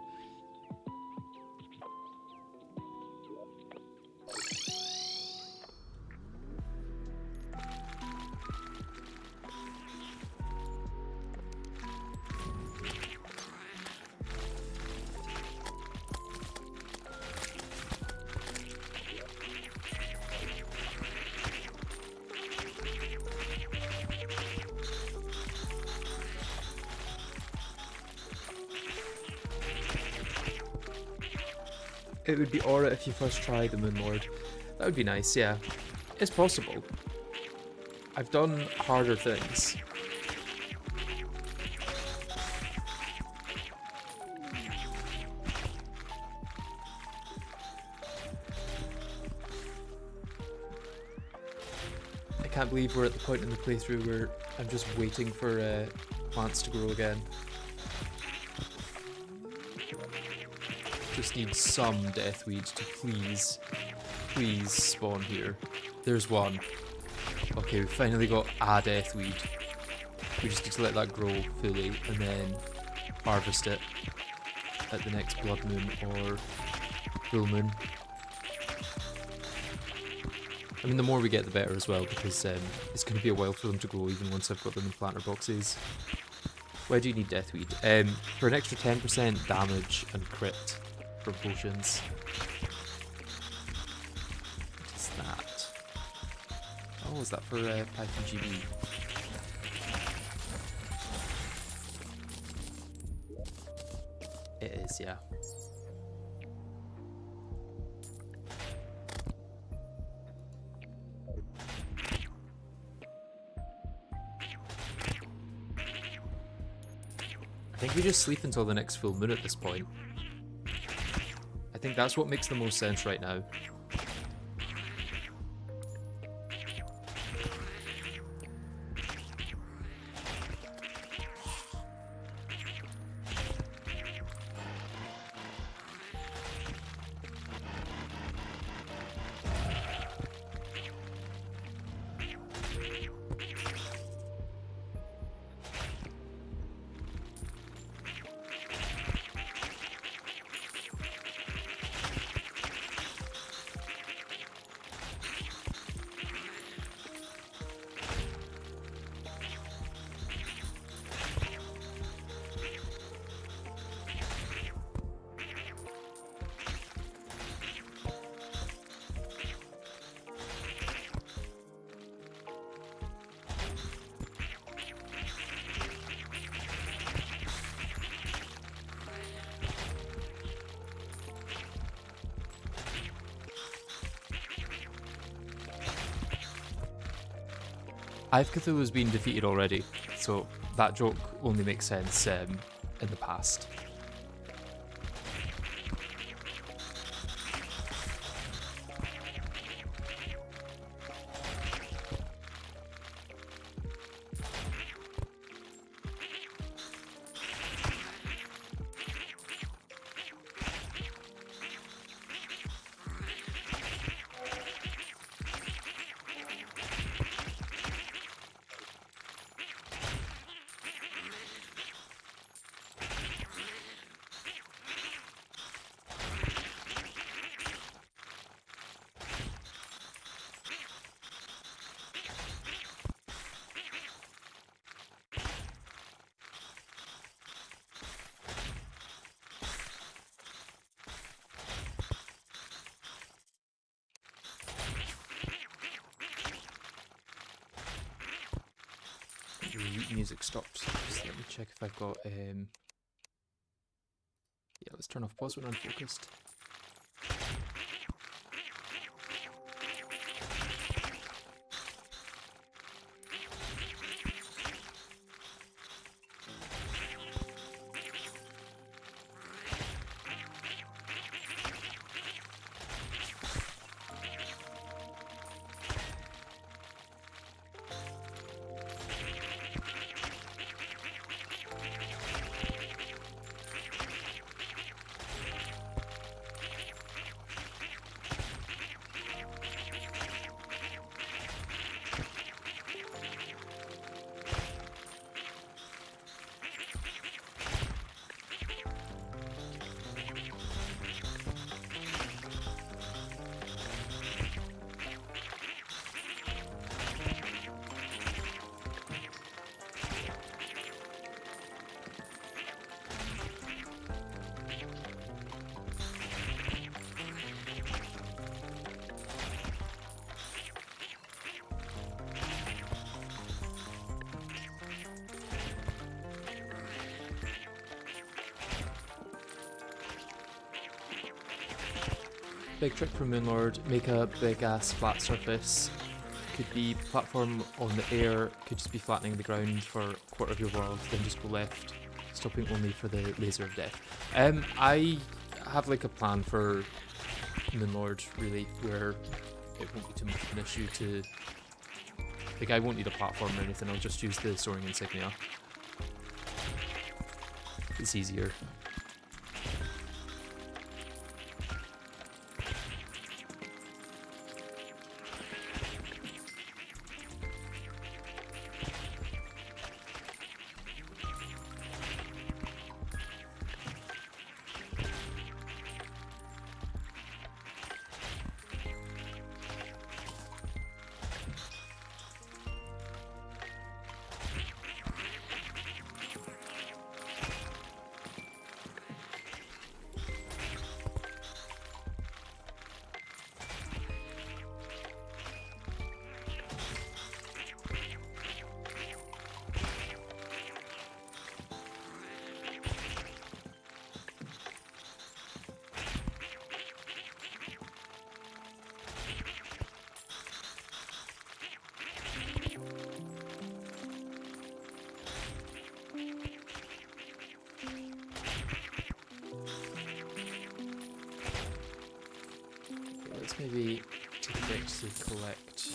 It would be aura if you first try the Moonlord. That would be nice, yeah. It's possible. I've done harder things. I can't believe we're at the point in the playthrough where I'm just waiting for plants to grow again. Just need some Deathweed to please spawn here. There's one. Okay, we finally got a Deathweed. We just need to let that grow fully and then harvest it at the next blood moon or full moon. I mean, the more we get, the better as well, because it's going to be a while for them to grow even once I've got them in planter boxes. Why do you need Deathweed? For an extra 10% damage and crit from potions. What is that? Oh, is that for Python GB? It is, yeah. I think we just sleep until the next full moon at this point. I think that's what makes the most sense right now. Hive Cthulhu's been defeated already, so that joke only makes sense in the past. Music stops. Just let me check if I've got yeah, let's turn off pause when unfocused. Big trick from Moonlord, make a big ass flat surface. Could be platform on the air, could just be flattening the ground for a quarter of your world, then just go left, stopping only for the laser of death. I have like a plan for Moonlord, really, where it won't be too much of an issue to... Like, I won't need a platform or anything, I'll just use the soaring insignia. It's easier. Maybe take a bit to collect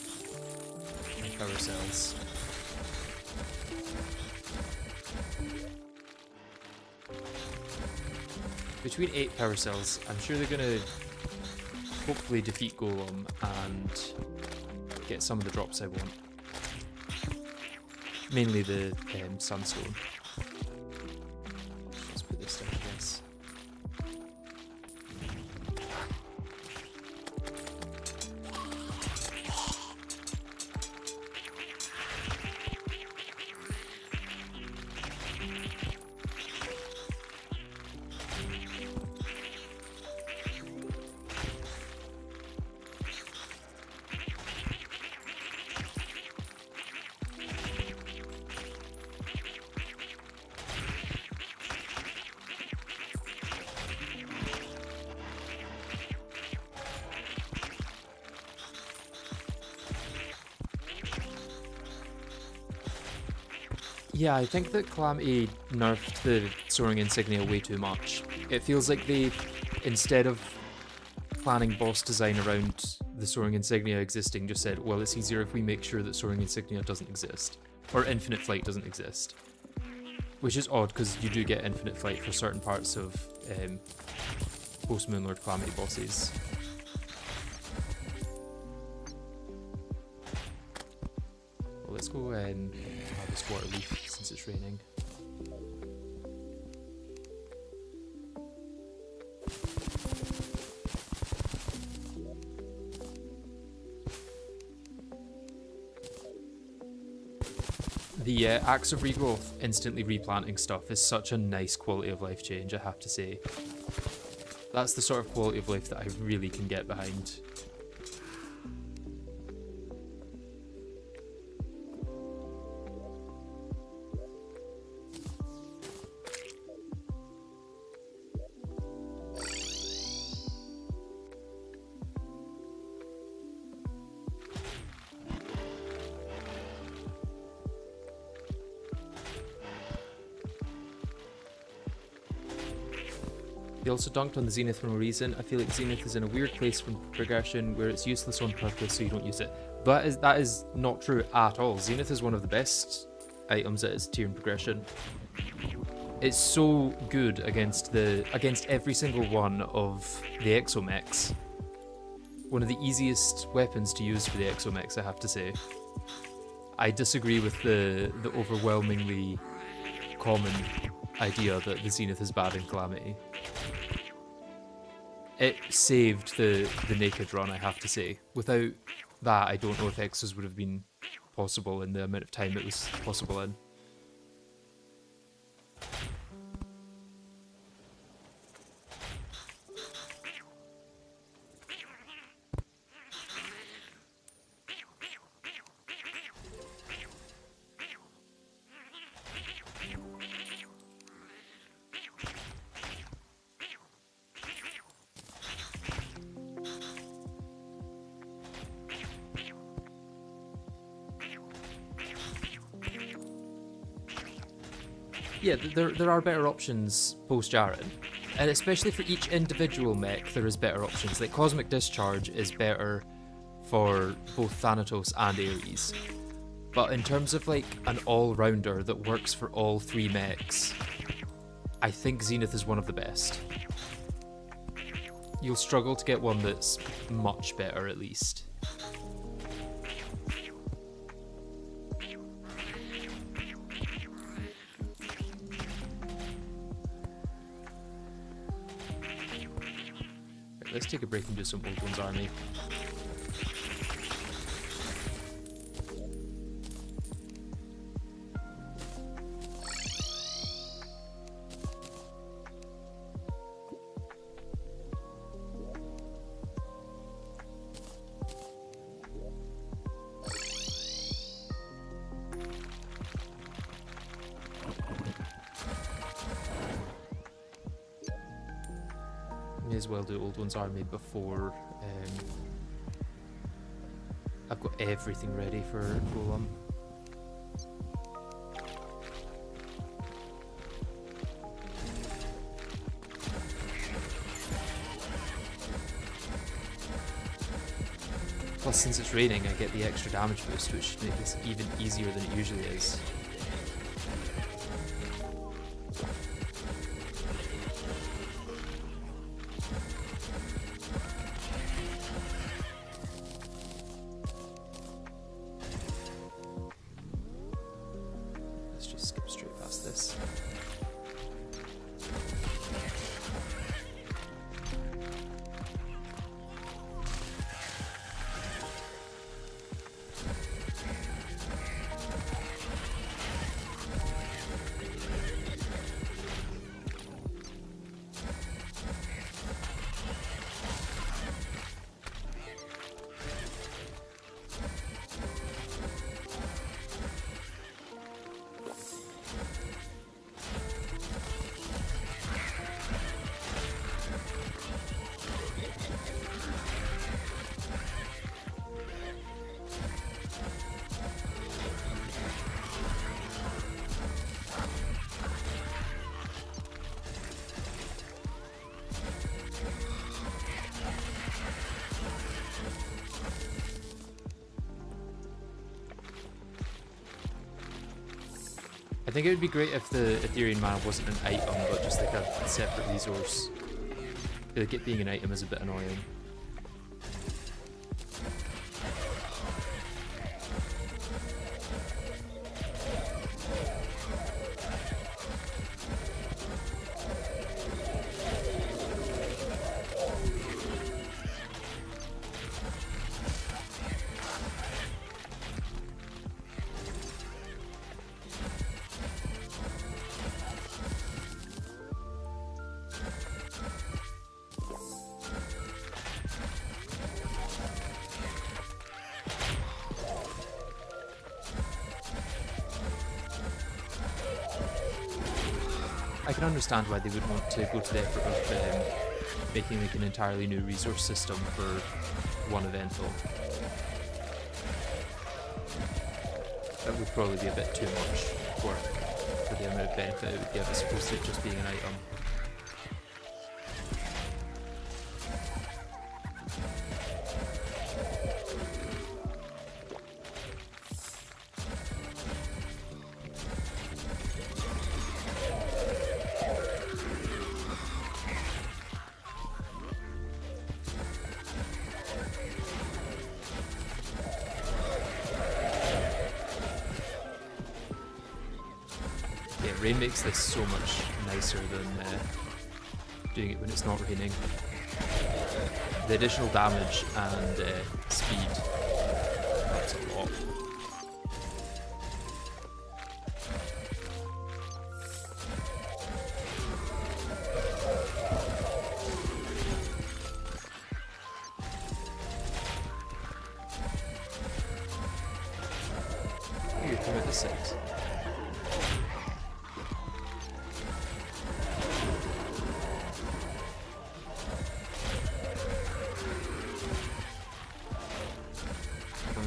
my power cells. Between 8 power cells, I'm sure they're gonna hopefully defeat Golem and get some of the drops I want. Mainly the Sunstone. Let's put this down, I guess. Yeah, I think that Calamity nerfed the soaring insignia way too much. It feels like they, instead of planning boss design around the soaring insignia existing, just said, well, it's easier if we make sure that soaring insignia doesn't exist. Or infinite flight doesn't exist. Which is odd, because you do get infinite flight for certain parts of post-Moonlord Calamity bosses. Well, let's go and harvest water leaf since it's raining. The Axe of Regrowth instantly replanting stuff is such a nice quality of life change, I have to say. That's the sort of quality of life that I really can get behind. They also dunked on the Zenith for no reason. I feel like Zenith is in a weird place from progression where it's useless on purpose so you don't use it. But that is not true at all. Zenith is one of the best items at its tier in progression. It's so good against every single one of the exomechs. One of the easiest weapons to use for the exomechs, I have to say. I disagree with the overwhelmingly common idea that the Zenith is bad in Calamity. It saved the naked run, I have to say. Without that, I don't know if Exos would have been possible in the amount of time it was possible in. Yeah, there are better options post Jaren, and especially for each individual mech, there is better options. Like Cosmic Discharge is better for both Thanatos and Ares, but in terms of like an all-rounder that works for all three mechs, I think Zenith is one of the best. You'll struggle to get one that's much better, at least. Right, let's take a break and do some Old One's Army. May as well do Old One's Army before I've got everything ready for Golem. Plus, since it's raining, I get the extra damage boost, which should make this even easier than it usually is. I think it would be great if the Ethereal Mana wasn't an item, but just like a separate resource. I feel like it being an item is a bit annoying. I can understand why they would want to go to the effort of making like an entirely new resource system for one eventful. That would probably be a bit too much work for the amount of benefit it would give as opposed to it just being an item. Rain makes this so much nicer than doing it when it's not raining. The additional damage and speed, that's a lot. You're coming to 6.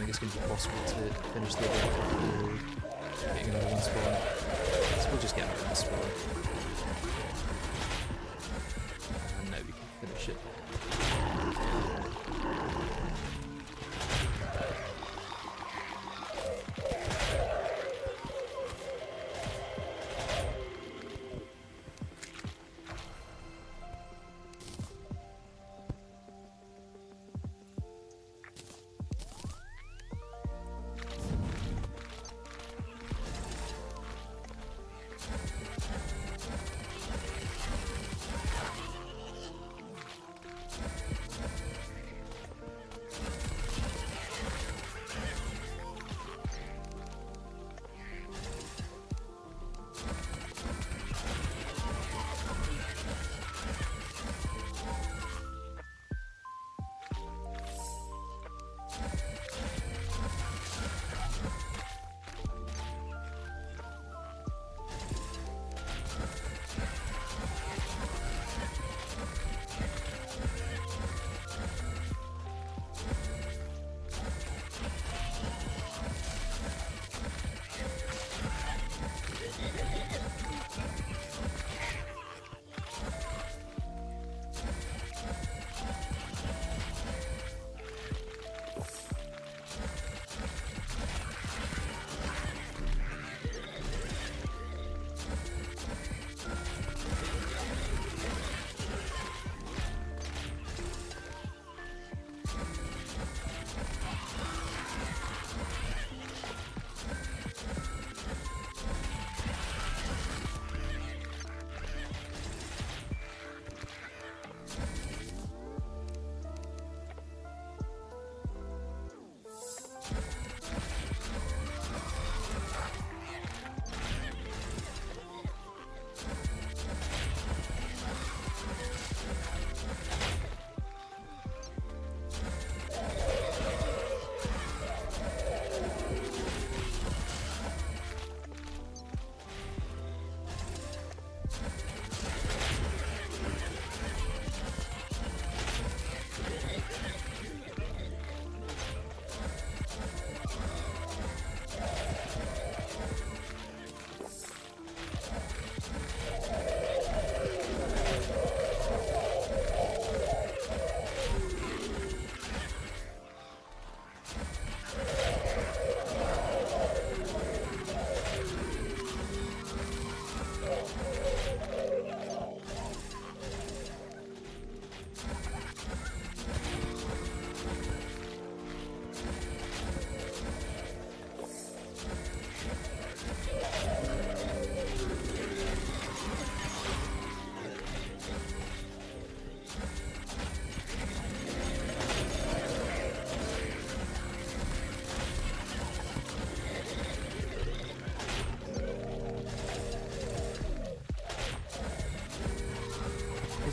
It's going to be possible to finish the event before getting another one spawn. we'll just get rid of this one. And now we can finish it.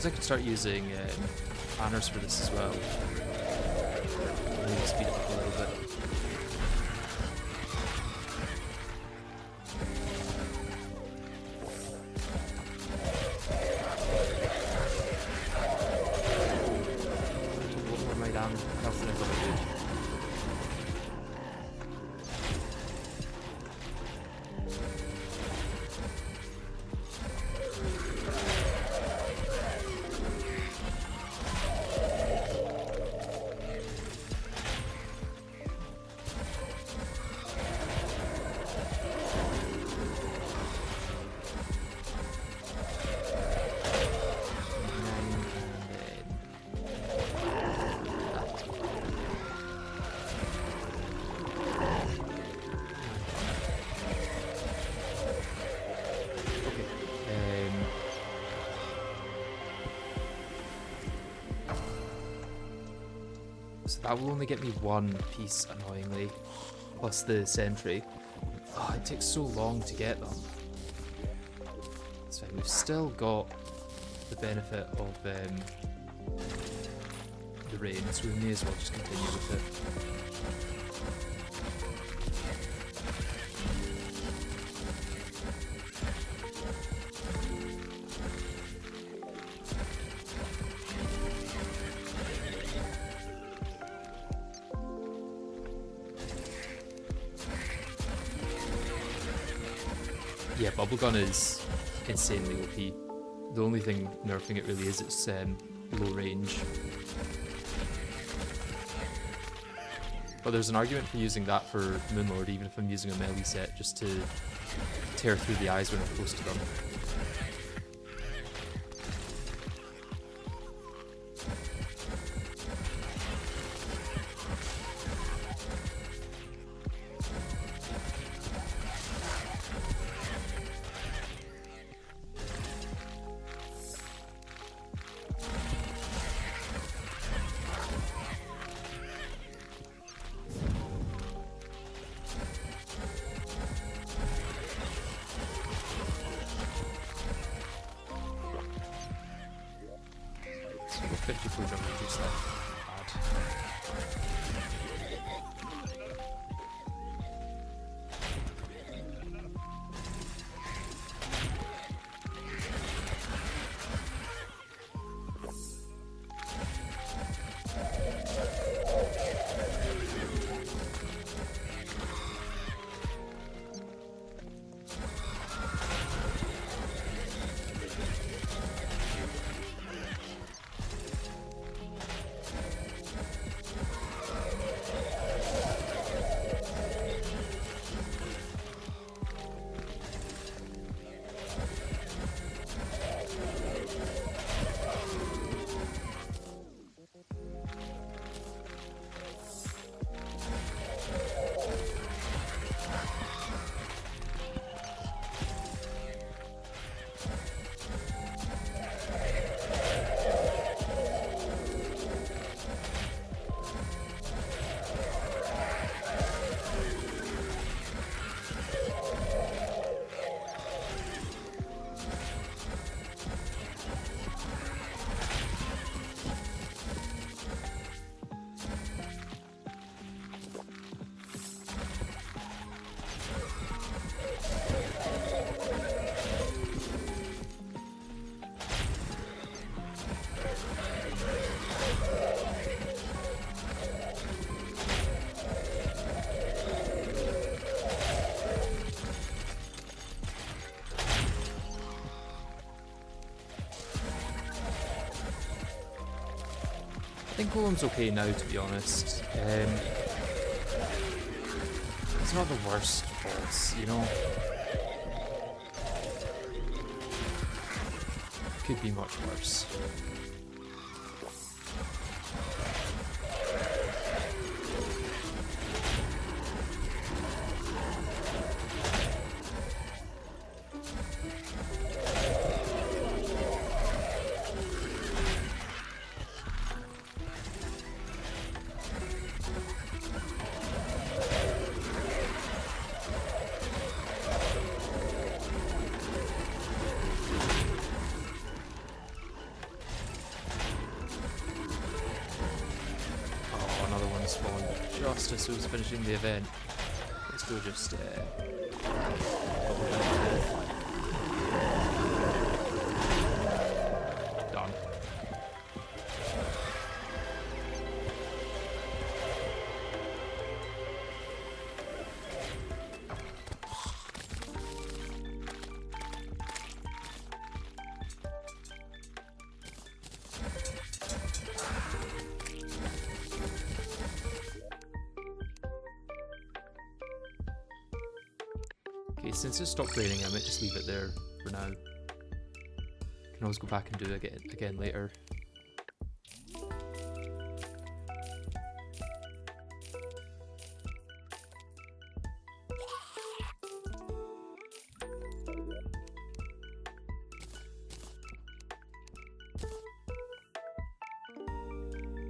I could start using banners for this as well. Maybe speed it up a little bit. What am I down? Nothing is what I did. So that will only get me one piece, annoyingly, plus the sentry. Oh, it takes so long to get them. It's fine, we've still got the benefit of the rain, so we may as well just continue with it. Yeah, Bubblegum is insanely OP. The only thing nerfing it really is its low range. But there's an argument for using that for Moonlord, even if I'm using a melee set, just to tear through the eyes when I'm close to them. So 54 jump reduce that. Bad. I think Golem's okay now, to be honest. It's not the worst boss, you know? Could be much worse. Just as I was finishing the event. Let's go just done. Okay, since it stopped raining, I might just leave it there for now. Can always go back and do it again later.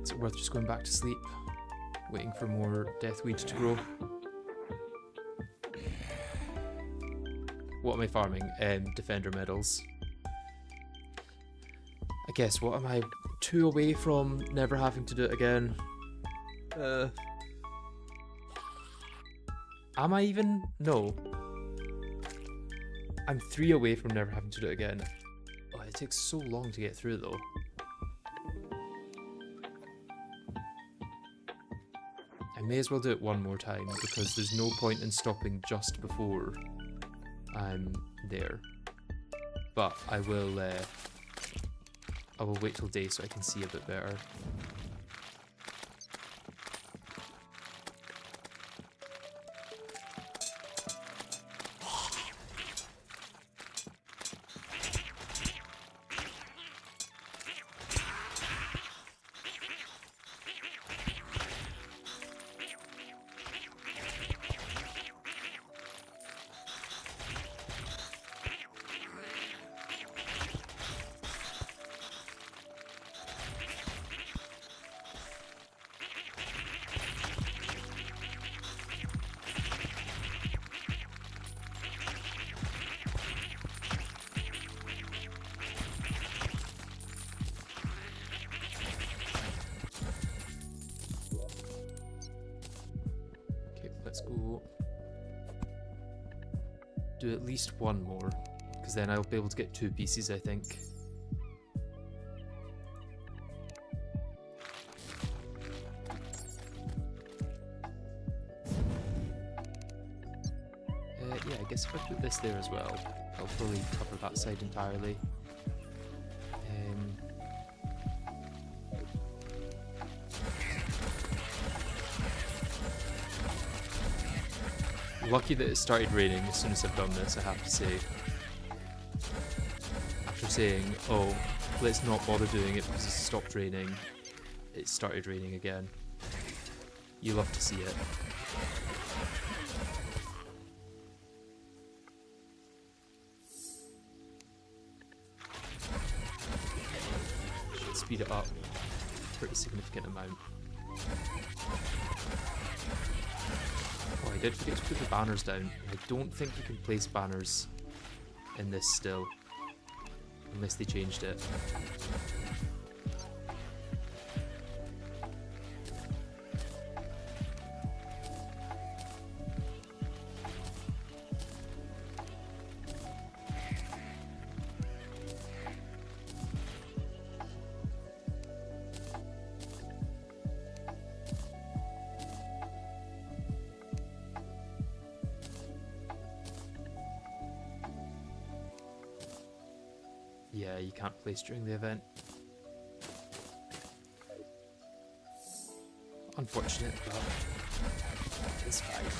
Is it worth just going back to sleep? Waiting for more deathweed to grow? What am I farming? Defender medals. I guess, what am I? 2 away from never having to do it again? Am I even? No. I'm 3 away from never having to do it again. Oh, it takes so long to get through though. I may as well do it one more time because there's no point in stopping just before I'm there. But I will wait till day so I can see a bit better. Let's go do at least one more, because then I'll be able to get 2 pieces, I think. Yeah, I guess if I put this there as well, I'll probably cover that side entirely. Lucky that it started raining as soon as I've done this, I have to say. After saying, oh, let's not bother doing it because it stopped raining, it started raining again. You love to see it. Should speed it up a pretty significant amount. Oh, I did forget to put the banners down. I don't think you can place banners in this still, unless they changed it. Yeah, you can't place during the event. Unfortunate, but it's fine.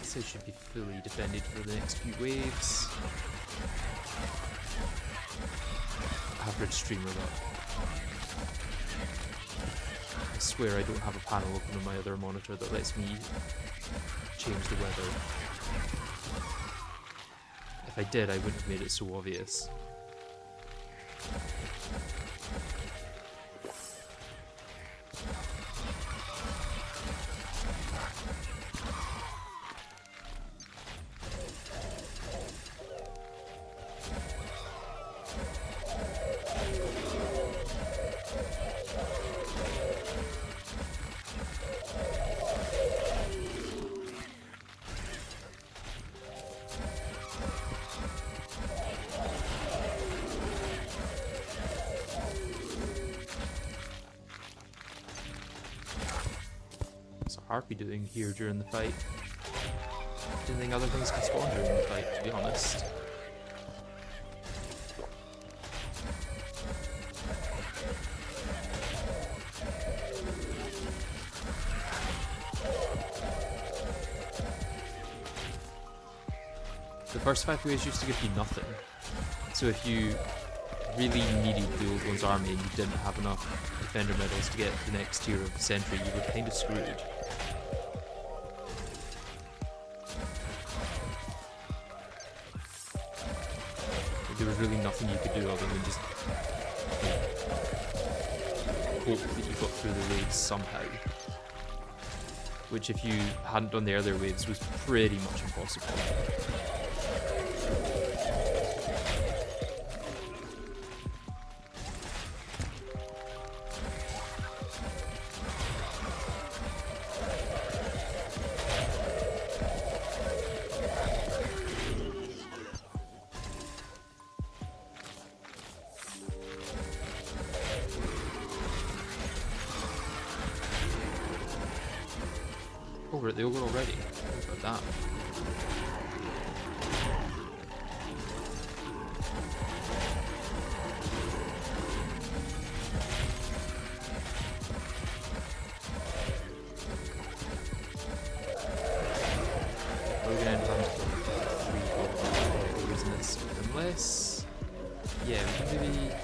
So it should be fully defended for the next few waves. Average streamer luck. I swear I don't have a panel open on my other monitor that lets me change the weather. If I did, I wouldn't have made it so obvious. Harpy doing here during the fight? Didn't think other things could spawn during the fight, to be honest. The first 5 waves used to give you nothing, so if you really needed the old one's army and you didn't have enough defender medals to get the next tier of sentry, you were kind of screwed. There was really nothing you could do other than just hope that you got through the waves somehow. Which, if you hadn't done the earlier waves, was pretty much impossible. Oh, we're at the ogre already. What about that? Unless... Yeah, we can maybe...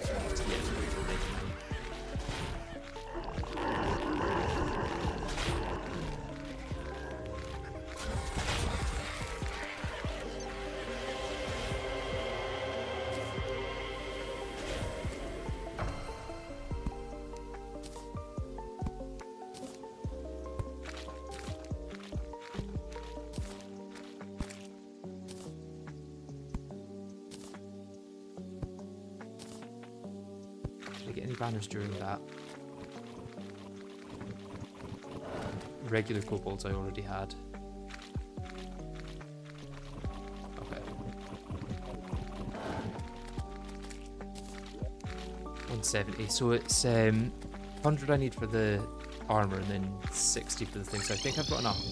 Yeah, get any banners during that? Regular kobolds I already had. Okay. 170. So it's 100 I need for the armor and then 60 for the thing. So I think I've got enough.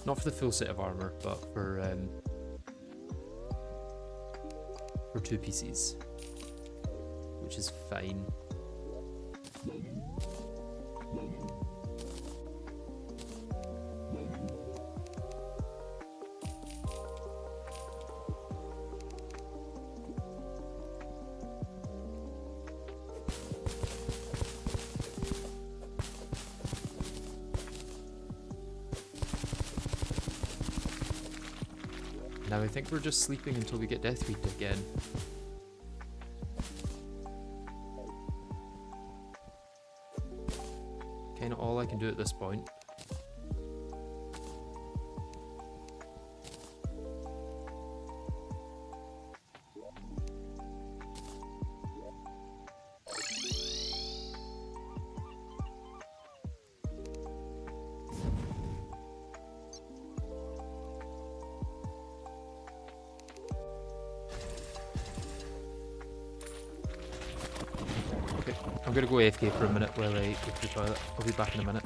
Not for the full set of armor, but for 2 pieces. Which is fine. Now I think we're just sleeping until we get Death Weed again. Kinda all I can do at this point. Okay, I'm gonna go AFK for a minute while I go to the toilet. I'll be back in a minute.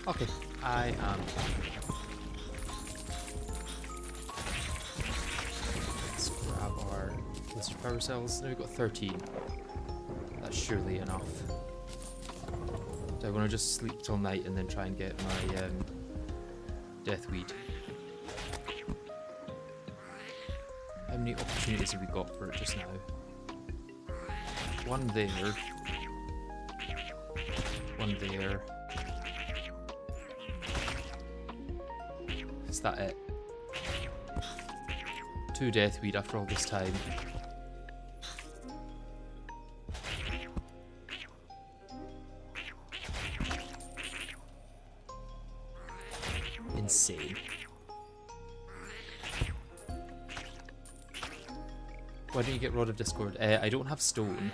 Okay, I am. Let's grab our blister power cells. Now we've got 13. That's surely enough. Do I want to just sleep till night and then try and get my deathweed? How many opportunities have we got for it just now? One there. One there. Is that it? 2 deathweed after all this time. Insane. Why don't you get Rod of Discord? I don't have stone.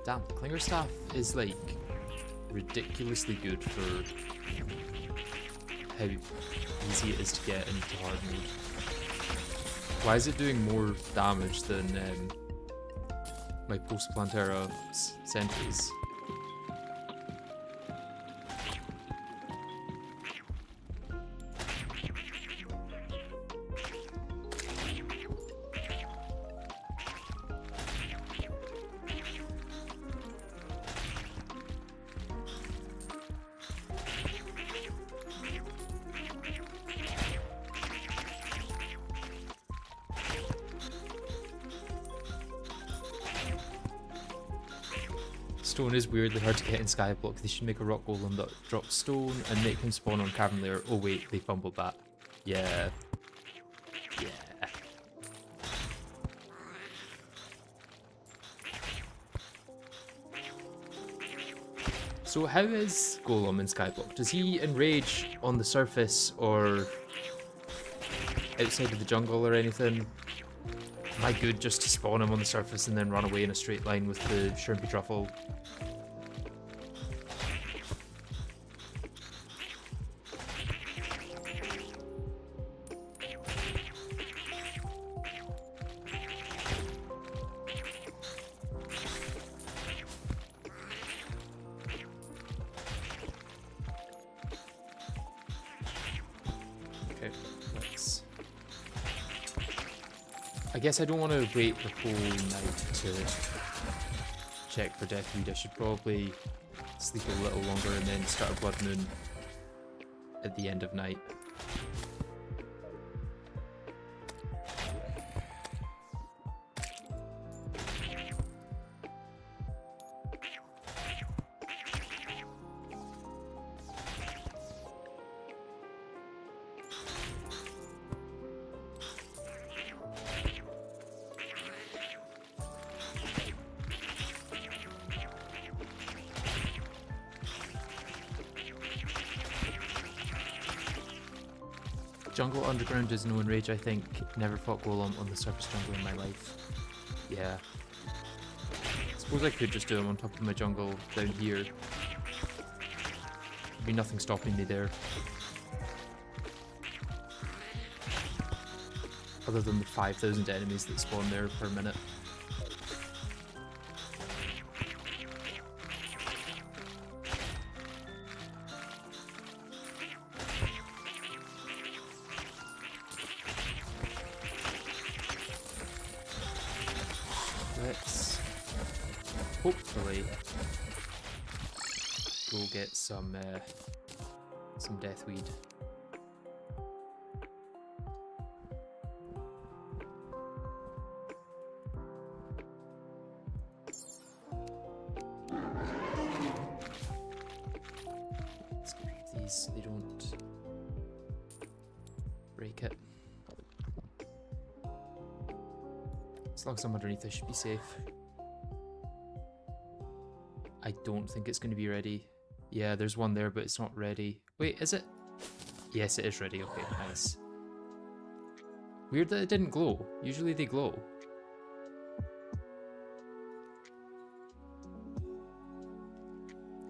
Damn, Clinger Staff is like ridiculously good for how easy it is to get into hard mode. Why is it doing more damage than my post-Plantera sentries? Stone is weirdly hard to get in Skyblock. They should make a rock golem that drops stone and make him spawn on Cavern Lair. Oh wait, they fumbled that. Yeah. Yeah. So how is Golem in Skyblock? Does he enrage on the surface or outside of the jungle or anything? Am I good just to spawn him on the surface and then run away in a straight line with the Shrimpy Truffle? Okay, let's... I guess I don't want to wait the whole night to check for deathweed. I should probably sleep a little longer and then start a blood moon at the end of night. Jungle Underground is no enrage, I think. Never fought Golem on the surface jungle in my life. Yeah. Suppose I could just do him on top of my jungle down here. There'd be nothing stopping me there. Other than the 5,000 enemies that spawn there per minute. Let's hopefully go get some deathweed. Let's get rid of these so they don't break it. As long as I'm underneath, I should be safe. I don't think it's going to be ready. Yeah, there's one there, but it's not ready. Wait, is it? Yes, it is ready. Okay, nice. Weird that it didn't glow. Usually they glow.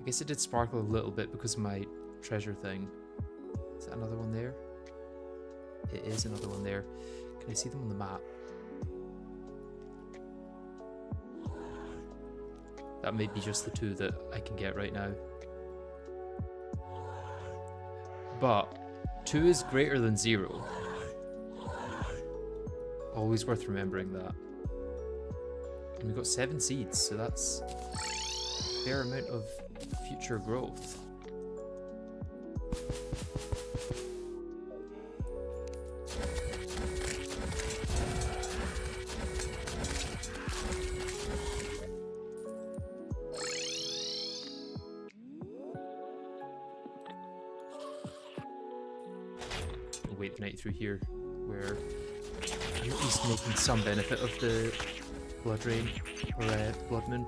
I guess it did sparkle a little bit because of my treasure thing. Is that another one there? It is another one there. Can I see them on the map? That might be just the two that I can get right now. But 2 is greater than 0. Always worth remembering that. And we've got 7 seeds, so that's a fair amount of future growth. We'll wait the night through here, where I'm at least making some benefit of the blood rain, or blood moon.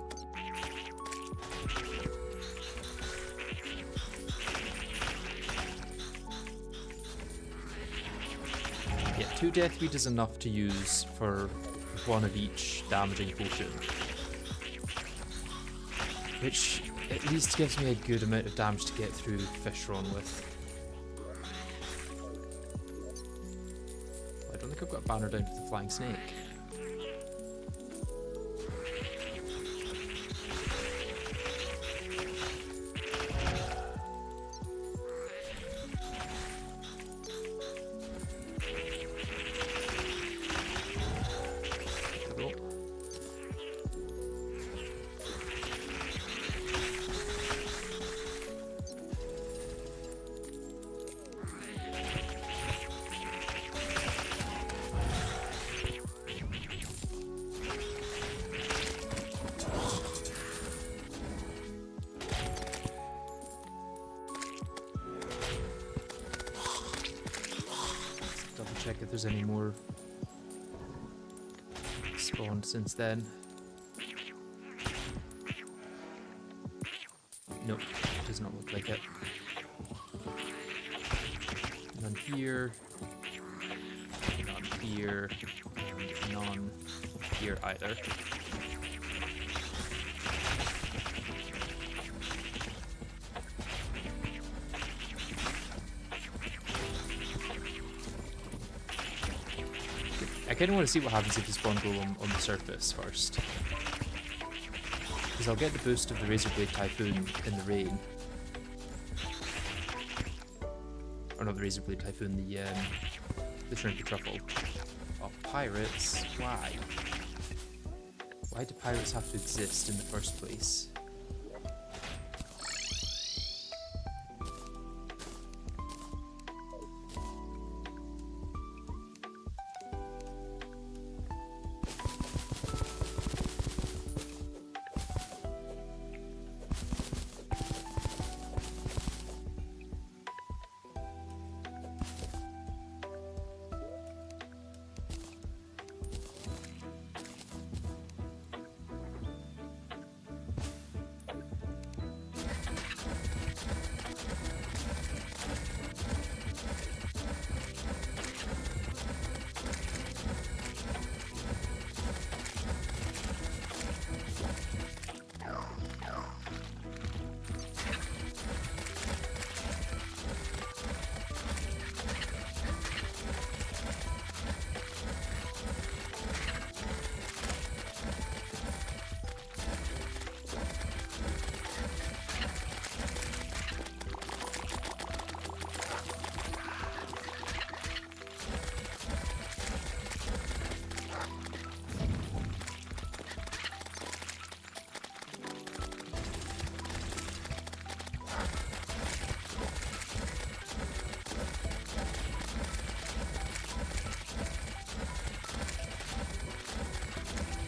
Yeah, 2 Deathweed is enough to use for 1 of each damaging potion, which at least gives me a good amount of damage to get through Fishron with. I don't think I've got a banner down for the flying snake. Check if there's any more spawned since then. Nope, does not look like it. None here, none here, and none here either. I kind of want to see what happens if you spawn golem on the surface first, because I'll get the boost of the Razorblade Typhoon in the rain, or not the Razorblade Typhoon, the Shrimpy Truffle. Oh, pirates! Why? Why do pirates have to exist in the first place?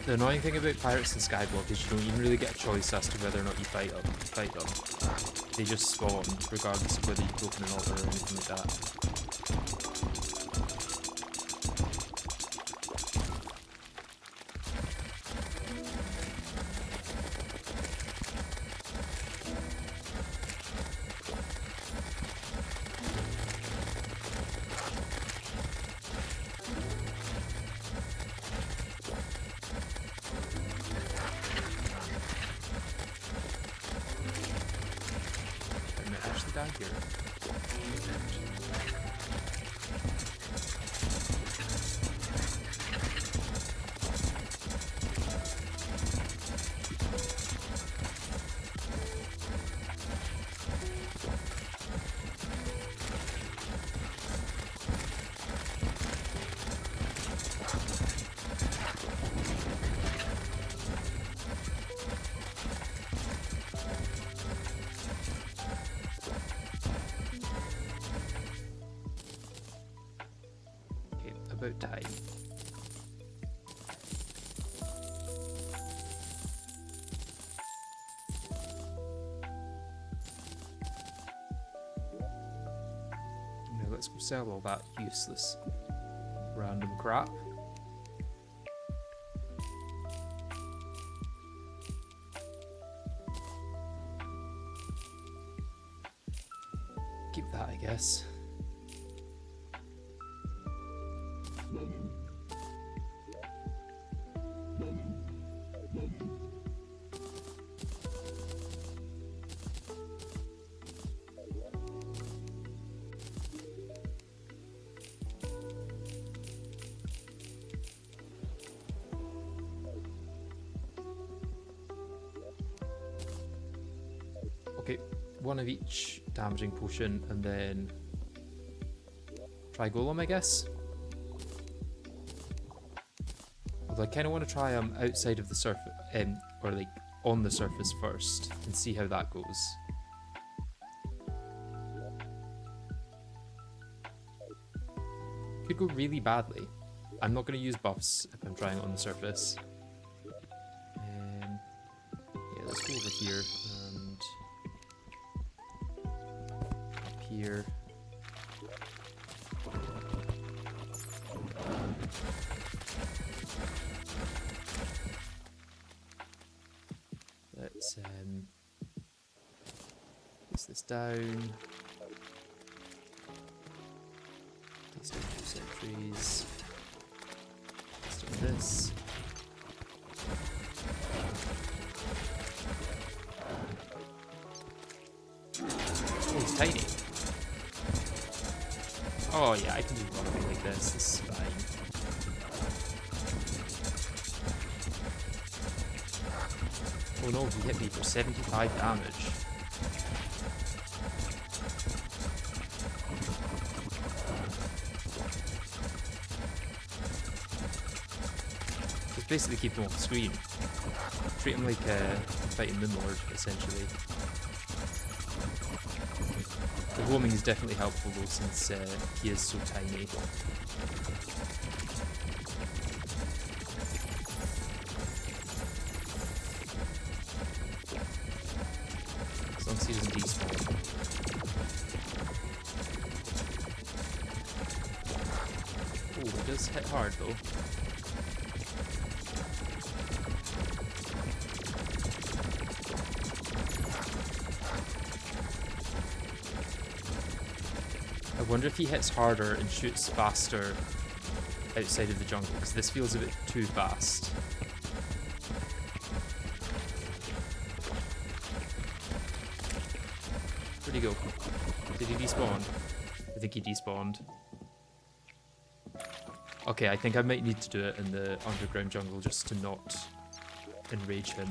The annoying thing about pirates in Skyblock is you don't even really get a choice as to whether or not you fight them. They just spawn, regardless of whether you open an altar or anything like that. Down here. about time. Now let's go sell all that useless random crap. Keep that, I guess. Okay, one of each damaging potion, and then try Golem, I guess. Although I kind of want to try outside of the surface, or like on the surface first, and see how that goes. Could go really badly. I'm not going to use buffs if I'm trying it on the surface. Yeah, let's go over here and up here. Let's place this down. Place down 2 sentries. Let's do this. Oh, he's tiny. Oh yeah, I can do something like this. This is fine. Oh no, he hit me for 75 damage. Just basically keep him off the screen. Treat him like a fighting Moonlord, essentially. The roaming is definitely helpful though, since he is so tiny. As long as he doesn't despawn. Oh, it does hit hard though. I wonder if he hits harder and shoots faster outside of the jungle, because this feels a bit too fast. Where'd he go? Did he despawn? I think he despawned. Okay, I think I might need to do it in the underground jungle just to not enrage him.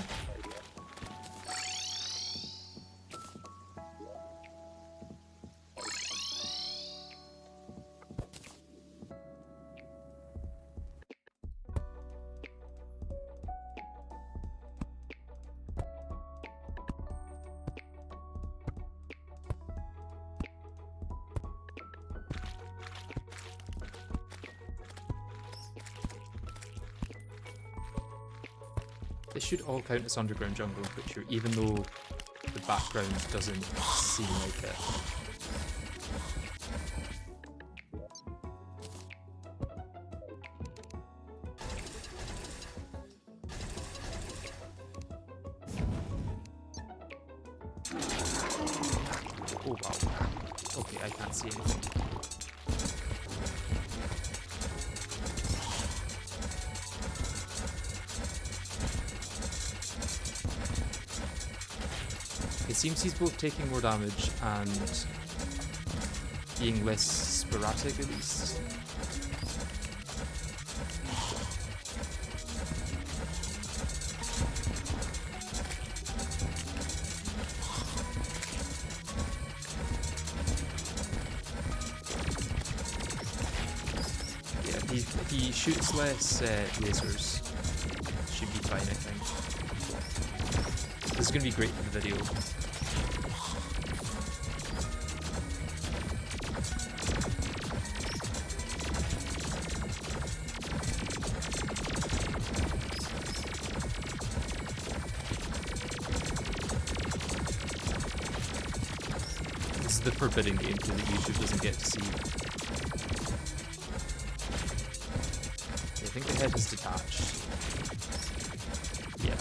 They should all count as underground jungle in picture, even though the background doesn't seem like it. Oh wow. Okay, I can't see anything. It seems he's both taking more damage and being less sporadic at least. Yeah, if he shoots less lasers, should be fine, I think. This is going to be great for the video. the forbidden gameplay that YouTube doesn't get to see. Okay, I think the head is detached. Yeah.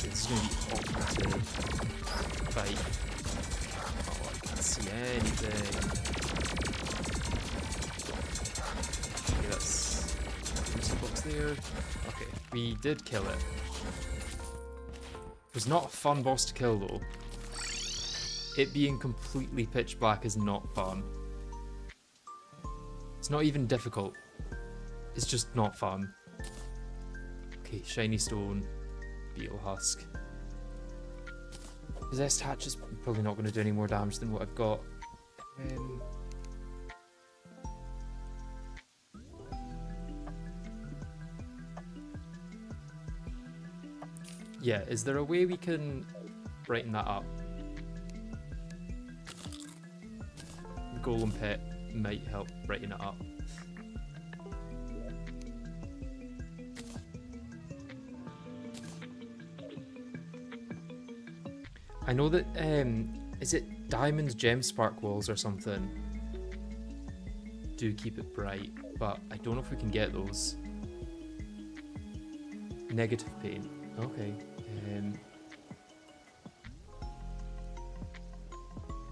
It's going to be awkward to fight. Oh, I can't see anything. Okay, that's... There's some box there. Okay, we did kill it. It was not a fun boss to kill though. It being completely pitch black is not fun. It's not even difficult. It's just not fun. Okay, shiny stone, beetle husk. Possessed hatch is probably not going to do any more damage than what I've got. Yeah, is there a way we can brighten that up? The golem pit might help brighten it up. I know that, is it diamond gem spark walls or something? Do keep it bright, but I don't know if we can get those. Negative paint, okay.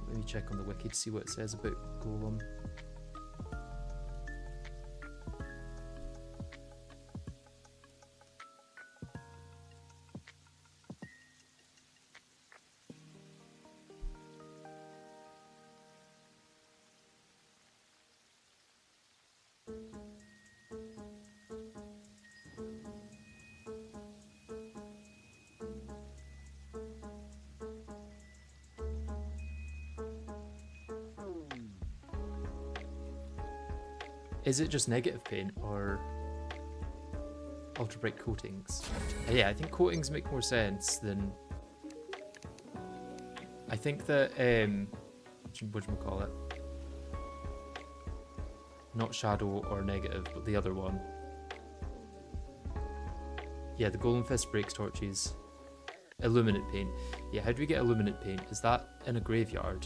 Let me check on the wiki to see what it says about golem. Is it just negative paint or ultra bright coatings? Yeah, I think coatings make more sense than... I think that, whatchamacallit? Not shadow or negative, but the other one. Yeah, the Golden Fist breaks torches. Illuminate paint. Yeah, how do we get illuminate paint? Is that in a graveyard?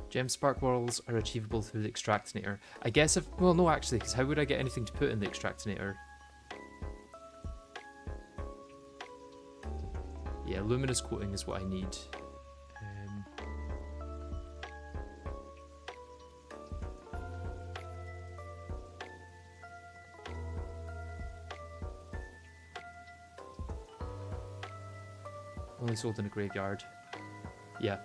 Gem spark walls are achievable through the extractinator. I guess if... Well, no, actually, because how would I get anything to put in the extractinator? Yeah, luminous coating is what I need. Only sold in a graveyard. Yeah.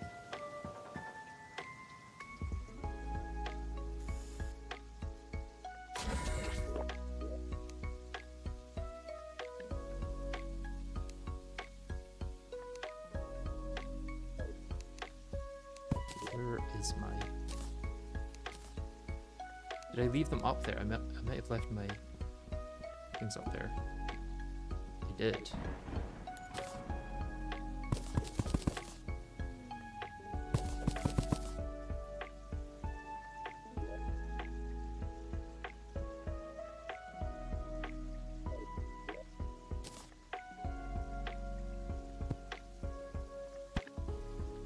Where is my... Did I leave them up there? I might have left my things up there. I did.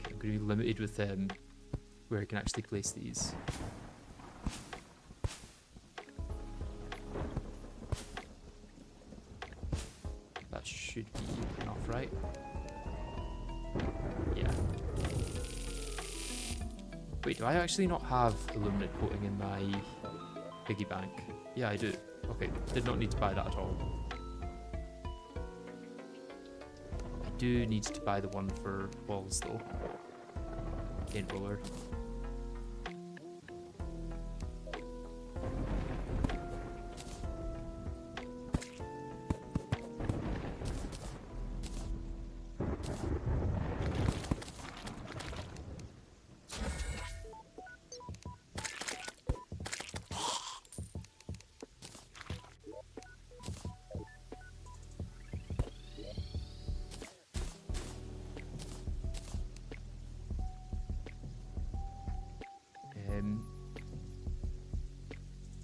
I'm going to be limited with where I can actually place these. That should be enough, right? Yeah. Wait, do I actually not have illuminate coating in my piggy bank? Yeah, I do. Okay, did not need to buy that at all. I do need to buy the one for walls though. Paint roller.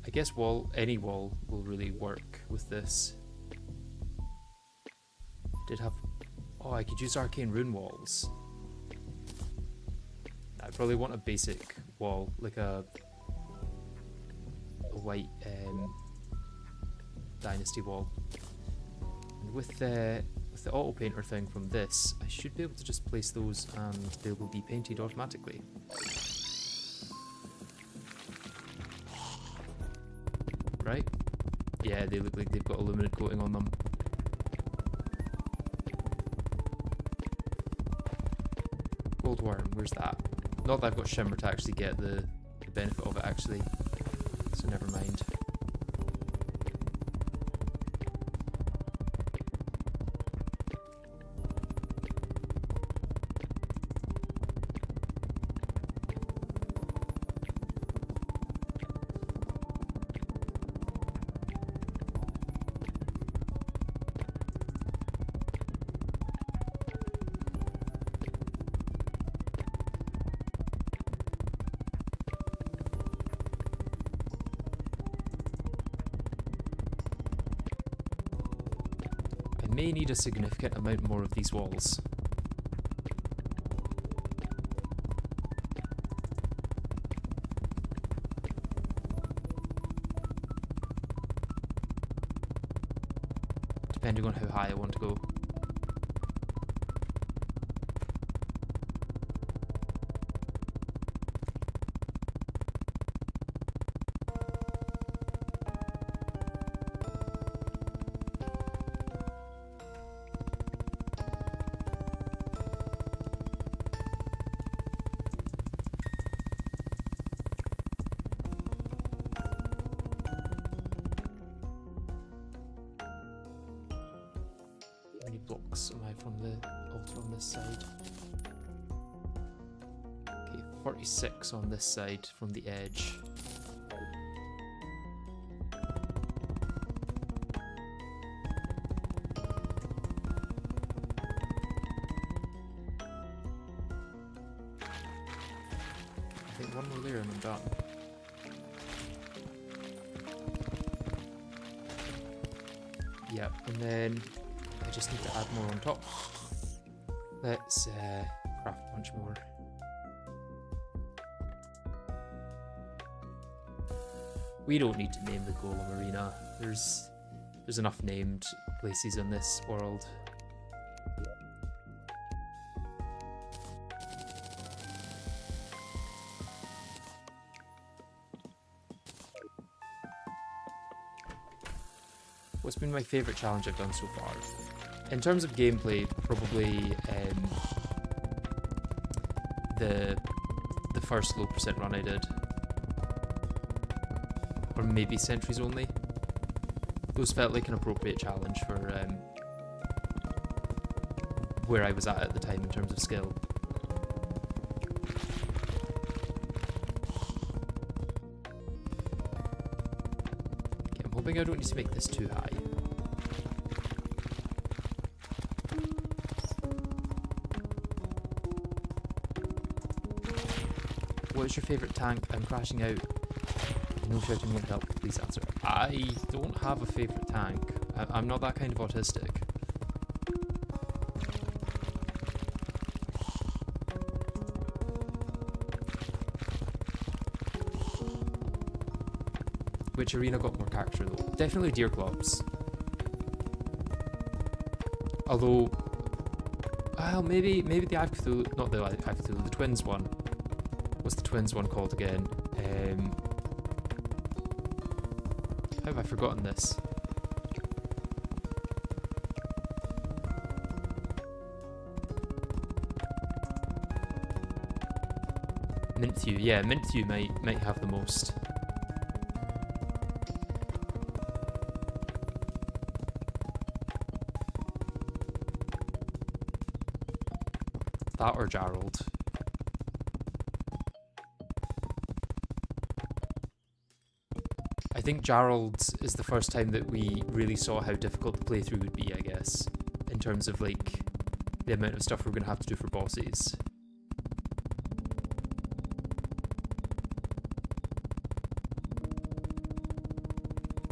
I guess any wall will really work with this. Did have... Oh, I could use arcane rune walls. I'd probably want a basic wall, like a white dynasty wall. And with the auto painter thing from this, I should be able to just place those and they will be painted automatically. Right? Yeah, they look like they've got a luminant coating on them. Gold worm, where's that? Not that I've got shimmer to actually get the benefit of it actually, so never mind. May need a significant amount more of these walls. Depending on how high I want to go. Blocks am I from the altar on this side? Okay, 46 on this side from the edge. I think one more layer and I'm done. Yep, and then I just need to add more on top. Let's craft a bunch more. We don't need to name the Golem Arena. There's enough named places in this world. What's been my favourite challenge I've done so far? In terms of gameplay, probably the first low percent run I did. Or maybe sentries only. Those felt like an appropriate challenge for where I was at the time in terms of skill. Okay, I'm hoping I don't need to make this too high. What is your favourite tank? I'm crashing out. No shouting won't help. Please answer. I don't have a favourite tank. I'm not that kind of autistic. Which arena got more character though? Definitely Deer Clubs. Although, well, maybe the Hive Cthulhu, not the Hive Cthulhu, the Twins one. What's the Twins one called again? How have I forgotten this? Minthew, yeah, Minthew might have the most. That or Gerald. I think Gerald is the first time that we really saw how difficult the playthrough would be, I guess, in terms of like the amount of stuff we're going to have to do for bosses.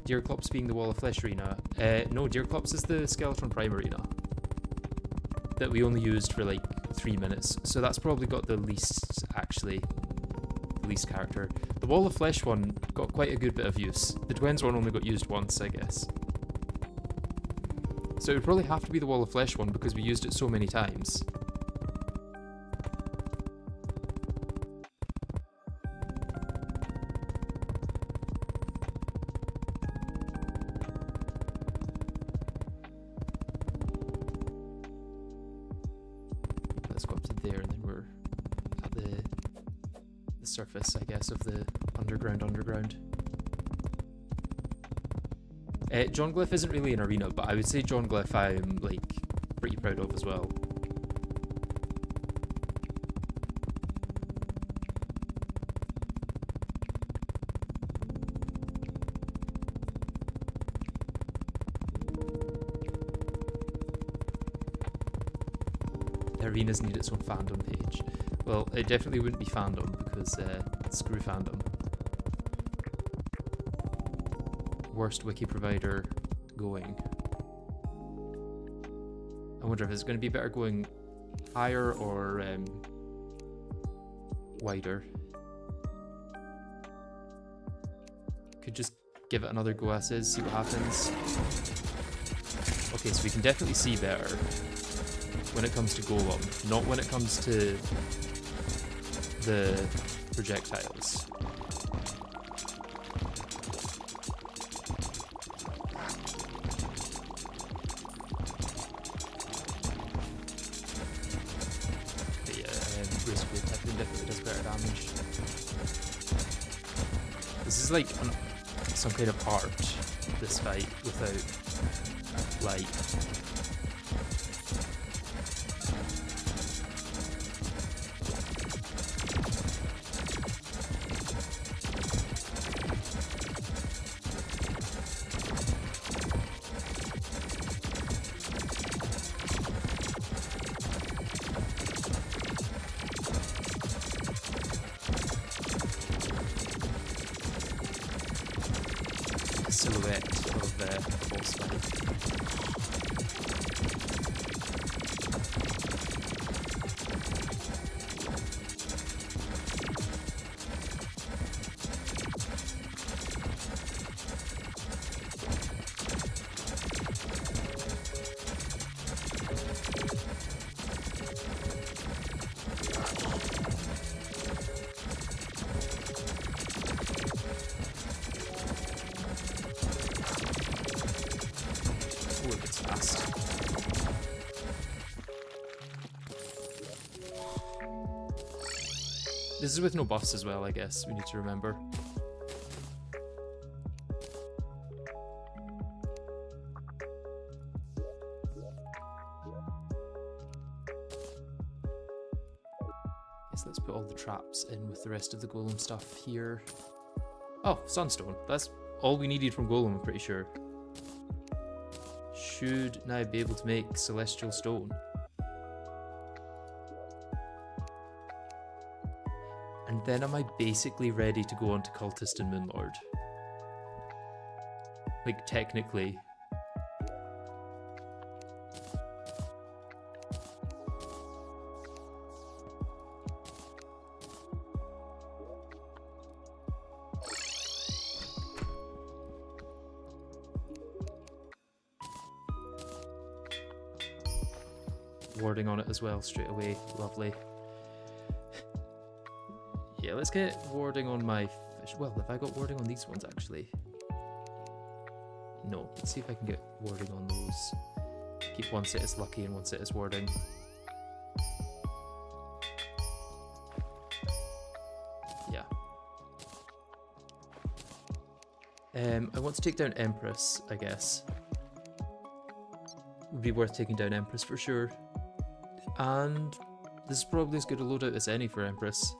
Deerclops being the Wall of Flesh arena. No, Deerclops is the Skeletron Prime arena that we only used for like 3 minutes. So that's probably got the least, actually, the least character. The Wall of Flesh one got quite a good bit of use. The Twins one only got used once, I guess. So it would probably have to be the Wall of Flesh one because we used it so many times. Let's go up to there and then we're at the surface, I guess, of the underground. John Glyph isn't really an arena, but I would say John Glyph I'm, like, pretty proud of as well. The arenas need its own fandom page. Well, it definitely wouldn't be fandom, because screw fandom. Worst wiki provider going. I wonder if it's going to be better going higher or wider. Could just give it another go as is, see what happens. Okay, so we can definitely see better when it comes to Golem, not when it comes to the projectiles. Definitely does better damage. This is like some kind of art, this fight, without light. Silhouette of the boss fight. This is with no buffs as well, I guess, we need to remember. Guess let's put all the traps in with the rest of the Golem stuff here. Oh, Sunstone. That's all we needed from Golem, I'm pretty sure. Should now be able to make Celestial Stone. And then am I basically ready to go on to Cultist and Moonlord? Like, technically. Warding on it as well straight away. Lovely. Yeah, let's get warding on my fish. Well, have I got warding on these ones, actually? No. Let's see if I can get warding on those. Keep one set as lucky and one set as warding. Yeah. I want to take down Empress, I guess. Would be worth taking down Empress for sure. And this is probably as good a loadout as any for Empress.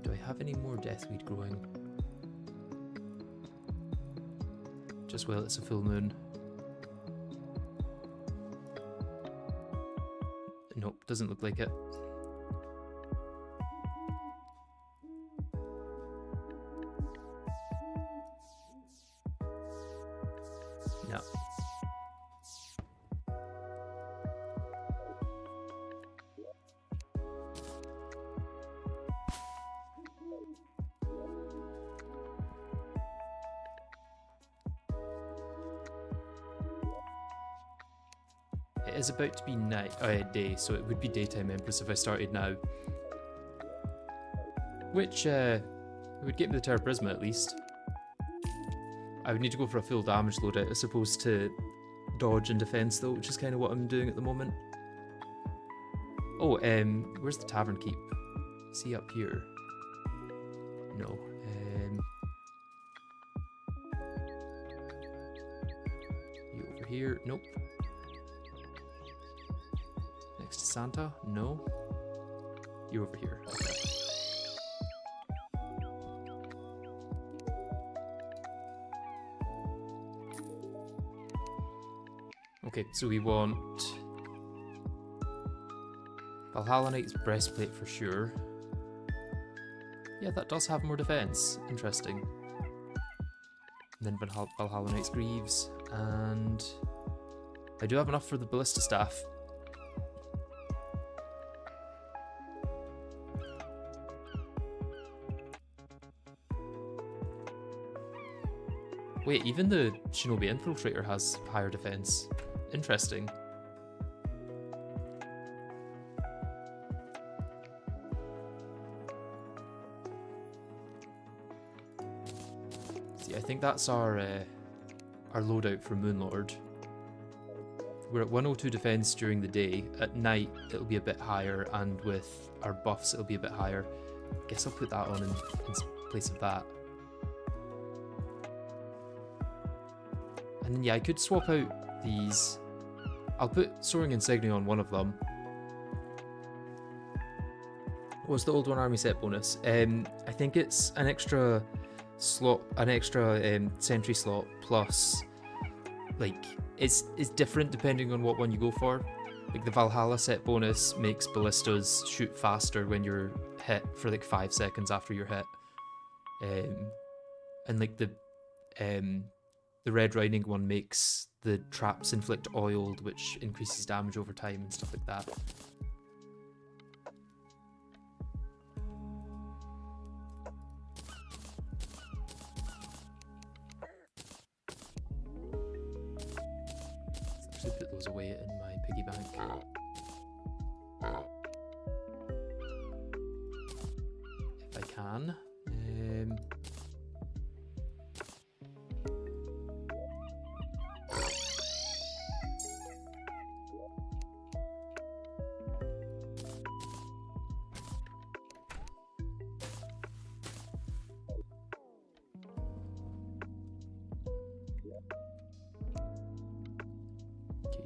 Do I have any more Deathweed growing? Just well, it's a full moon. Nope, doesn't look like it. No. It is about to be night, day, so it would be daytime Empress if I started now. Which would get me the Terra Prisma at least. I would need to go for a full damage loadout as opposed to dodge and defense though, which is kind of what I'm doing at the moment. Oh, where's the tavern keep? See up here? No. You over here? Nope. Next to Santa? No. You over here. Okay. Okay, so we want Valhalla Knight's breastplate for sure. Yeah, that does have more defense. Interesting. And then Valhalla Knight's greaves, and I do have enough for the ballista staff. Wait, even the Shinobi Infiltrator has higher defense. Interesting. See, I think that's our loadout for Moonlord. We're at 102 defense during the day. At night, it'll be a bit higher, and with our buffs, it'll be a bit higher. Guess I'll put that on in place of that. And then, yeah, I could swap out these. I'll put Soaring Insignia on one of them. What's the old one army set bonus? I think it's an extra slot, sentry slot plus, like, it's different depending on what one you go for. Like the Valhalla set bonus makes ballistas shoot faster when you're hit for like 5 seconds after you're hit. And like the Red Riding one makes the traps inflict oiled, which increases damage over time and stuff like that. Let's actually put those away in my piggy bank. If I can.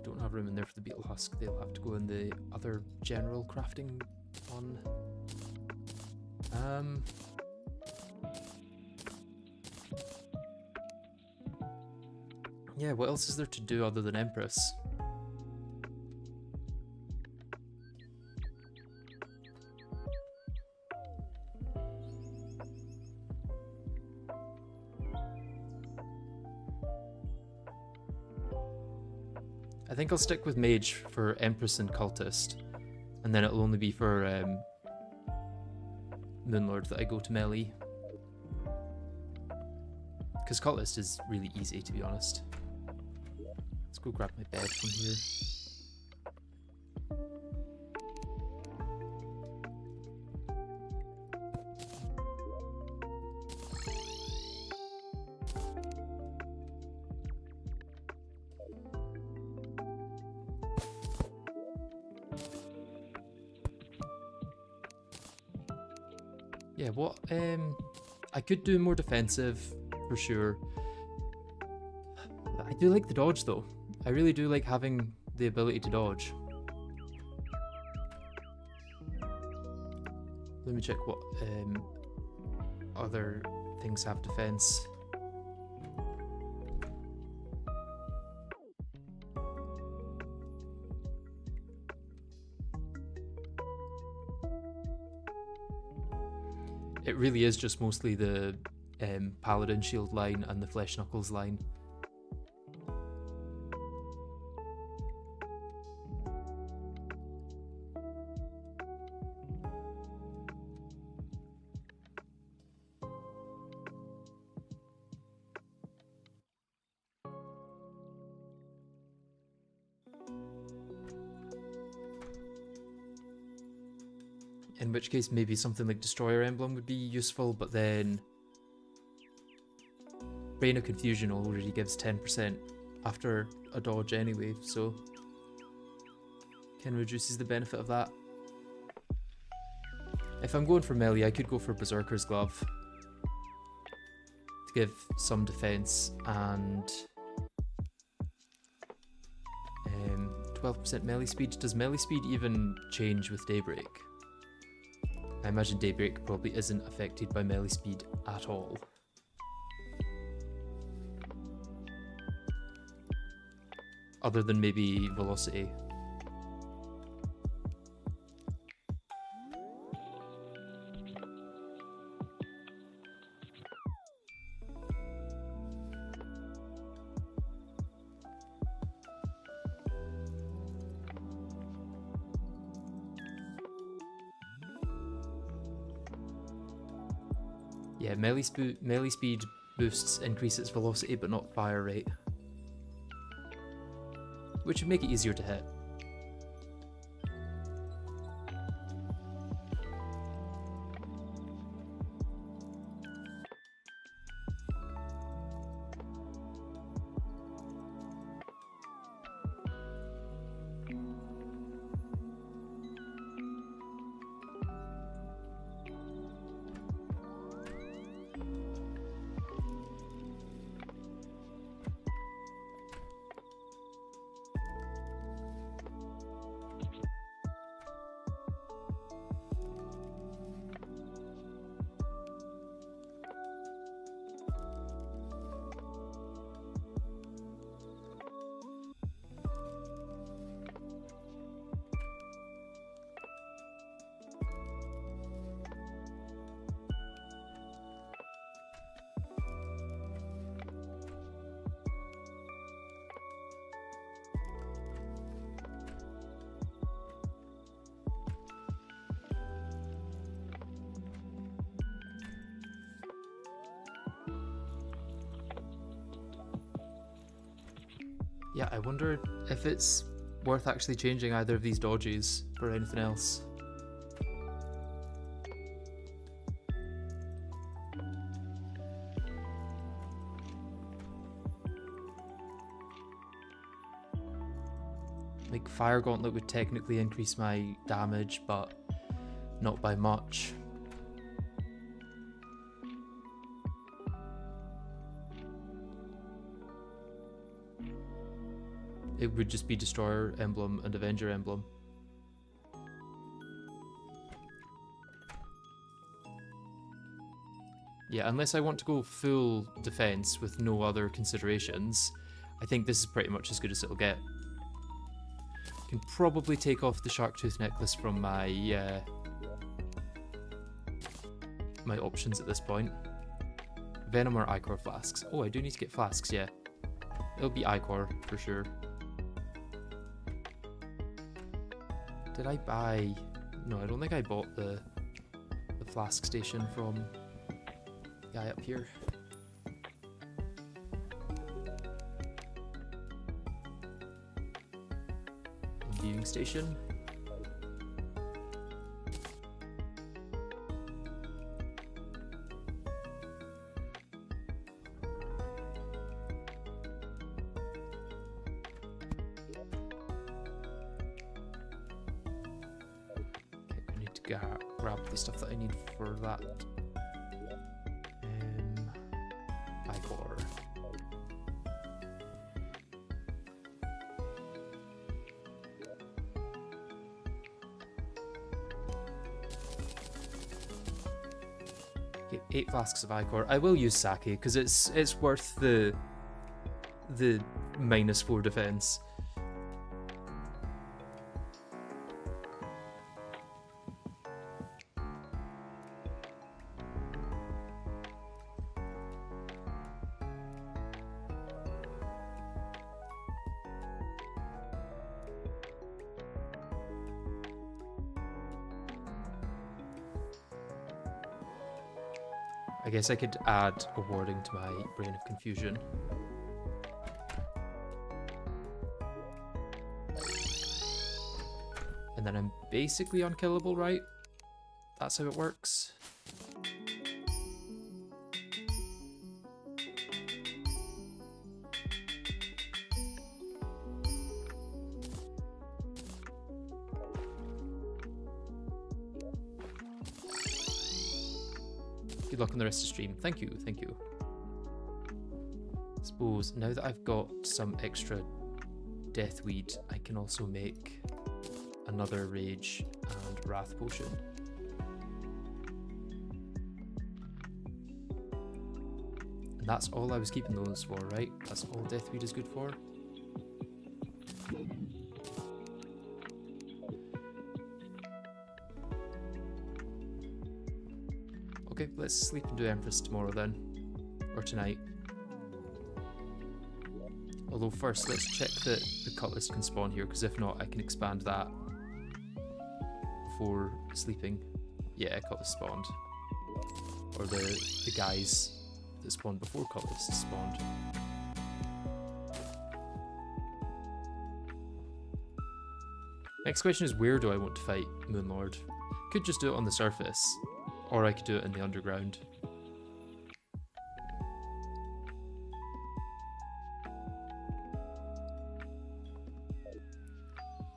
Don't have room in there for the beetle husk. They'll have to go in the other general crafting one. Yeah, what else is there to do other than Empress? I think I'll stick with Mage for Empress and Cultist, and then it'll only be for Moonlord that I go to melee. Because Cultist is really easy, to be honest. Let's go grab my bed from here. Yeah, what, I could do more defensive, for sure. I do like the dodge, though. I really do like having the ability to dodge. Let me check what, other things have defense. It really is just mostly the Paladin Shield line and the Flesh Knuckles line. In which case maybe something like Destroyer Emblem would be useful, but then Reign of Confusion already gives 10% after a dodge anyway, so kind of reduces the benefit of that. If I'm going for melee, I could go for Berserker's Glove to give some defense and 12% melee speed. Does melee speed even change with Daybreak? I imagine Daybreak probably isn't affected by melee speed at all. Other than maybe velocity. Yeah, melee speed boosts increase its velocity but not fire rate, which would make it easier to hit. Yeah, I wonder if it's worth actually changing either of these dodges for anything else. Like, Fire Gauntlet would technically increase my damage, but not by much. It would just be Destroyer Emblem and Avenger Emblem. Yeah, unless I want to go full defense with no other considerations, I think this is pretty much as good as it'll get. Can probably take off the Sharktooth Necklace from my my options at this point. Venom or Ichor Flasks. Oh, I do need to get Flasks, yeah. It'll be Ichor for sure. Did I buy... No, I don't think I bought the flask station from the guy up here. Viewing station. Grab the stuff that I need for that. Ichor. Okay, 8 flasks of Ichor. I will use Sake because it's worth the -4 defense. I guess I could add a wording to my Brain of Confusion. And then I'm basically unkillable, right? That's how it works. Good luck on the rest of the stream. Thank you, thank you. I suppose now that I've got some extra deathweed, I can also make another rage and wrath potion. And that's all I was keeping those for, right? That's all deathweed is good for. Okay, let's sleep and do Empress tomorrow then. Or tonight. Although first, let's check that the Cutlass can spawn here, because if not, I can expand that before sleeping. Yeah, Cutlass spawned. Or the guys that spawned before Cutlass spawned. Next question is, where do I want to fight Moonlord? Could just do it on the surface, or I could do it in the underground.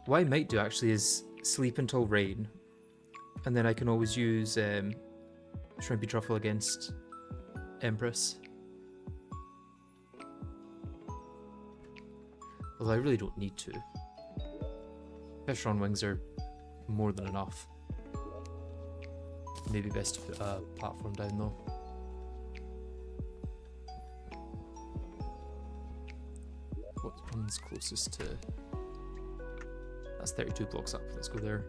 What I might do actually is sleep until rain, and then I can always use Shrimpy Truffle against Empress. Although I really don't need to. Pressure on wings are more than enough. Maybe best to put a platform down though. What one's closest to... That's 32 blocks up, let's go there.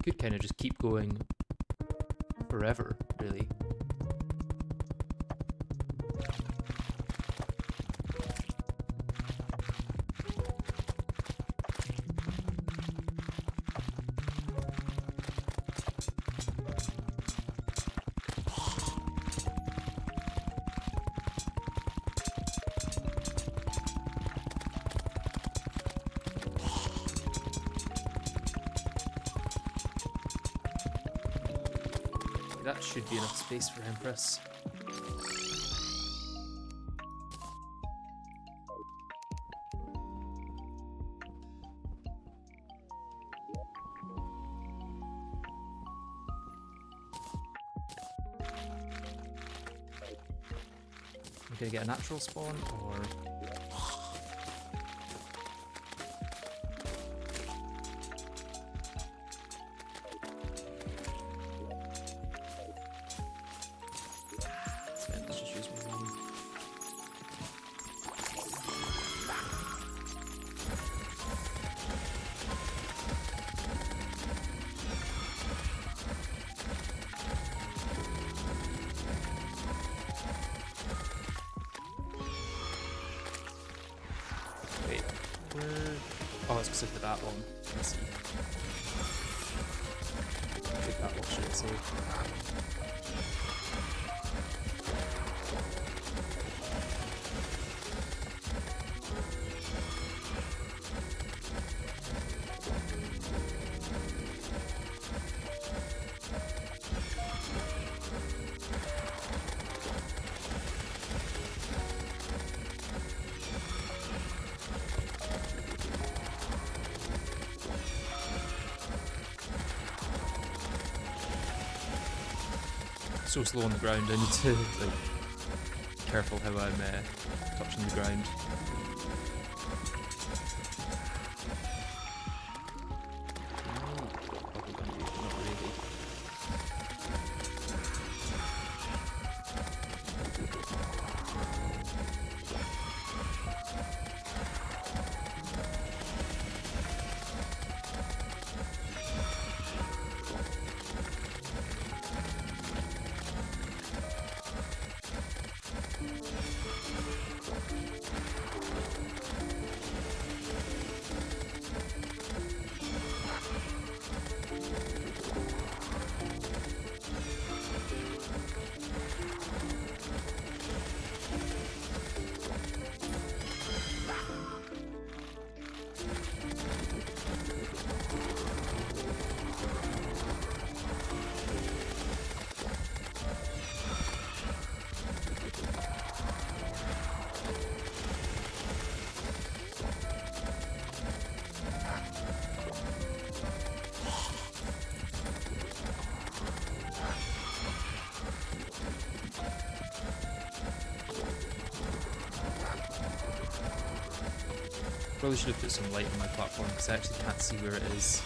Could kind of just keep going forever, really. That should be enough space for Empress. I'm gonna get a natural spawn, or... Oh, it's because of that one. Let's see. Take that one, should I say. so slow on the ground, I need to like be careful how I'm touching the ground. Probably gonna be, not really. Probably should have put some light on my platform because I actually can't see where it is.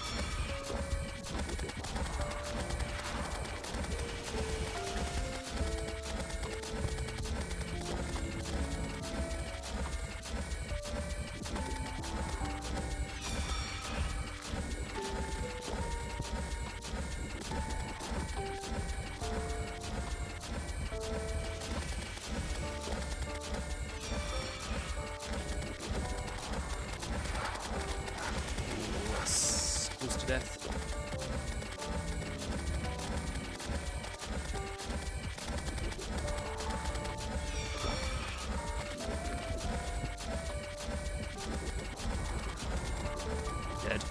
To death. Dead.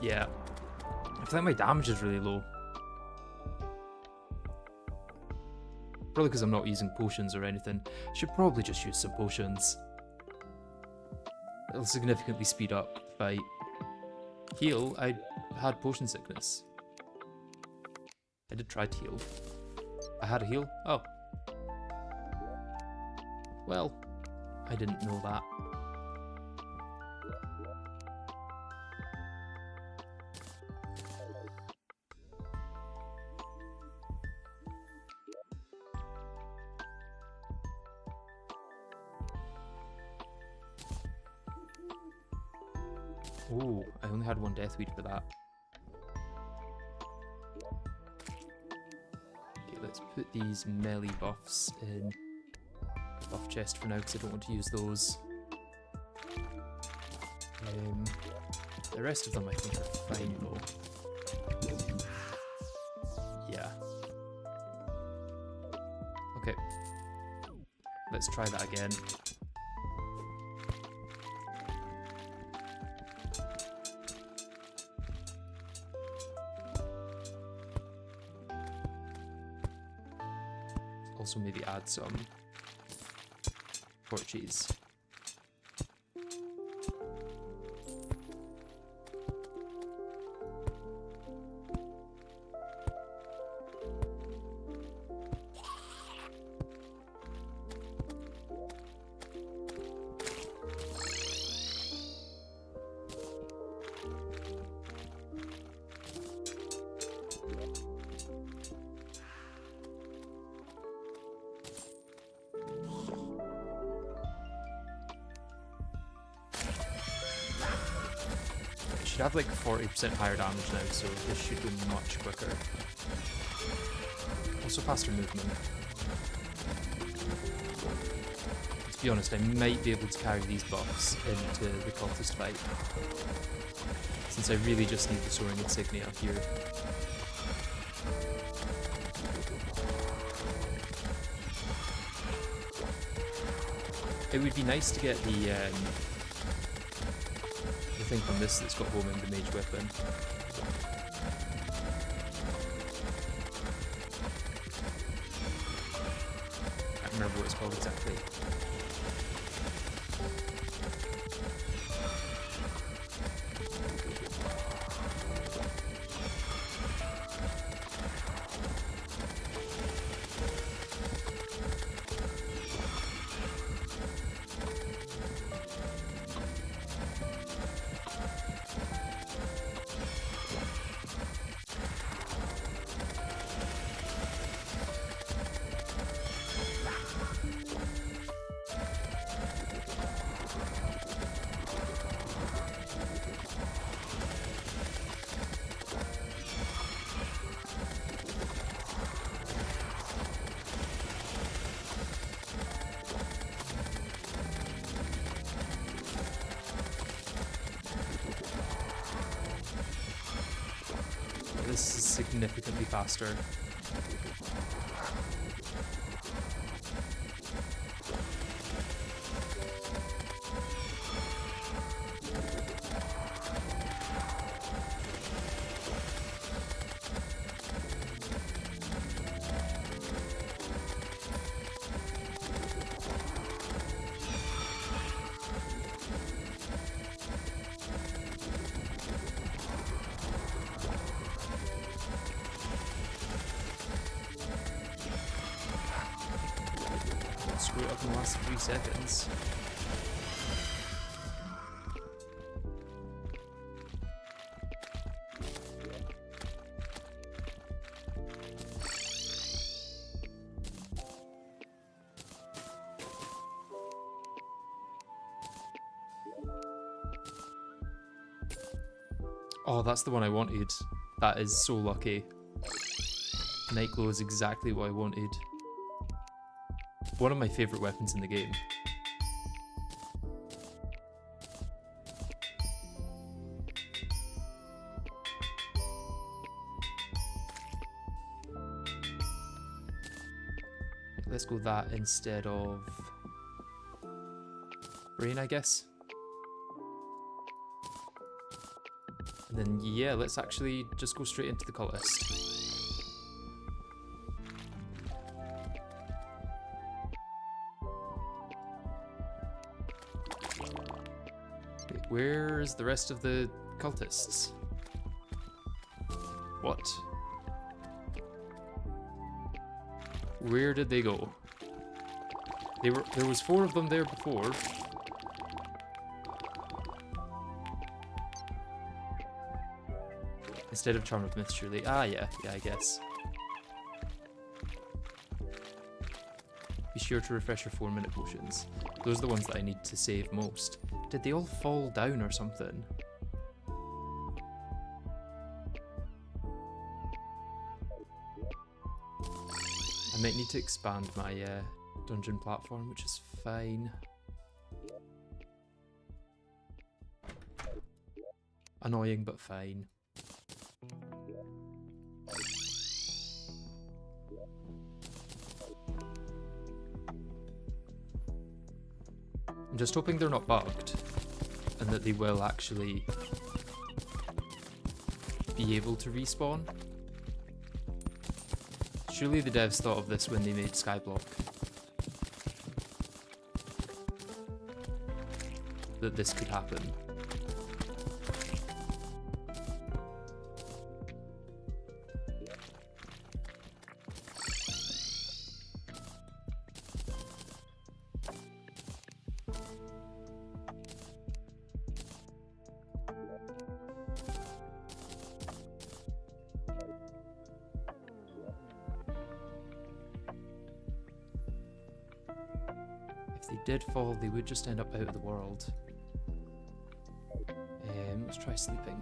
Yeah. I feel like my damage is really low. Probably because I'm not using potions or anything. Should probably just use some potions. It'll significantly speed up the fight. Heal, I had potion sickness. I did try to heal. I had a heal? Oh. Well, I didn't know that. Oh, I only had one deathweed for that. Okay, let's put these melee buffs in the buff chest for now because I don't want to use those. The rest of them I think are fine though. Yeah. Okay. Let's try that again. Also maybe add some torches. Should have like 40% higher damage now, so this should go much quicker. Also faster movement. To be honest, I might be able to carry these buffs into the cultist fight, since I really just need the soaring insignia here. It would be nice to get the thing from this that's got homing, the mage weapon. Can't remember what it's called exactly. significantly faster. Screw it up in the last 3 seconds. Oh, that's the one I wanted. That is so lucky. Nightglow is exactly what I wanted. One of my favourite weapons in the game. Let's go that instead of Rain, I guess. And then, yeah, let's actually just go straight into the Cultist. Wait, where's the rest of the cultists? What? Where did they go? There was 4 of them there before. Instead of Charm of Myth, surely. Ah, yeah, I guess. Be sure to refresh your 4-minute potions. Those are the ones that I need to save most. Did they all fall down or something? I might need to expand my dungeon platform, which is fine. Annoying, but fine. I'm just hoping they're not bugged, and that they will actually be able to respawn. Surely the devs thought of this when they made Skyblock. That this could happen. If they did fall, they would just end up out of the world. Let's try sleeping.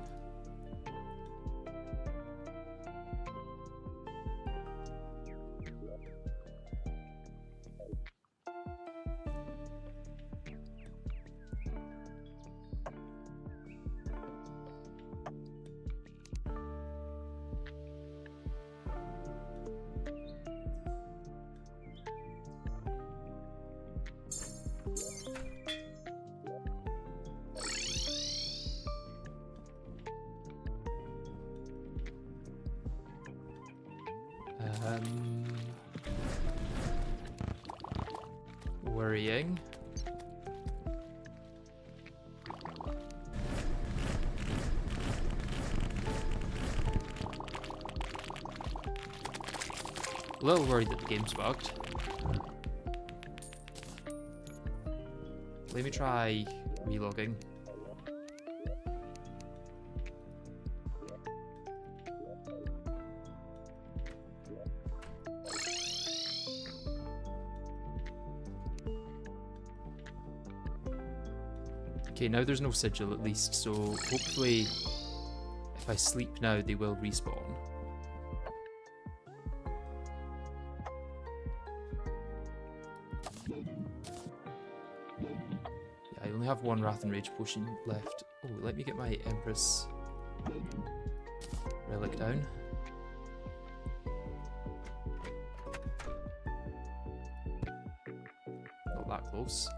Worrying. A little worried that the game's bugged. Let me try relogging. Okay, now there's no sigil at least, so hopefully if I sleep now they will respawn. Yeah, I only have 1 Wrath and Rage potion left. Oh, let me get my Empress relic down. close.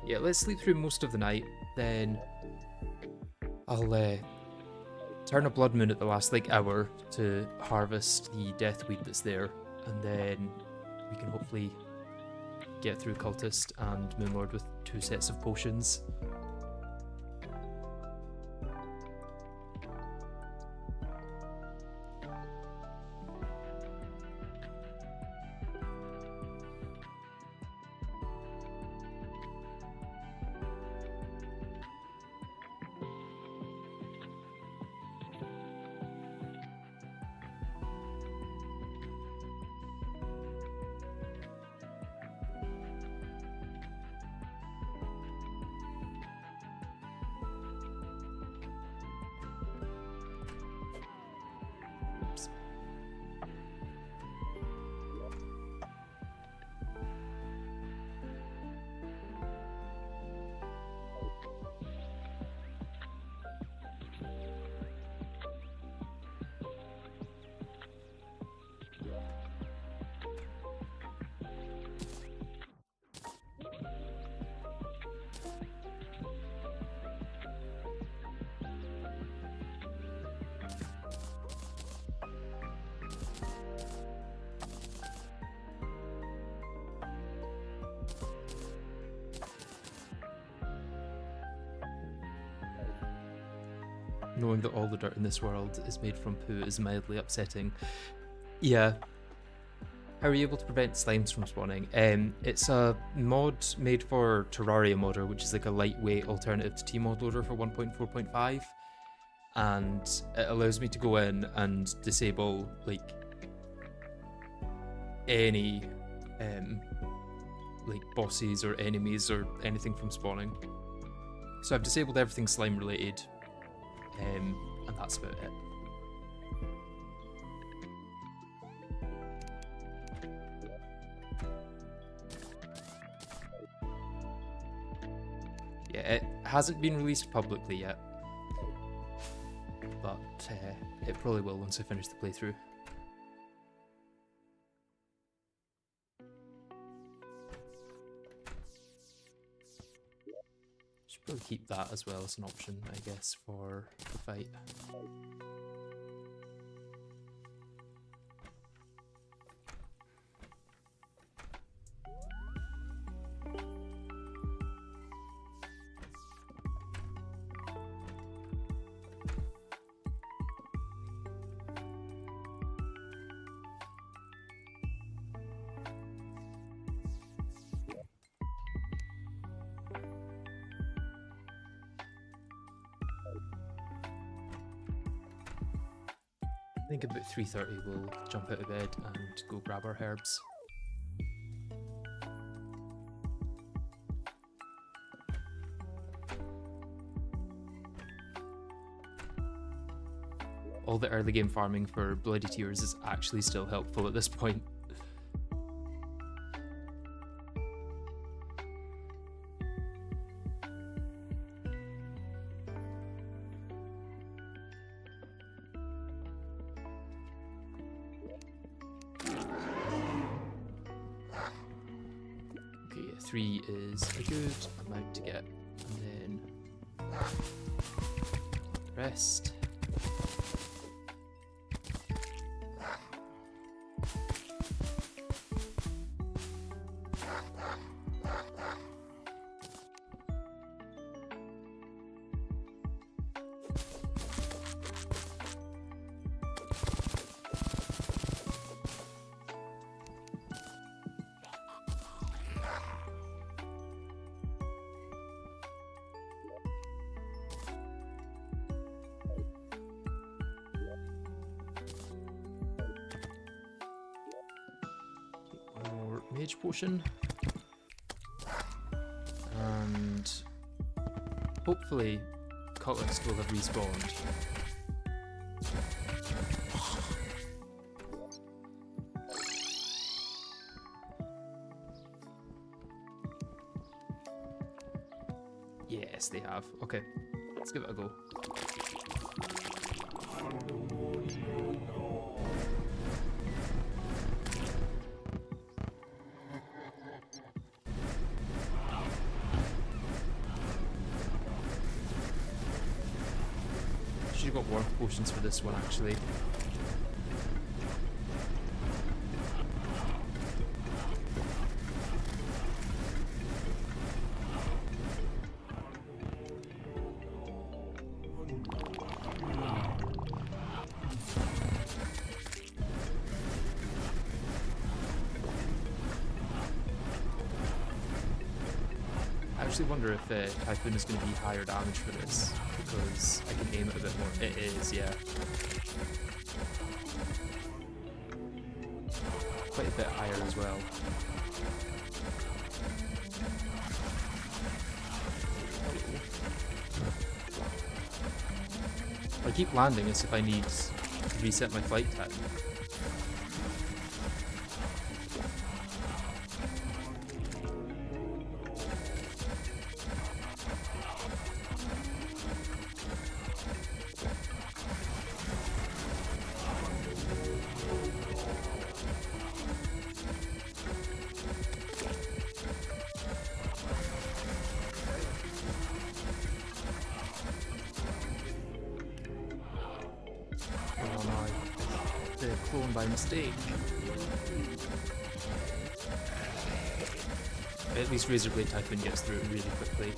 Yeah, let's sleep through most of the night, then I'll turn a blood moon at the last like hour to harvest the deathweed that's there, and then we can hopefully get through Cultist and Moonlord with 2 sets of potions. Knowing that all the dirt in this world is made from poo is mildly upsetting. Yeah. How are you able to prevent slimes from spawning? It's a mod made for TerrariaModder, which is like a lightweight alternative to modloader for 1.4.5, and it allows me to go in and disable like any like bosses or enemies or anything from spawning. So I've disabled everything slime related. And that's about it. Yeah, it hasn't been released publicly yet, but it probably will once I finish the playthrough. Probably keep that as well as an option, I guess, for the fight. I think about 3:30 we'll jump out of bed and go grab our herbs. All the early game farming for Bloody Tears is actually still helpful at this point. Okay, 3 is a good amount to get, and then rest. Mage potion, and hopefully Cultist will have respawned. Yes, they have. Okay, let's give it a go. have got warmth potions for this one actually. I actually wonder if Typhoon is going to be higher damage for this, because I can aim it a bit more. It is, yeah. Quite a bit higher as well. I keep landing as if I need to reset my flight time. Clone by mistake. At least Razorblade Typhoon gets through it really quickly.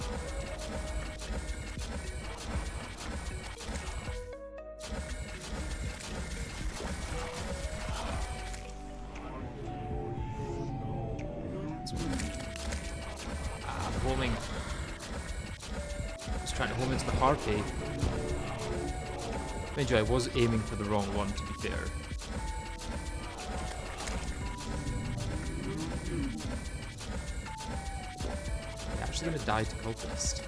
I'm homing. Just trying to home into the Harpy. Mind you, I was aiming for the wrong one, to be fair. I'm actually going to die to Cultist.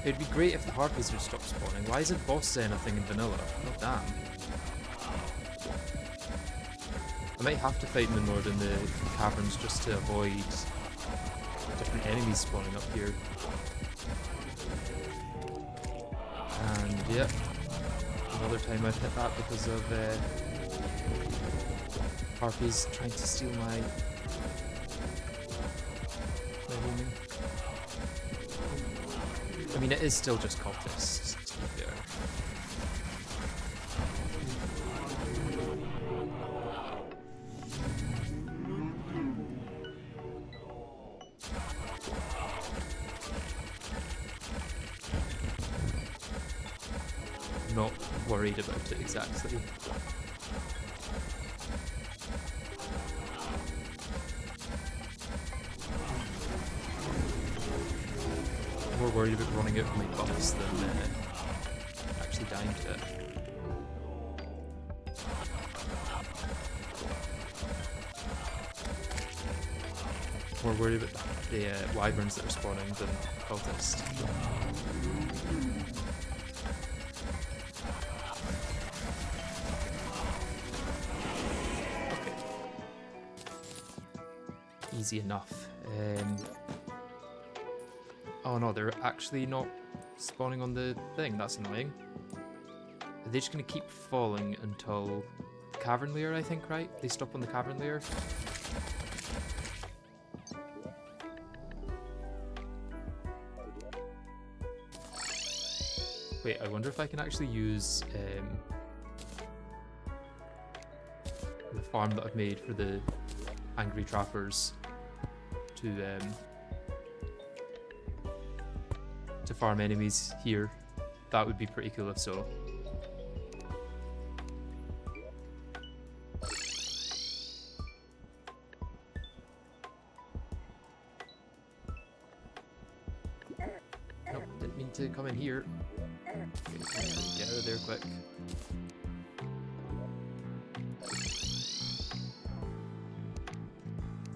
It'd be great if the Harpies would stop spawning. Why isn't boss saying anything in vanilla? Oh damn. I might have to fight Moonlord in the caverns just to avoid different enemies spawning up here. And yep, another time I've hit that because of Harpies trying to steal my homing. I mean, it is still just cultists, to be fair. Not worried about it exactly. More worried about running out of my buffs than actually dying to it. More worried about the wyverns that are spawning than cultists. Easy enough. Oh no, they're actually not spawning on the thing. That's annoying. Are they just going to keep falling until the cavern layer, I think, right? They stop on the cavern layer. Wait, I wonder if I can actually use the farm that I've made for the angry trappers to farm enemies here. That would be pretty cool if so. Nope, didn't mean to come in here. Okay, get out of there quick.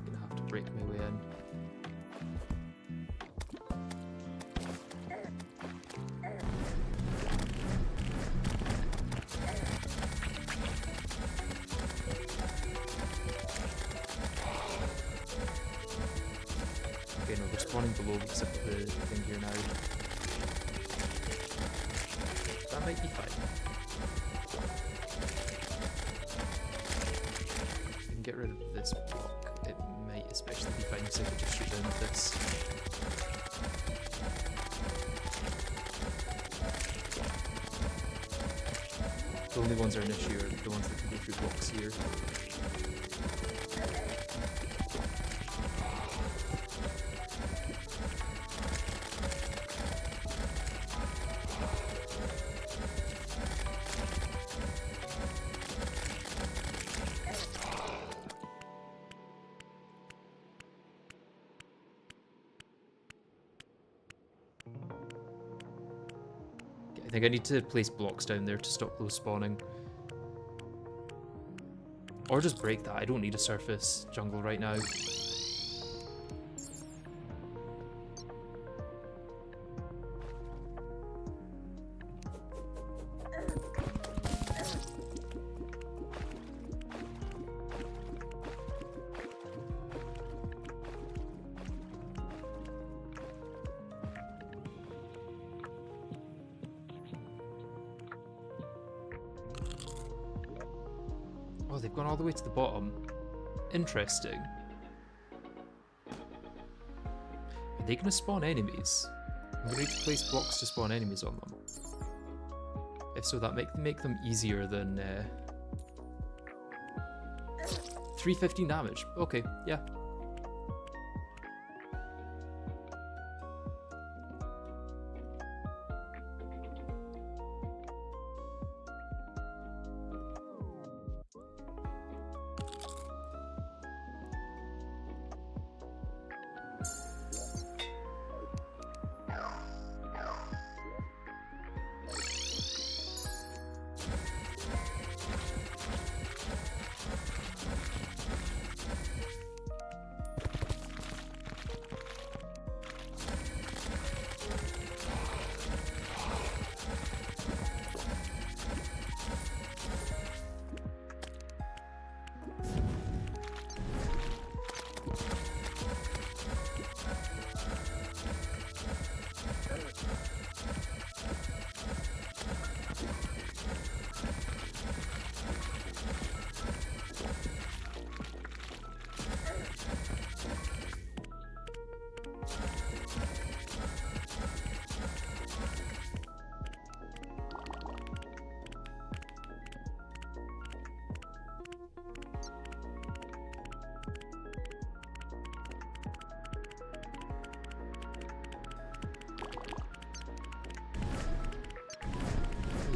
Gonna have to break my way in. Okay, no, they're spawning below because I've got the thing here now. That might be fine. get rid of this block, it might especially be fine if I could just shoot down with this. The only ones that are an issue are the ones that can go through blocks here. I think I need to place blocks down there to stop those spawning. Or just break that. I don't need a surface jungle right now. Oh, they've gone all the way to the bottom. Interesting. Are they going to spawn enemies? I'm going to need to place blocks to spawn enemies on them. If so, that make them easier than 315 damage. Okay, yeah.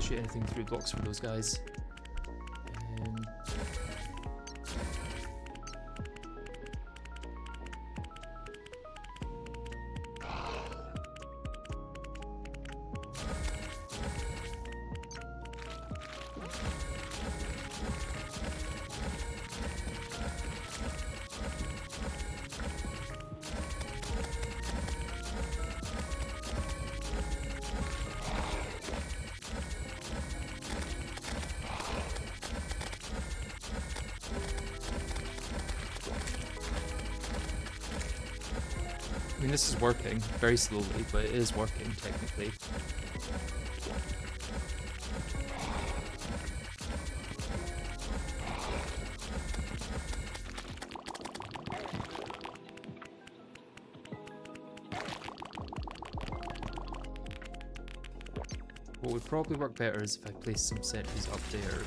Shoot anything through blocks for those guys. I mean, this is working very slowly, but it is working technically. What would probably work better is if I place some sentries up there.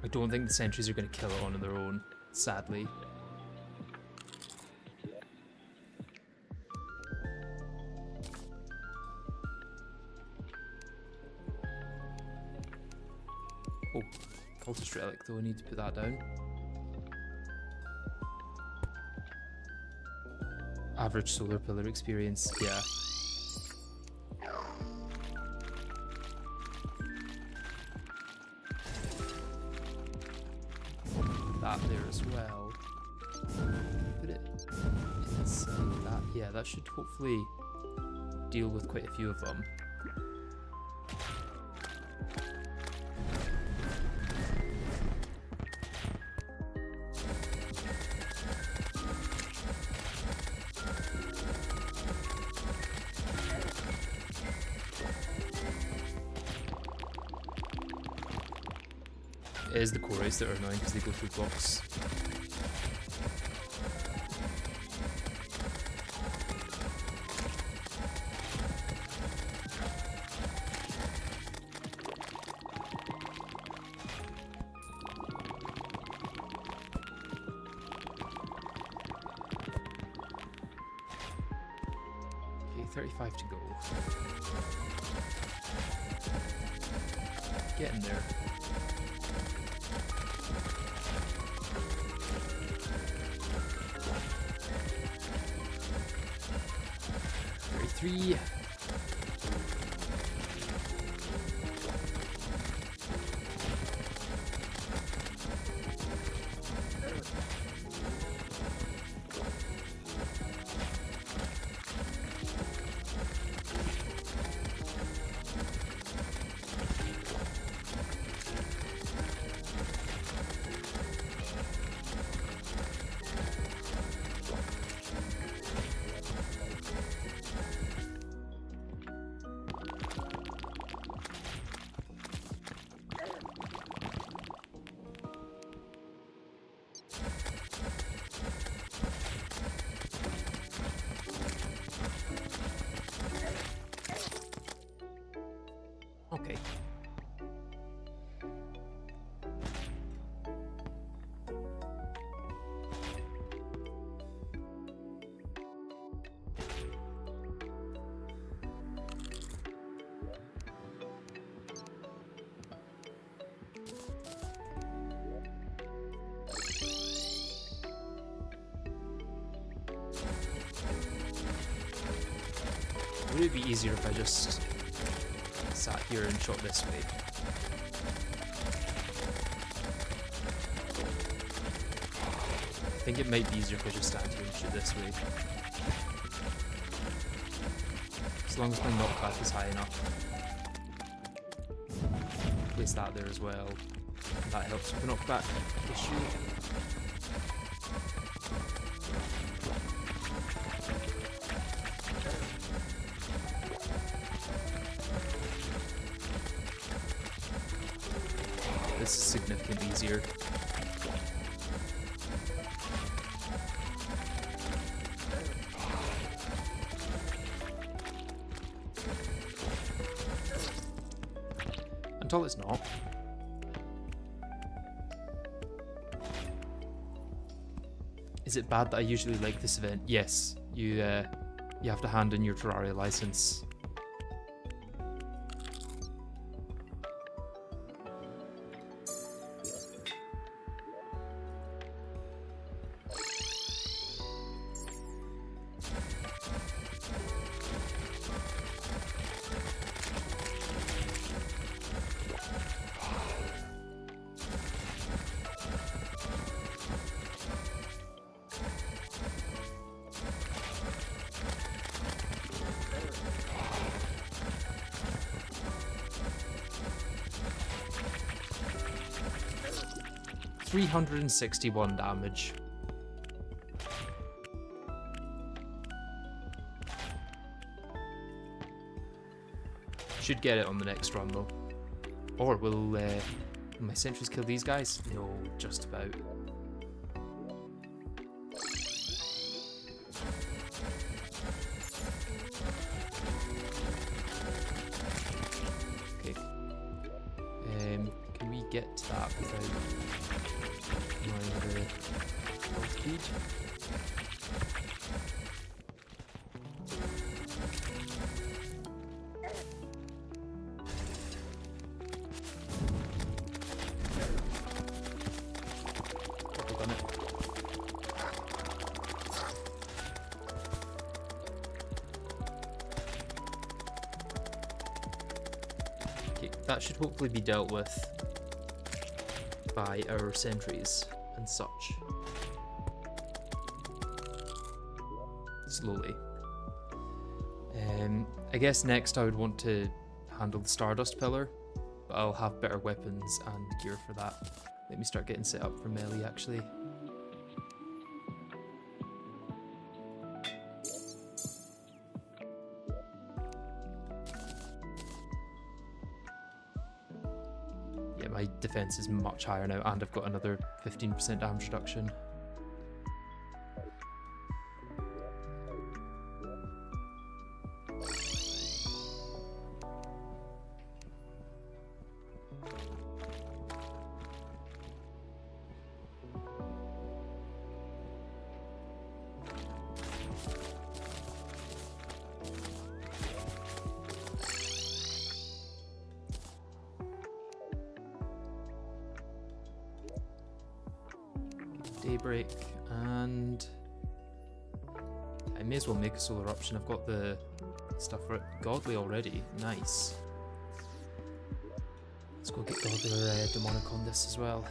I don't think the sentries are going to kill it on their own, sadly. Oh, cultist relic though, I need to put that down. Average solar pillar experience, yeah. That there as well. Put it inside that. Yeah, that should hopefully deal with quite a few of them. It is the core race that are annoying because they go through blocks. Okay, 35 to go. Get in there. Three. Okay. Would it be easier if I just sat here and shot this way? I think it might be easier if I just stand here and shoot this way. As long as my knockback is high enough. Place that there as well. And that helps with the knockback issue. This is significantly easier. Until it's not. Is it bad that I usually like this event? Yes, you have to hand in your Terraria license. $361 damage. Should get it on the next run though. Or will my sentries kill these guys? No, just about. Okay. Can we get to that without my health speed? That should hopefully be dealt with by our sentries and such. Slowly. I guess next I would want to handle the Stardust Pillar, but I'll have better weapons and gear for that. Let me start getting set up for melee actually. my defense is much higher now, and I've got another 15% damage reduction. Daybreak, and I may as well make a solar eruption. I've got the stuff for it. Godly already, nice. Let's go get Godly or Demonic on this as well.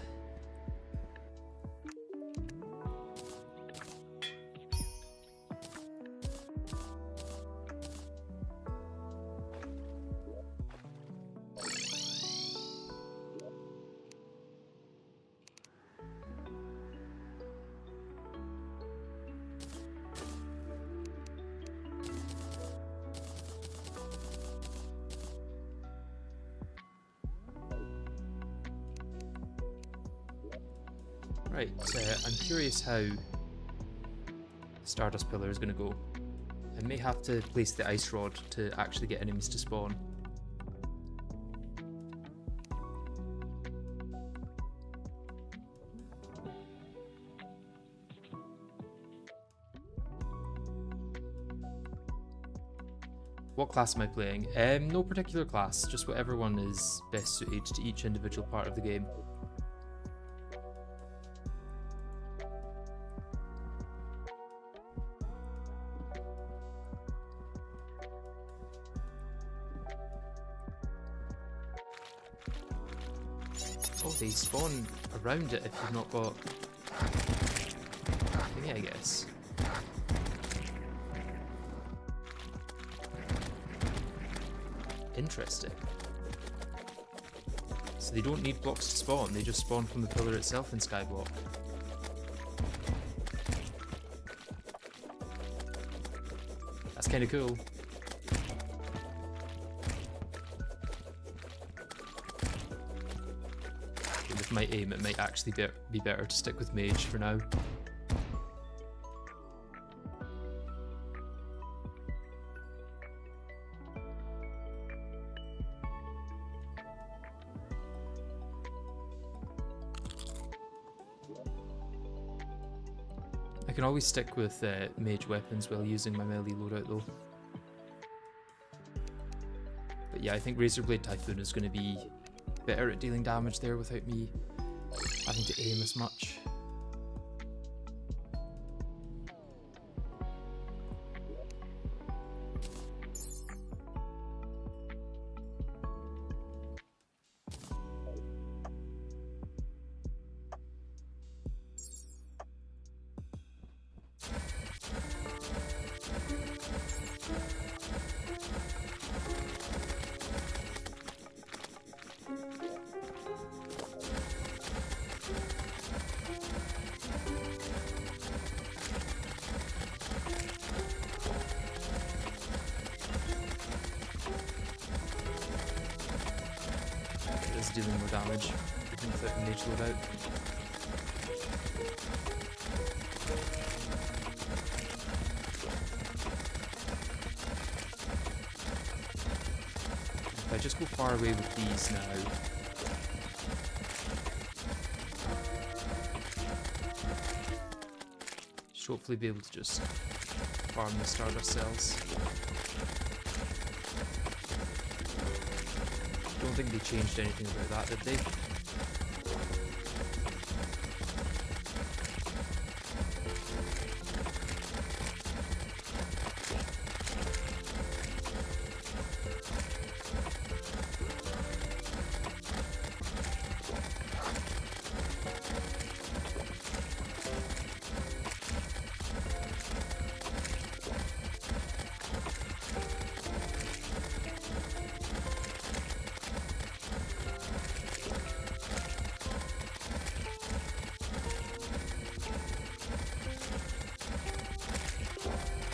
Right, I'm curious how Stardust Pillar is going to go. I may have to place the Ice Rod to actually get enemies to spawn. What class am I playing? No particular class, just whatever one is best suited to each individual part of the game. Oh, they spawn around it if you've not got thingy, I guess. Interesting. So they don't need blocks to spawn, they just spawn from the pillar itself in Skyblock. That's kind of cool. With my aim, it might actually be better to stick with Mage for now. I can always stick with Mage weapons while using my melee loadout though. But yeah, I think Razorblade Typhoon is going to be better at dealing damage there without me having to aim as much. Dealing more damage even without the mage loadout. If I just go far away with these now, should hopefully be able to just farm the Stardust cells. I don't think they changed anything about that, did they?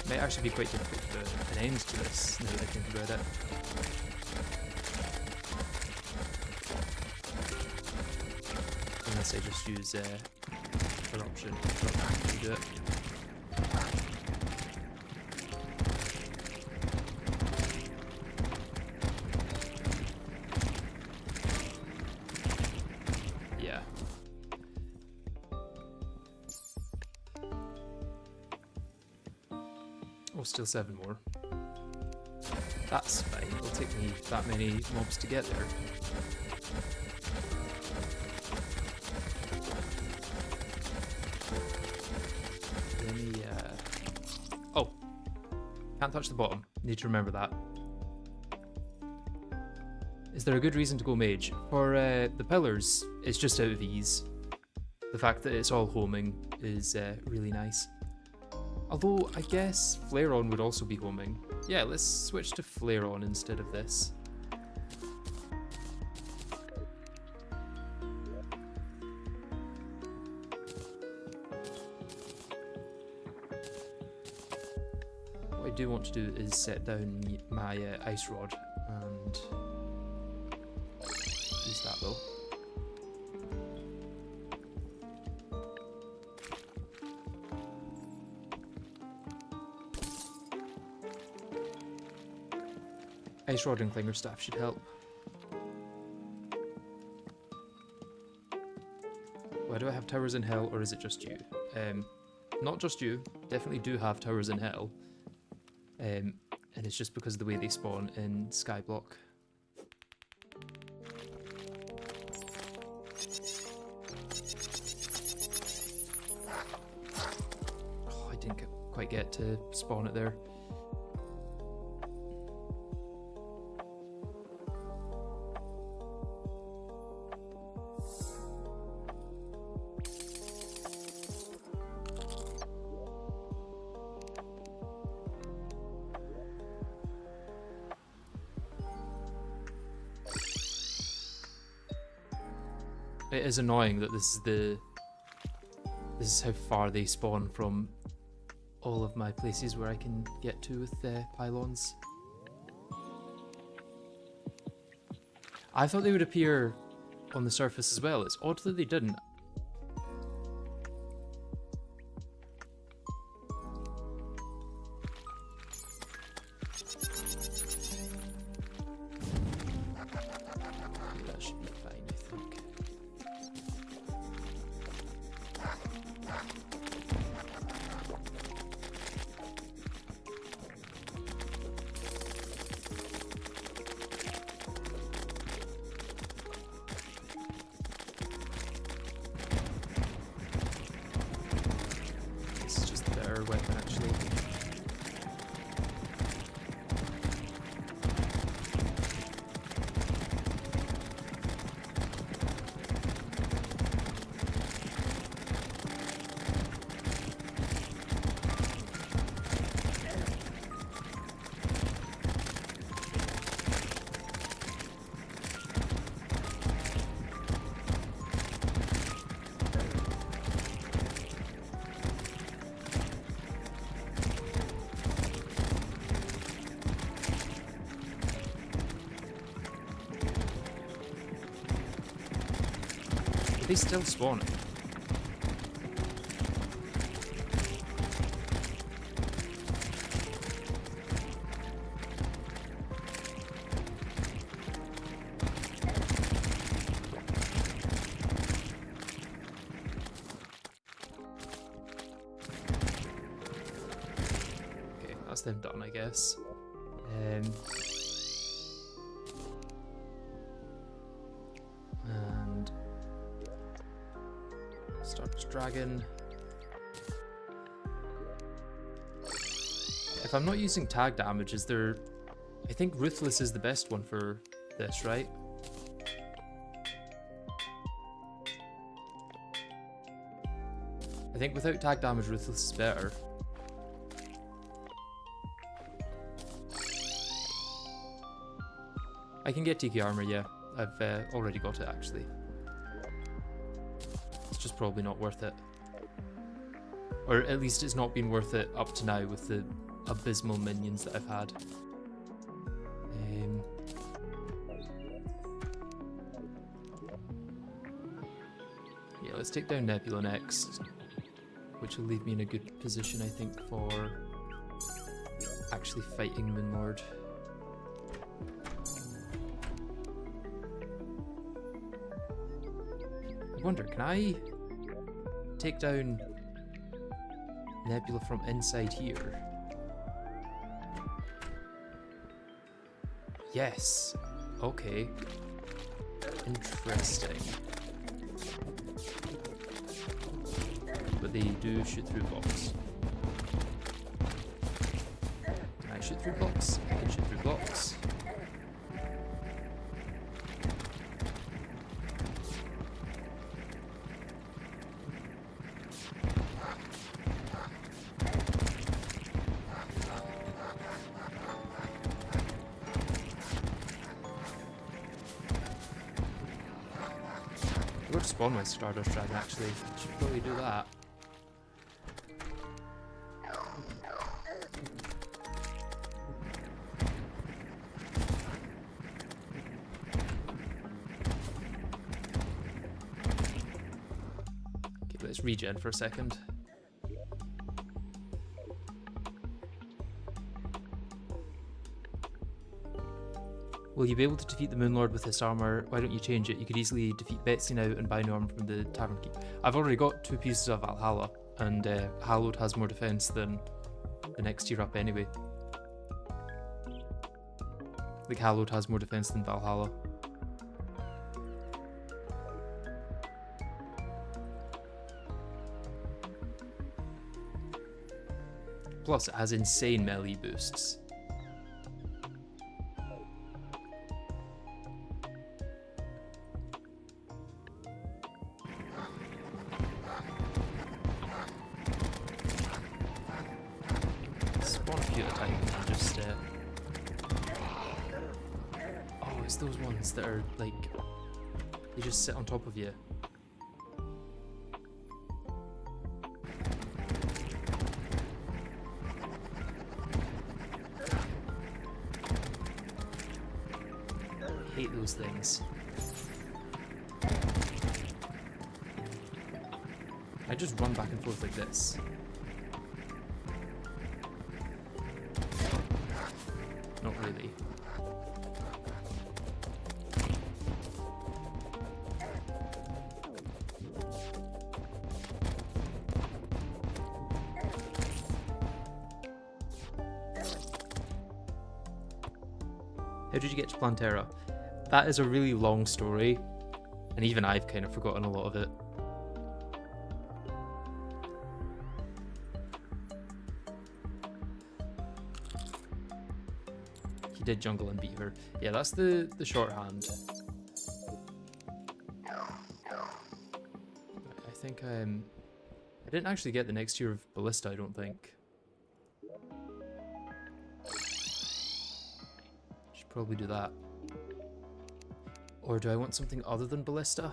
Might actually be quite difficult to put an end to this, now that I think about it. unless I just use corruption to do it. Yeah. Oh, still 7 more. That's fine. It'll take me that many mobs to get there. Let me, oh! Can't touch the bottom. Need to remember that. Is there a good reason to go mage? For the pillars, it's just out of ease. The fact that it's all homing is really nice. Although, I guess Flare On would also be homing. Yeah, let's switch to Flare On instead of this. What I do want to do is set down my Ice Rod and use that though. Ice Rod and Clinger Staff should help. Why do I have towers in hell, or is it just you? Not just you. Definitely do have towers in hell. And it's just because of the way they spawn in Skyblock. Oh, I didn't quite get to spawn it there. It is annoying that this is how far they spawn from all of my places where I can get to with pylons. I thought they would appear on the surface as well. It's odd that they didn't. That should be fine, I think. This is just the better weapon, actually. Are they still spawning? Okay, that's them done, I guess. And Start Dragon. If I'm not using tag damage, is there... I think Ruthless is the best one for this, right? I think without tag damage, Ruthless is better. I can get Tiki Armor, yeah. I've already got it, actually. It's just probably not worth it. Or at least it's not been worth it up to now with the abysmal minions that I've had. let's take down Nebula next, which will leave me in a good position, I think, for actually fighting Moonlord. I wonder, can I take down Nebula from inside here? Yes. Okay. Interesting. But they do shoot through blocks. Can I shoot through blocks? I can shoot through blocks. I'm going to spawn my Stardust Dragon actually. Should probably do that. Okay, let's regen for a second. Will you be able to defeat the Moonlord with this armor? Why don't you change it? You could easily defeat Betsy now and buy new armor from the Tavern Keep. I've already got 2 pieces of Valhalla, and Hallowed has more defense than the next tier up anyway. Like, Hallowed has more defense than Valhalla. Plus, it has insane melee boosts. Spawn a few at a time and just oh, it's those ones that are like, they just sit on top of you. I hate those things. I just run back and forth like this. Not really. How did you get to Plantera? That is a really long story, and even I've kind of forgotten a lot of it. He did jungle and beat her. Yeah, that's the shorthand. I think I didn't actually get the next tier of Ballista, I don't think. Should probably do that. Or do I want something other than Ballista?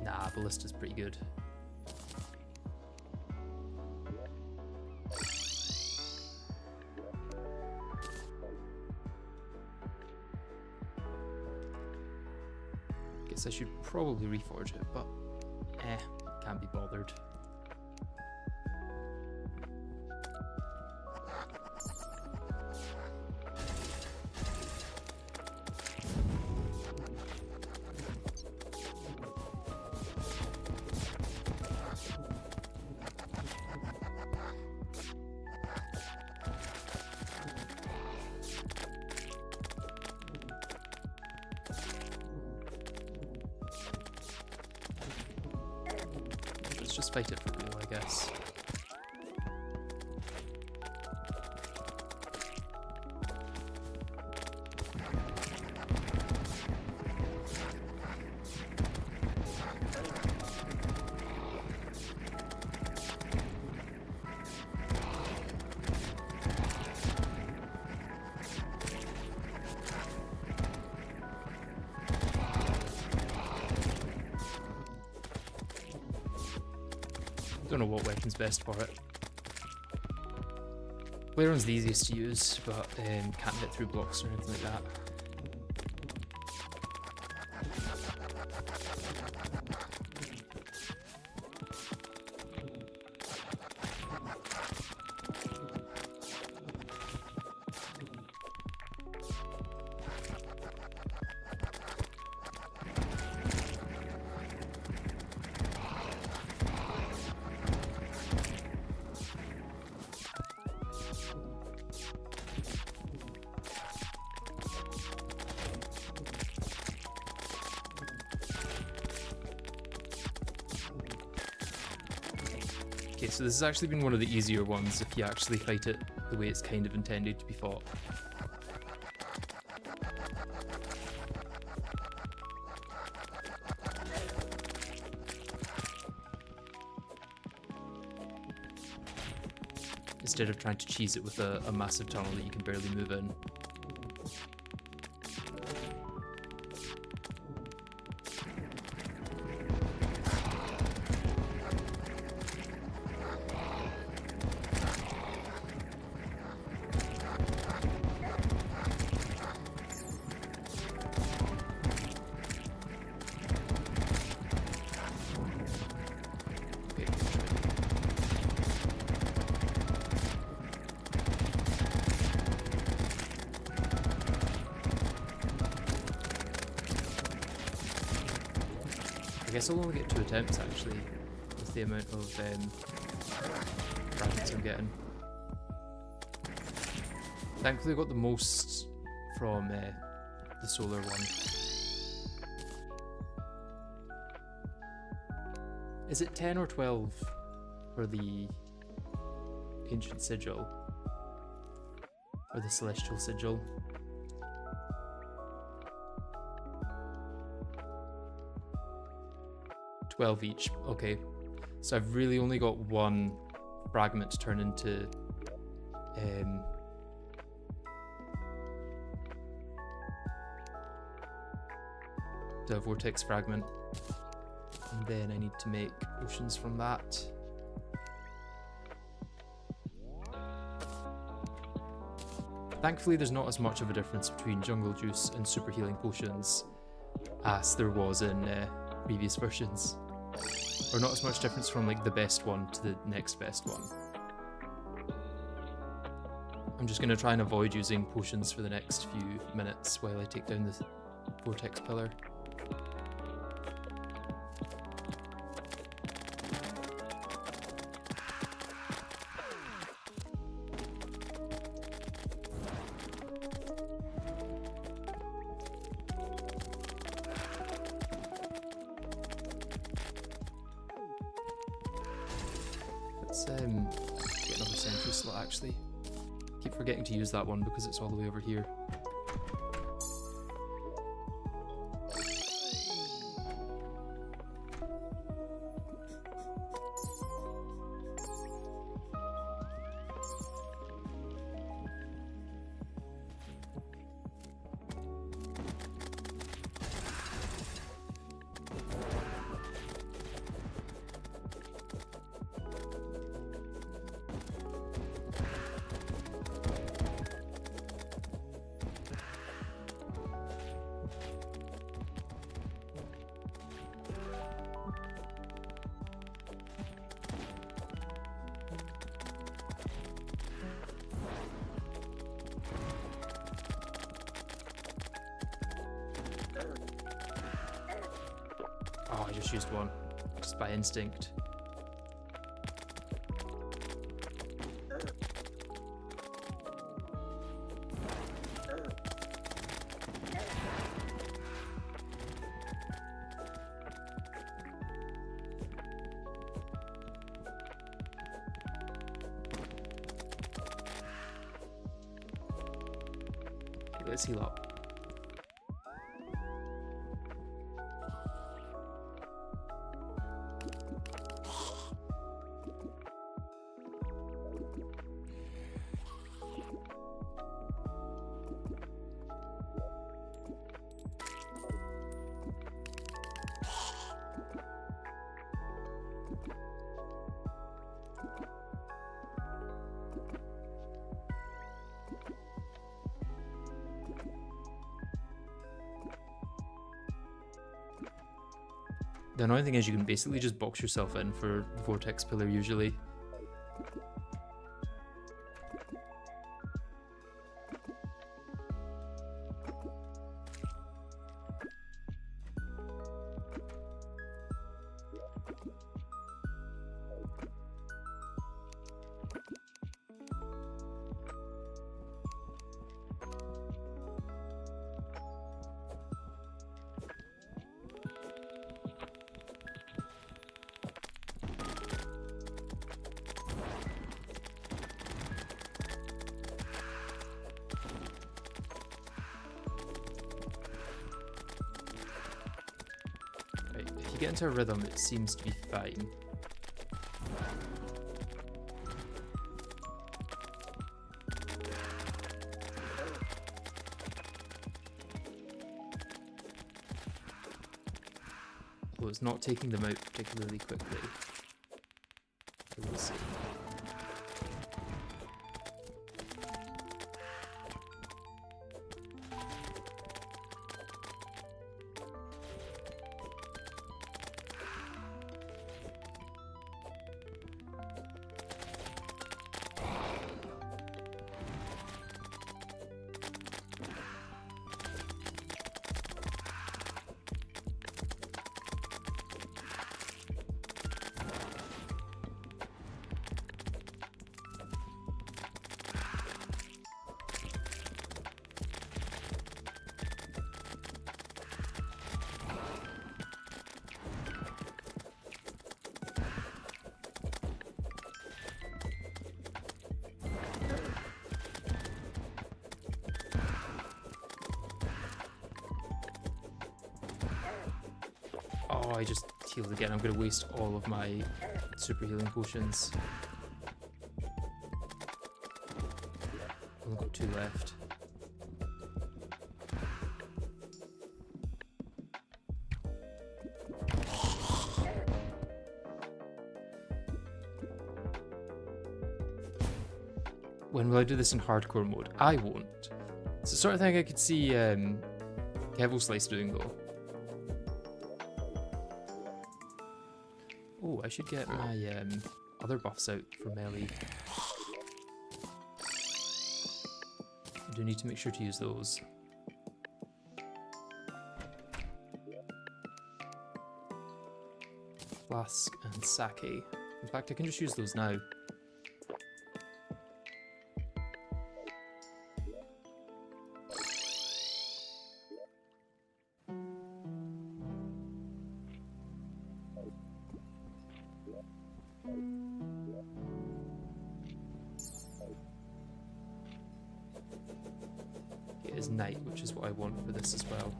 Nah, Ballista's pretty good. Guess I should probably reforge it, but can't be bothered. Just fight it for real, I guess. Don't know what weapon's best for it. Layeron's the easiest to use, but can't hit through blocks or anything like that. Okay, so this has actually been one of the easier ones if you actually fight it the way it's kind of intended to be fought. Instead of trying to cheese it with a massive tunnel that you can barely move in. I guess I'll only get 2 attempts actually, with the amount of fragments I'm getting. Thankfully I got the most from the solar one. Is it 10 or 12 for the ancient sigil? Or the celestial sigil? $12 each, okay. So I've really only got 1 fragment to turn into the vortex fragment. And then I need to make potions from that. Thankfully there's not as much of a difference between jungle juice and super healing potions as there was in previous versions. Or not as much difference from like the best one to the next best one. I'm just going to try and avoid using potions for the next few minutes while I take down the vortex pillar. Let's get another sentry slot actually. Keep forgetting to use that one because it's all the way over here. Oh, I just used one, just by instinct. Okay, let's heal up. The annoying thing is you can basically just box yourself in for Vortex Pillar usually. If you get into a rhythm, it seems to be fine. Although it's not taking them out particularly quickly. So we'll see. Oh, I just healed again. I'm going to waste all of my super healing potions. Only got 2 left. When will I do this in hardcore mode? I won't. It's the sort of thing I could see Kevo Slice doing though. Oh, I should get my other buffs out for melee. I do need to make sure to use those. Flask and sake. In fact, I can just use those now. It is night, which is what I want for this as well.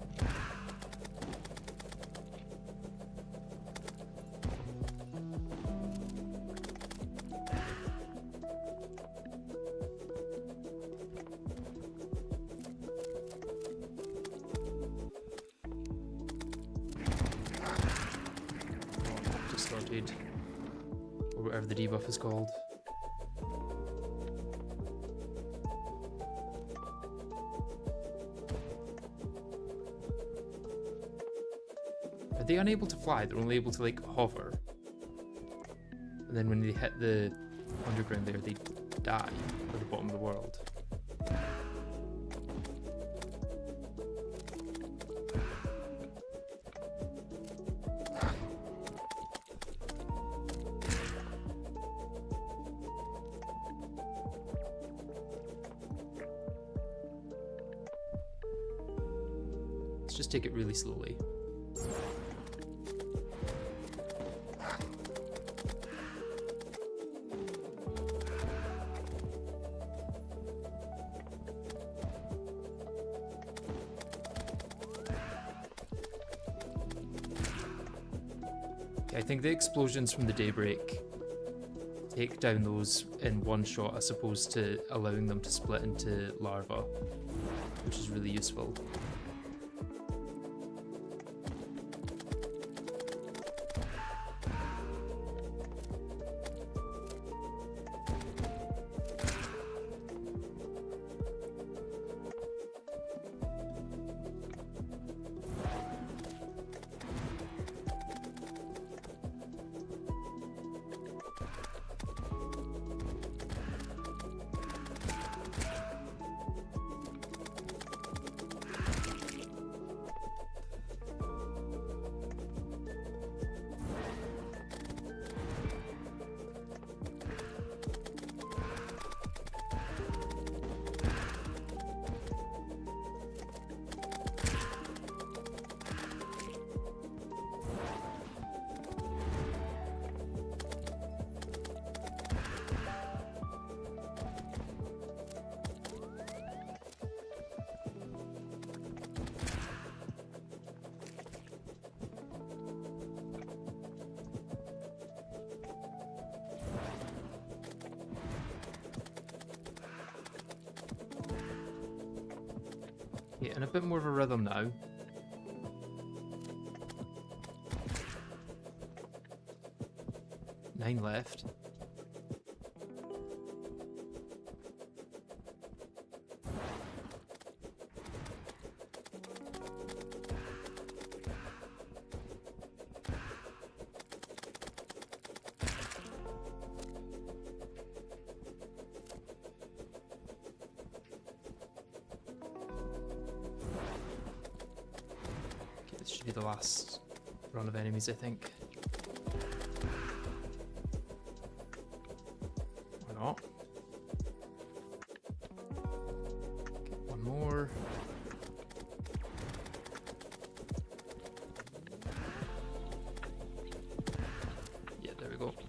Distorted, or whatever the debuff is called. Are they unable to fly? They're only able to like hover. And then when they hit the underground there, they die at the bottom of the world. Let's just take it really slowly. I think the explosions from the daybreak take down those in one shot as opposed to allowing them to split into larvae, which is really useful. Okay, and a bit more of a rhythm now. Nine left. This should be the last run of enemies, I think. Or not. Okay, one more. Yeah, there we go. Okay,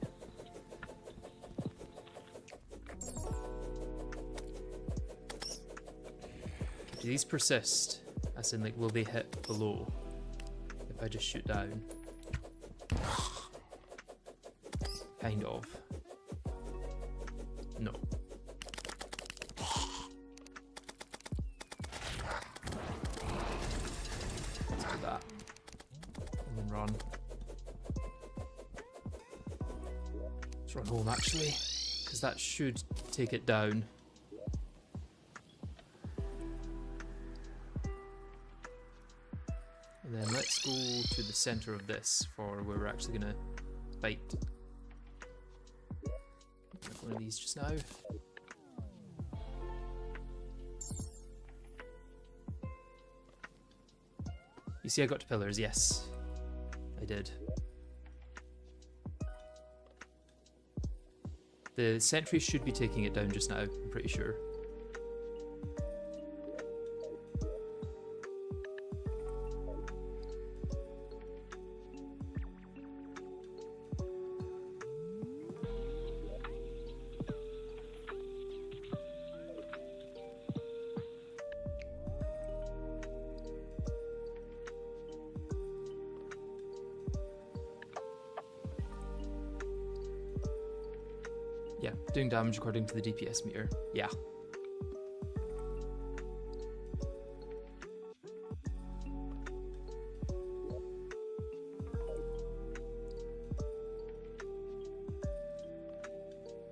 do these persist? As in, like, will they hit below? If I just shoot down. Kind of. No. Let's do that. And then run. Let's run home actually, because that should take it down. And then let's go to the center of this for where we're actually gonna fight. Grab one of these just now. You see I got to pillars, yes. I did. The sentry should be taking it down just now, I'm pretty sure. Yeah, doing damage according to the DPS meter. Yeah.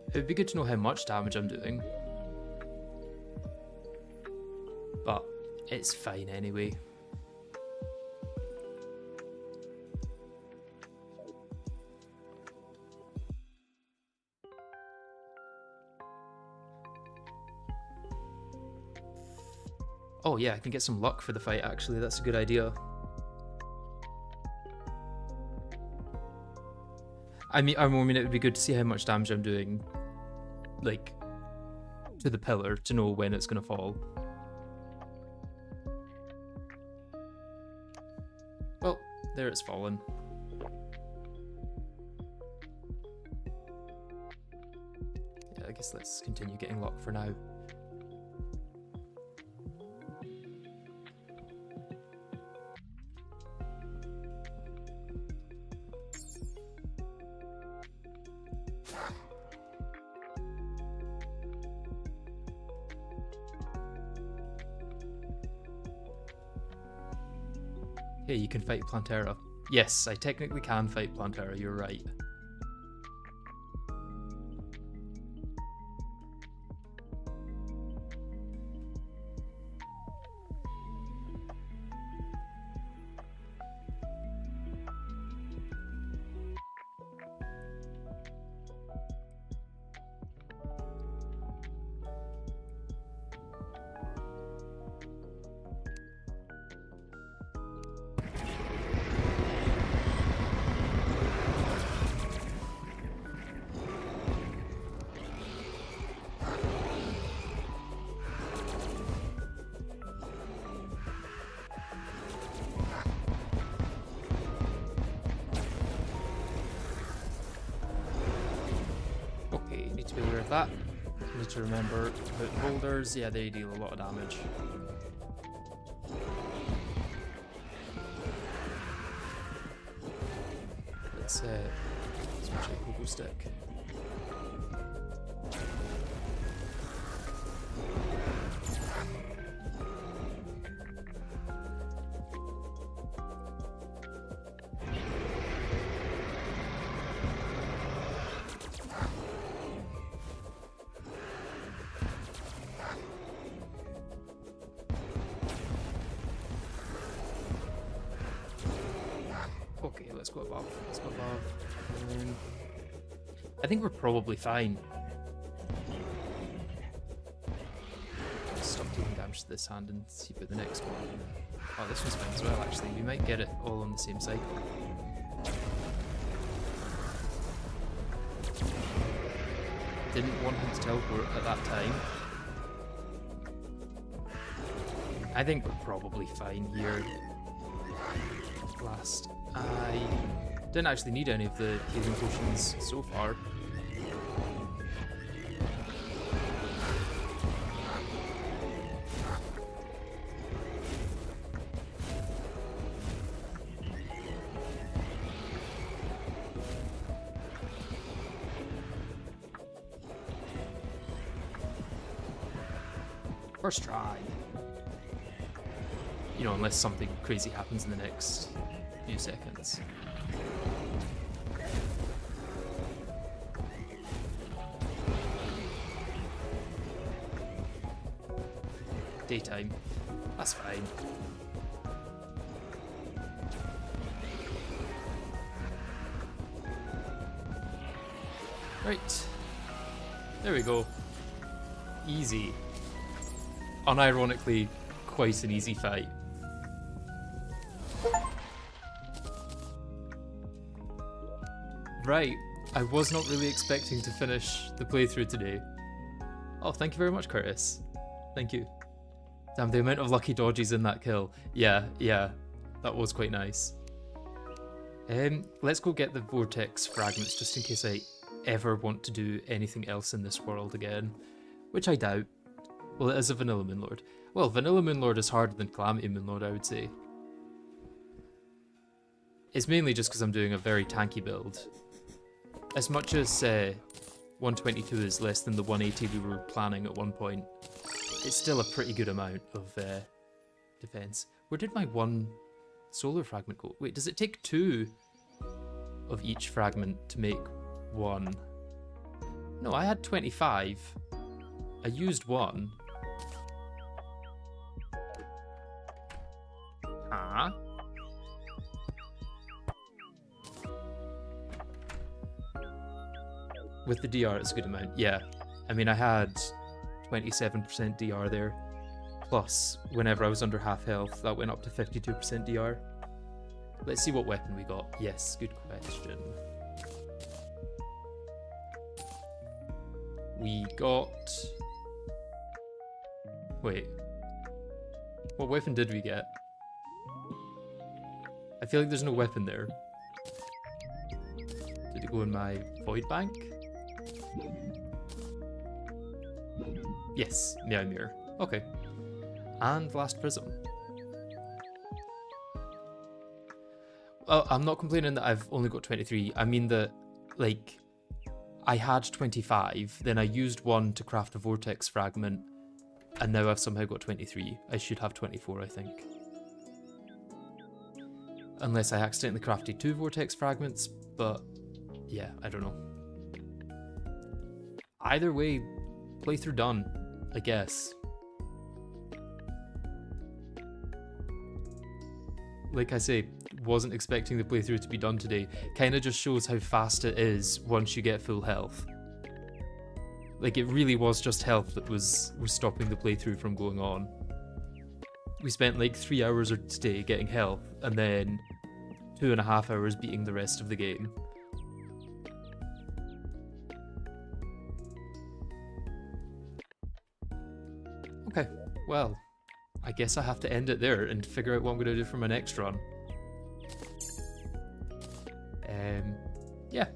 It would be good to know how much damage I'm doing. But it's fine anyway. Oh yeah, I can get some luck for the fight actually, that's a good idea. I mean it would be good to see how much damage I'm doing, like, to the pillar, to know when it's gonna fall. Well, there it's fallen. Yeah, I guess let's continue getting luck for now. Hey, you can fight Plantera. Yes, I technically can fight Plantera, you're right. Need to be aware of that. Need to remember about the boulders. Yeah, they deal a lot of damage. Let's switch out Pogo Stick. Okay, let's go above. Let's go above. I think we're probably fine. Stop dealing damage to this hand and see about the next one. Oh, this one's fine as well, actually. We might get it all on the same cycle. Didn't want him to teleport at that time. I think we're probably fine here. Last. I didn't actually need any of the healing potions so far. First try. You know, unless something crazy happens in the next few seconds. Daytime. That's fine. Right. There we go. Easy. Unironically, quite an easy fight. Right, I was not really expecting to finish the playthrough today. Oh, thank you very much, Curtis. Thank you. Damn, the amount of lucky dodges in that kill. Yeah, that was quite nice. Let's go get the vortex fragments just in case I ever want to do anything else in this world again, which I doubt. Well, it is a Vanilla Moonlord. Well, Vanilla Moonlord is harder than Calamity Moonlord, I would say. It's mainly just because I'm doing a very tanky build. As much as 122 is less than the 180 we were planning at one point, it's still a pretty good amount of defense. Where did my one solar fragment go? Wait, does it take 2 of each fragment to make 1? No, I had 25. I used 1. Huh? With the DR, it's a good amount. Yeah. I mean, I had 27% DR there. Plus, whenever I was under half health, that went up to 52% DR. Let's see what weapon we got. Yes, good question. We got... Wait. What weapon did we get? I feel like there's no weapon there. Did it go in my void bank? Yes, Meow Mirror. Okay. And last prism. Oh, I'm not complaining that I've only got 23. I mean that, like, I had 25, then I used 1 to craft a vortex fragment, and now I've somehow got 23. I should have 24, I think. Unless I accidentally crafted 2 vortex fragments, but yeah, I don't know. Either way, playthrough done, I guess. Like I say, wasn't expecting the playthrough to be done today. Kinda just shows how fast it is once you get full health. Like, it really was just health that was stopping the playthrough from going on. We spent like 3 hours today getting health, and then 2.5 hours beating the rest of the game. Okay, well, I guess I have to end it there and figure out what I'm going to do for my next run. Yeah,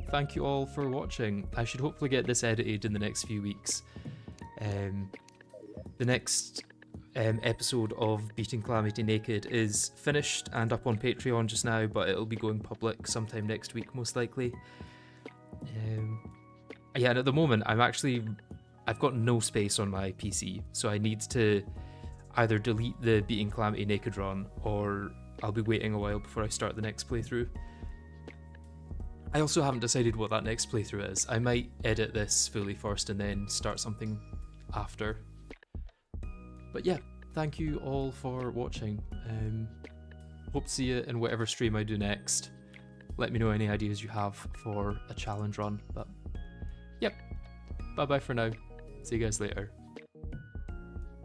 thank you all for watching. I should hopefully get this edited in the next few weeks. The next episode of Beating Calamity Naked is finished and up on Patreon just now, but it'll be going public sometime next week, most likely. Yeah, and at the moment, I've got no space on my PC, so I need to either delete the Beating Calamity Naked run, or I'll be waiting a while before I start the next playthrough. I also haven't decided what that next playthrough is. I might edit this fully first and then start something after. But yeah, thank you all for watching. Hope to see you in whatever stream I do next. Let me know any ideas you have for a challenge run. But yep, bye bye for now. See you guys later.